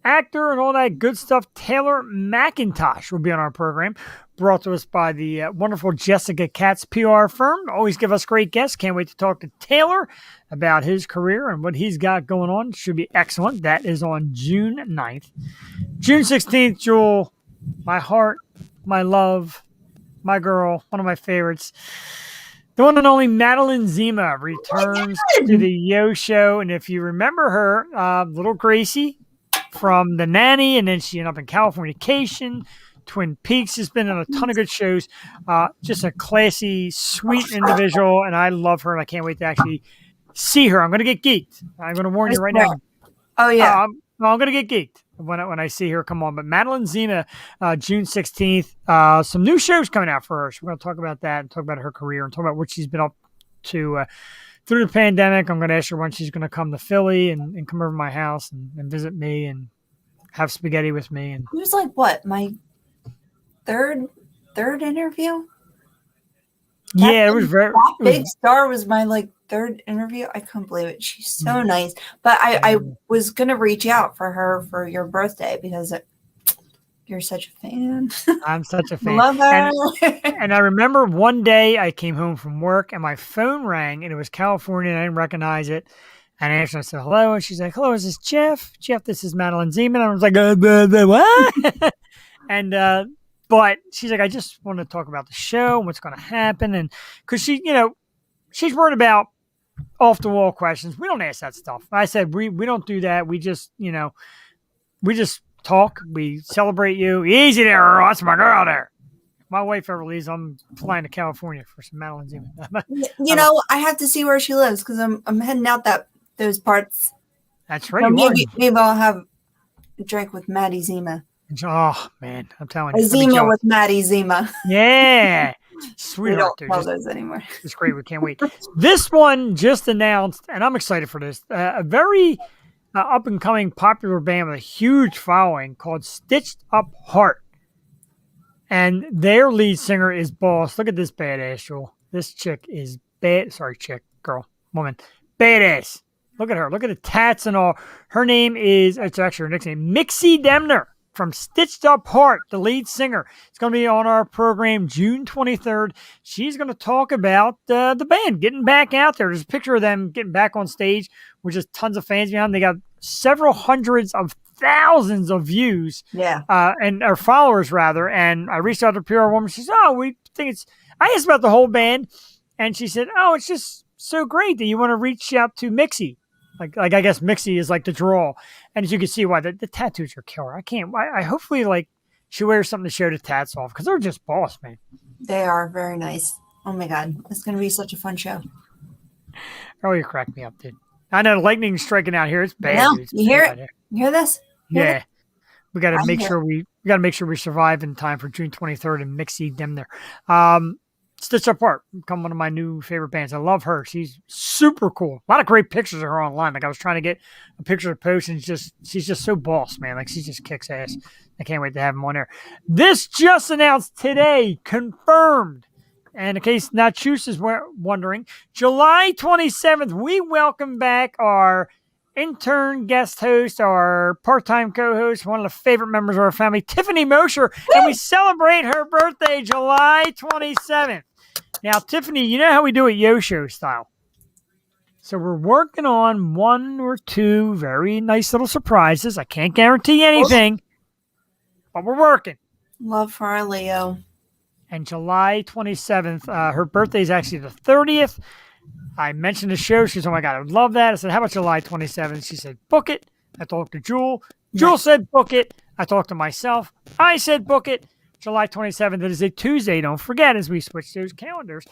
actor, and all that good stuff, Taylor Mcintosh will be on our program, brought to us by the wonderful Jessica Katz PR firm. Always give us great guests. Can't wait to talk to Taylor about his career and what he's got going on. Should be excellent. That is on June 9th. June 16th, Jewel, my heart, my love, my girl, one of my favorites. The one and only Madeleine Zima returns to the Yo Show. And if you remember her, little Gracie from The Nanny, and then she ended up in Californication, Twin Peaks, has been on a ton of good shows. Just a classy, sweet individual, and I love her, and I can't wait to actually see her. I'm going to get geeked. I'm going to warn you right now. Oh, yeah. I'm going to get geeked when I see her come on. But Madeleine Zima, June 16th, some new shows coming out for her. So we're going to talk about that and talk about her career and talk about what she's been up to through the pandemic. I'm going to ask her when she's going to come to Philly and come over to my house and visit me and have spaghetti with me. And It was like, what, my third interview? yeah, it was very That Big Star was my like third interview. I couldn't believe it. She's so nice. But I was gonna reach out for her for your birthday because you're such a fan. I'm such a fan. Love her. And I remember one day I came home from work and my phone rang and it was California and I didn't recognize it. And I answered and I said, hello. And she's like, hello, is this Jeff? Jeff, this is Madeleine Zima. And I was like, what? And, but she's like, I just want to talk about the show and what's going to happen. And because she, she's worried about off the wall questions. We don't ask that stuff. I said, we don't do that. We just, we just talk. We celebrate you. Easy there, Earl. That's my girl there. My wife ever leaves, I'm flying to California for some Madeleine Zima. I have to see where she lives because I'm heading out those parts. That's right. Or maybe I'll have a drink with Maddie Zima. Oh man, I'm telling A you. Zima with Maddie Zima. Yeah. We Sweetheart. don't tell those anymore. It's great. We can't wait. This one just announced, and I'm excited for this, a very up-and-coming popular band with a huge following called Stitched Up Heart. And their lead singer is Boss. Look at this badass, Joel. This chick is bad. Sorry, chick, girl, woman. Badass. Look at her. Look at the tats and all. Her name is, it's actually her nickname, Mixie Demner from Stitched Up Heart, the lead singer. It's going to be on our program June 23rd. She's going to talk about the band getting back out there. There's a picture of them getting back on stage with just tons of fans behind them. They got several hundreds of thousands of views. Yeah. Or followers, rather. And I reached out to a PR woman. She said, we think it's, I asked about the whole band. And she said, it's just so great that you want to reach out to Mixie. Like I guess Mixie is like the draw. And as you can see why the tattoos are killer. I hopefully like she wears something to show the tats off because they're just boss, man. They are very nice. Oh my God. It's going to be such a fun show. Oh, you cracked me up, dude. I know the lightning's striking out here. It's bad. No, Dude. you hear it? You hear this? Yeah. We got to make sure we survive in time for June 23rd and Mixie them there. Stitched Up Heart, become one of my new favorite bands. I love her. She's super cool. A lot of great pictures of her online. Like I was trying to get a picture to post, and she's just so boss, man. Like she just kicks ass. I can't wait to have them on there. This just announced today, confirmed. And in case Nachus is wondering, July 27th, we welcome back our intern guest host, our part-time co-host, one of the favorite members of our family, Tiffany Mosher, and we celebrate her birthday July 27th. Now, Tiffany, you know how we do it Yo Show style. So we're working on one or two very nice little surprises. I can't guarantee anything, but we're working. Love for our Leo. And July 27th, her birthday is actually the 30th. I mentioned the show. She said, oh my God, I would love that. I said, how about July 27th? She said, book it. I talked to Jewel. Jewel said, book it. I talked to myself. I said, book it. July 27th. It is a Tuesday. Don't forget as we switch those calendars.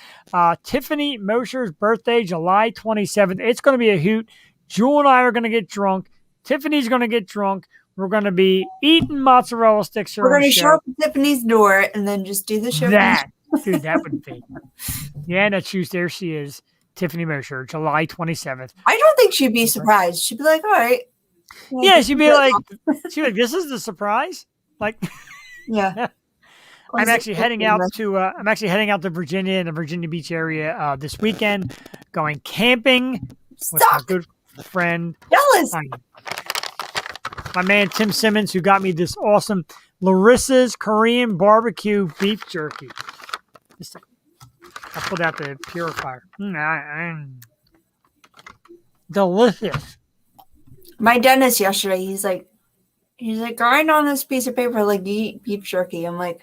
Tiffany Mosher's birthday, July 27th. It's going to be a hoot. Jewel and I are going to get drunk. Tiffany's going to get drunk. We're going to be eating mozzarella sticks. We're going to show up at Tiffany's door and then just do the show. Dude, that would be. Yeah, that's true. There she is. Tiffany Mosher, July 27th. I don't think she'd be surprised. She'd be like, all right. Yeah, she'd be like, this is the surprise? Like, Yeah. I'm actually heading out to Virginia in the Virginia Beach area this weekend, going camping with my Suck. good friend, Jealous. my man Tim Simmons, who got me this awesome Larissa's Korean barbecue beef jerky. I pulled out the purifier. Delicious. My dentist yesterday, he's like, grind on this piece of paper like you eat beef jerky. I'm like,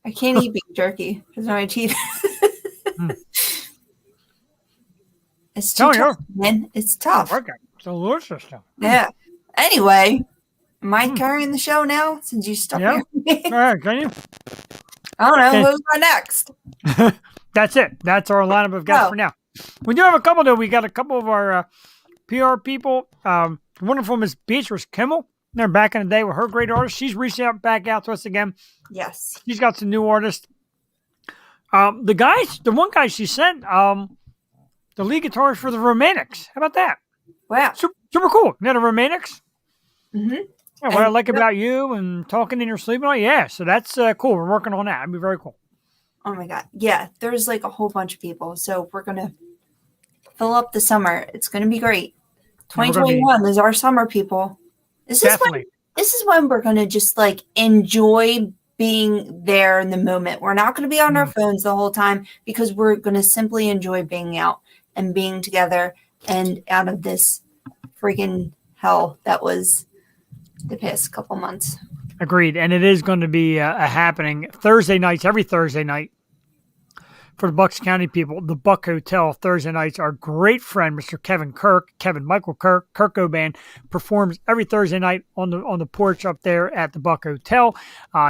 I can't eat beef jerky because of my teeth. It's too tough, man. It's tough. Okay. Delicious stuff. Yeah. Anyway, am I carrying the show now since you stuck Yeah. me? All right, can you? I don't know. Who's my next? That's it. That's our lineup of guests for now. We do have a couple, though. We got a couple of our PR people. Wonderful Miss Beatrice Kimmel. They're back in the day with her great artist. She's reaching out back out to us again. Yes. She's got some new artists. The one guy she sent, the lead guitarist for the Romantics. How about that? Wow. Super cool. You know the Romantics? Mm-hmm. Yeah, what I like about you and talking in your sleep and all. Yeah, so that's cool. We're working on that. It'd be very cool. Oh my God. Yeah, there's like a whole bunch of people. So we're going to fill up the summer. It's going to be great. 2021 is our summer, people. This is when we're going to just like enjoy being there in the moment. We're not going to be on our phones the whole time because we're going to simply enjoy being out and being together and out of this freaking hell that was the past couple months. Agreed. And it is going to be happening Thursday nights, every Thursday night for the Bucks County people. The Buck Hotel Thursday nights. Our great friend, Mr. Kevin Michael Kurt Cobain, performs every Thursday night on the porch up there at the Buck Hotel.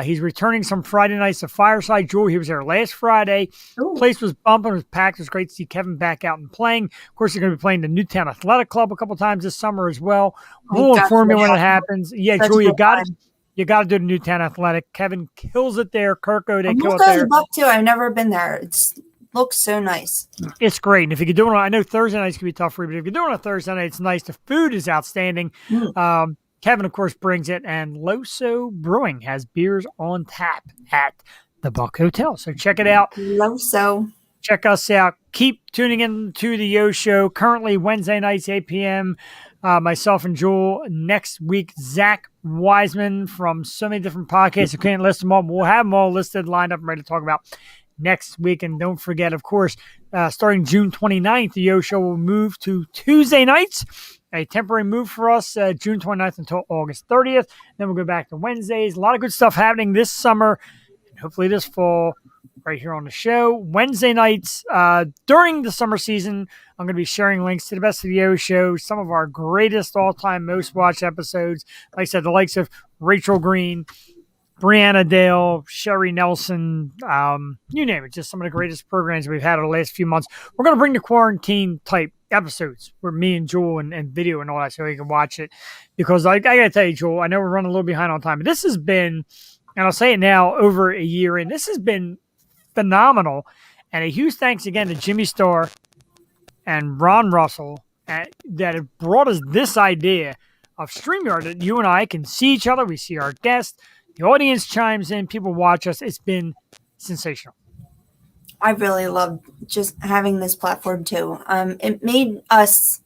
He's returning some Friday nights to Fireside Jewel. He was there last Friday. Ooh. Place was bumping. It was packed. It was great to see Kevin back out and playing. Of course, he's going to be playing the Newtown Athletic Club a couple times this summer as well. We'll inform you when it happens. Yeah, Jewel, you got it. You got to do the Newtown Athletic. Kevin kills it there. Kirko, they kill it there. Buck too. I've never been there. It looks so nice. It's great. And if you could do it, I know Thursday nights can be tough for you, but if you're doing it on a Thursday night, it's nice. The food is outstanding. Kevin, of course, brings it, and Loso Brewing has beers on tap at the Buck Hotel. So check it out. Loso. Check us out. Keep tuning in to the Yo Show. Currently, Wednesday nights, 8 p.m., myself and Jewel. Next week, Zach Wiseman from so many different podcasts. I can't list them all. We'll have them all listed, lined up, and ready to talk about next week. And don't forget, of course, starting June 29th, the Yo Show will move to Tuesday nights. A temporary move for us, June 29th until August 30th. Then we'll go back to Wednesdays. A lot of good stuff happening this summer and hopefully this fall right here on the show. Wednesday nights during the summer season, I'm going to be sharing links to the Best of the Yo Show, some of our greatest all-time most watched episodes. Like I said, the likes of Rachel Green, Brianna Dale, Sherry Nelson, you name it, just some of the greatest programs we've had over the last few months. We're going to bring the quarantine-type episodes where me and Joel and video and all that so you can watch it. Because I got to tell you, Joel, I know we're running a little behind on time, but this has been, and I'll say it now, over a year in, this has been phenomenal. And a huge thanks again to Jimmy Starr and Ron Russell that have brought us this idea of StreamYard, that you and I can see each other. We see our guests. The audience chimes in. People watch us. It's been sensational. I really loved just having this platform too. It made us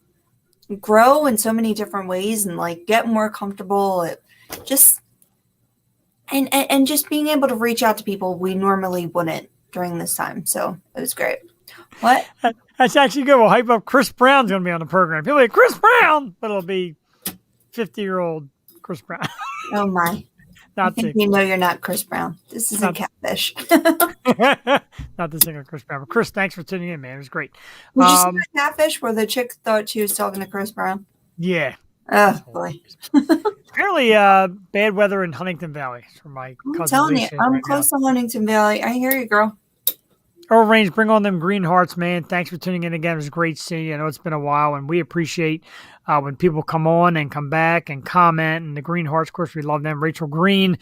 grow in so many different ways and like get more comfortable. It just and just being able to reach out to people we normally wouldn't during this time. So it was great. What? That's actually good. We'll hype up Chris Brown's going to be on the program. People like, Chris Brown! But it'll be 50-year-old Chris Brown. Oh, my. I think you know you're not Chris Brown. This isn't Catfish. Not the singer Chris Brown. But Chris, thanks for tuning in, man. It was great. Did you see the Catfish where the chick thought she was talking to Chris Brown? Yeah. Oh, boy. Apparently, bad weather in Huntington Valley. For my cousin. I'm telling Lisa you, I'm right close now. to Huntington Valley. I hear you, girl. Earl Reigns, bring on them green hearts, man. Thanks for tuning in again. It was great seeing you. I know it's been a while, and we appreciate when people come on and come back and comment. And the green hearts, of course, we love them. Rachel Green,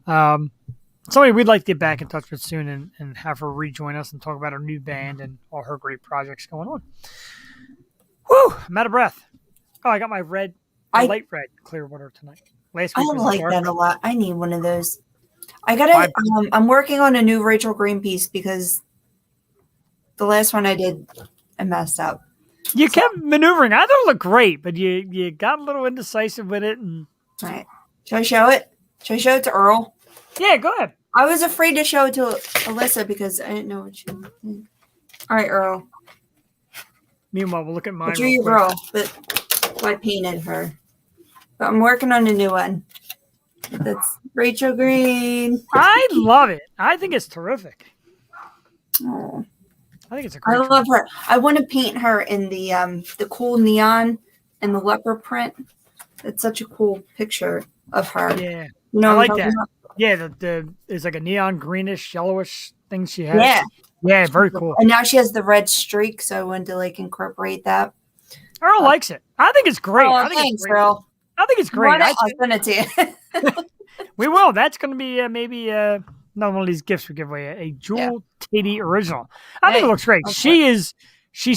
somebody we'd like to get back in touch with soon and have her rejoin us and talk about her new band and all her great projects going on. Whew, I'm out of breath. Oh, I got my light red Clearwater tonight. Last week I like that a lot. I need one of those. I gotta. I'm working on a new Rachel Green piece because the last one I did, I messed up. You kept maneuvering. I thought it looked great, but you got a little indecisive with it. And All right. Should I show it? Should I show it to Earl? yeah, go ahead. I was afraid to show it to Alyssa because I didn't know what she would think. All right, Earl. Meanwhile, we'll look at mine. I drew your girl, but I painted her. But I'm working on a new one. That's Rachel Green. I love it. I think it's terrific. Oh, I think it's a great. I love her. I want to paint her in the cool neon and the leopard print. It's such a cool picture of her. Yeah, you know, I like that. Yeah, it's like a neon greenish, yellowish thing she has. Yeah, yeah, very cool. And now she has the red streak, so I wanted to like incorporate that. Earl likes it. I think it's great. Oh, I think thanks, it's great. Earl. I think it's great. I'll send it to you. We will. That's going to be maybe not one of these gifts we give away. A Jewel Teddy original. I think it looks great. She's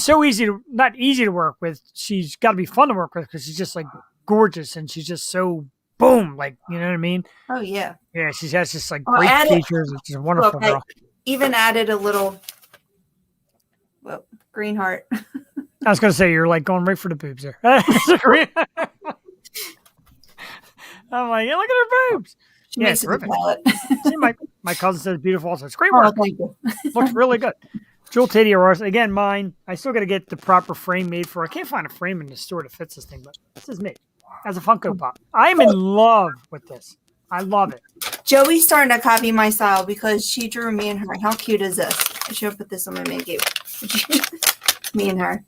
so not easy to work with. She's got to be fun to work with because she's just like gorgeous and she's just so boom, like, you know what I mean? Oh yeah. Yeah, she has just like great features. She's a wonderful girl. I even added a little green heart. I was going to say you're like going right for the boobs there. I'm like, yeah, look at her boobs. She makes terrific. See, my cousin says beautiful also. It's great work. Oh, thank you. Looks really good. Jewel Teddy Aurora. Again, mine. I still got to get the proper frame made for. I can't find a frame in the store that fits this thing, but this is me as a Funko Pop. I am in love with this. I love it. Joey's starting to copy my style because she drew me and her. How cute is this? I should have put this on my man cave. Me and her.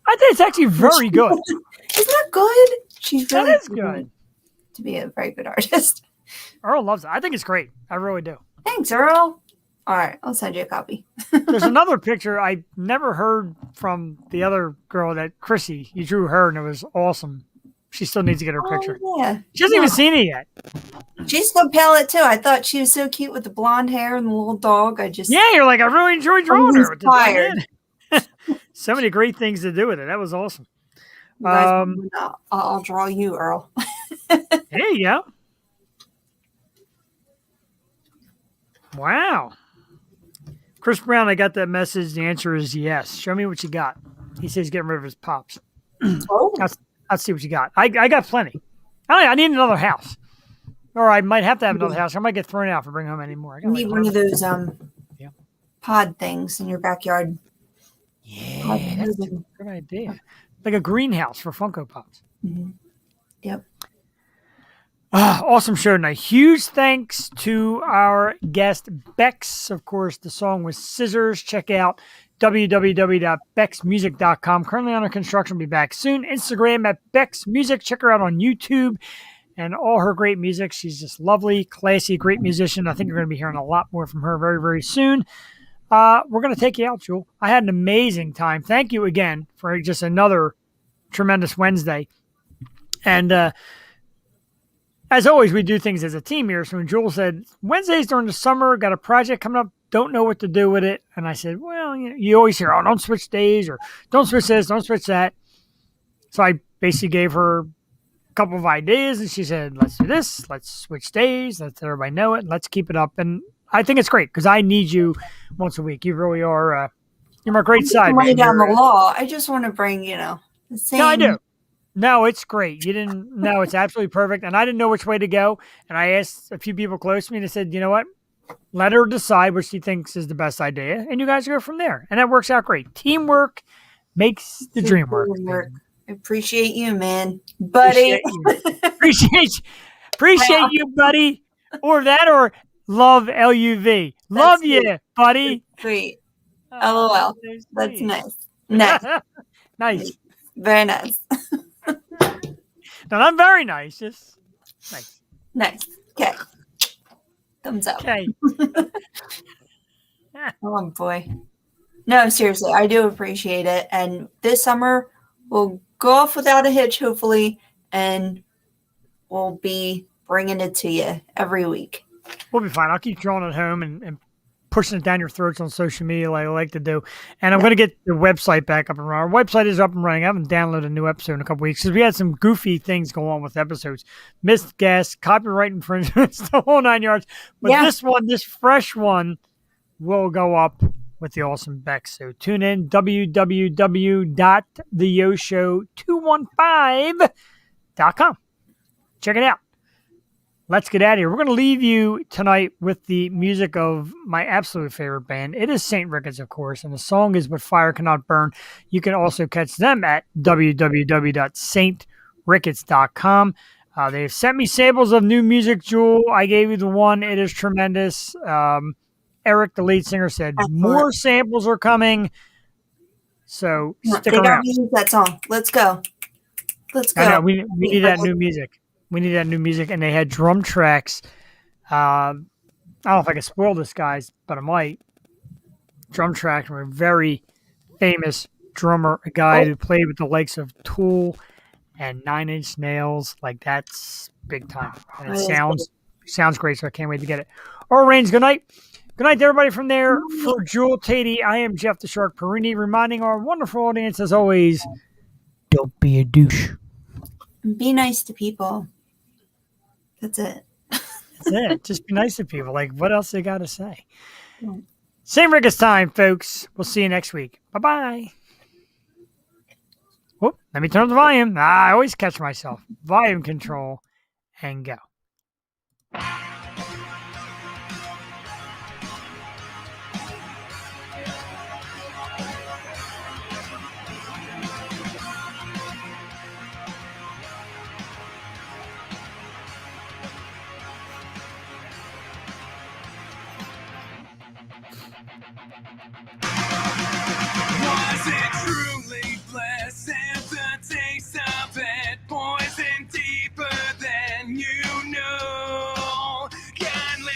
I think it's actually very good. Isn't that good? She's really that is good. To be a very good artist. Earl loves it. I think it's great. I really do. Thanks, Earl. All right, I'll send you a copy. There's another picture I never heard from the other girl, that Chrissy. You drew her, and it was awesome. She still needs to get her picture. Yeah. She hasn't even seen it yet. She's good palette too. I thought she was so cute with the blonde hair and the little dog. You're like, I really enjoyed drawing her. Inspired. So many great things to do with it. That was awesome. I'll draw you, Earl. There you go. Wow. Chris Brown, I got that message. The answer is yes. Show me what you got. He says he's getting rid of his pops. Oh. I'll see what you got. I got plenty. I need another house. Or I might have to have another house. I might get thrown out for bringing home anymore. You need one of those pod things in your backyard. Yeah, that's a good idea. Like a greenhouse for Funko Pops. Mm-hmm. Yep. Awesome show tonight. Huge thanks to our guest, Bekx. Of course, the song was Scissors. Check out www.bexmusic.com. Currently under construction. Will be back soon. Instagram at Bekx Music. Check her out on YouTube and all her great music. She's just lovely, classy, great musician. I think you're going to be hearing a lot more from her very, very soon. We're going to take you out, Jewel. I had an amazing time. Thank you again for just another tremendous Wednesday. And as always, we do things as a team here. So when Jewel said, Wednesdays during the summer, got a project coming up, don't know what to do with it. And I said, well, you always hear, oh, don't switch days or don't switch this, don't switch that. So I basically gave her a couple of ideas and she said, let's do this, let's switch days, let's let everybody know it, and let's keep it up. And I think it's great because I need you once a week. You really are, you're my great side. Running down the law. I just want to bring, the same. No, I do. No, it's great. You didn't. No, it's absolutely perfect. And I didn't know which way to go. And I asked a few people close to me and they said, you know what? Let her decide what she thinks is the best idea. And you guys go from there. And that works out great. Teamwork makes the dream work. I appreciate you, man. Buddy. Appreciate you, buddy. Or that or love LUV. Love you, buddy. Sweet. LOL. That's nice. Nice. Nice. Very nice. No, I'm very nice. Just nice. Nice. Okay. Thumbs up. Okay. Oh, boy. No, seriously, I do appreciate it. And this summer, we'll go off without a hitch, hopefully, and we'll be bringing it to you every week. We'll be fine. I'll keep drawing at home and pushing it down your throats on social media like I like to do. And I'm going to get the website back up and running. Our website is up and running. I haven't downloaded a new episode in a couple weeks because we had some goofy things go on with episodes. Missed guests, copyright infringements, the whole 9 yards. But this one, this fresh one, will go up with the awesome Bekx. So tune in, www.theyoshow215.com. Check it out. Let's get out of here. We're going to leave you tonight with the music of my absolute favorite band. It is St. Ricketts, of course, and the song is But Fire Cannot Burn. You can also catch them at www.saintricketts.com. They've sent me samples of new music, Jewel. I gave you the one. It is tremendous. Eric, the lead singer, said more samples are coming. So stick around. Got to use that song. Let's go. Let's go. I know, we need that new music. We need that new music, and they had drum tracks. I don't know if I can spoil this, guys, but I might. Drum tracks from a very famous drummer, a guy who played with the likes of Tool and 9 Inch Nails. Like, that's big time. And it sounds great, so I can't wait to get it. All right, Rains, good night. Good night to everybody from there. For Jewel Tatey, I am Jeff the Shark Perini, reminding our wonderful audience, as always, don't be a douche. Be nice to people. That's it. That's it. Just be nice to people. Like, what else they got to say? St. Ricketts time, folks. We'll see you next week. Bye-bye. Whoop, let me turn up the volume. I always catch myself. Volume control and go. Was it truly blessed and the taste of it poison deeper than you know? Kindly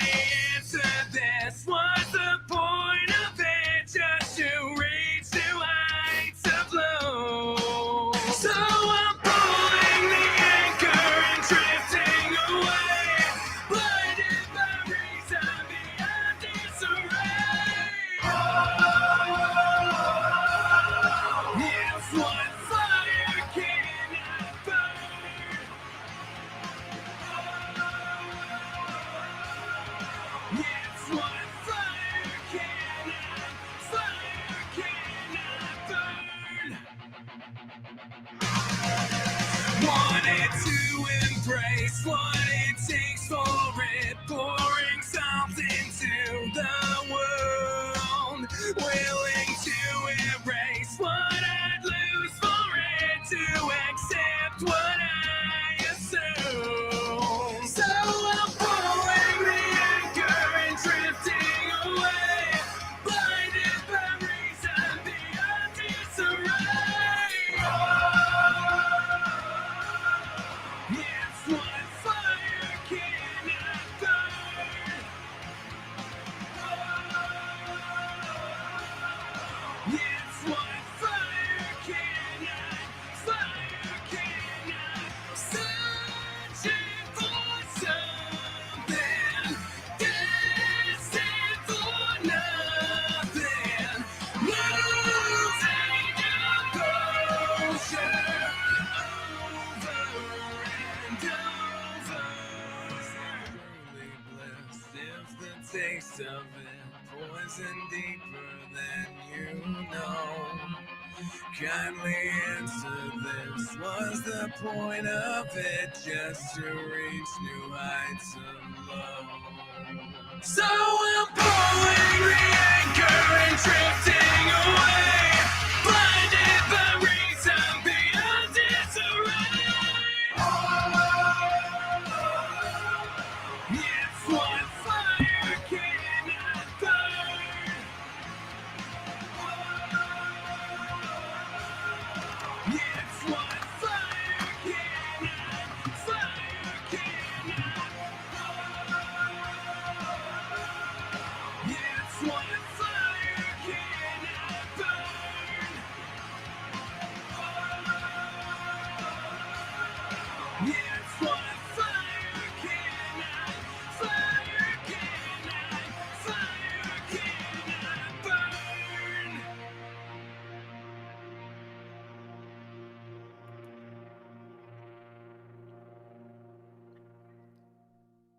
answer this. Was the point of it just to reach new heights of low? So I'm pulling the anchor and drifting away, blinded by reason beyond disarray. It's what fire cannot burn. It's what fire cannot burn. Wanted to embrace what it takes for it, pouring something to the world, willing to erase what I'd lose for it, to accept what I assume. So I'm pulling the anchor and drifting away, blinded by reason beyond disarray. It's what fire cannot burn. It's what fire cannot searching for something, destined for nothing, losing composure over and over. Truly blessed if the taste of it poison deeper than you know. Kindly answer this. Was the point of it just to reach new heights of love? So I'm pulling the anchor and drifting away, blinded by reason beyond disarray. It's what fire cannot burn. It's what fire cannot It's what fire cannot burn.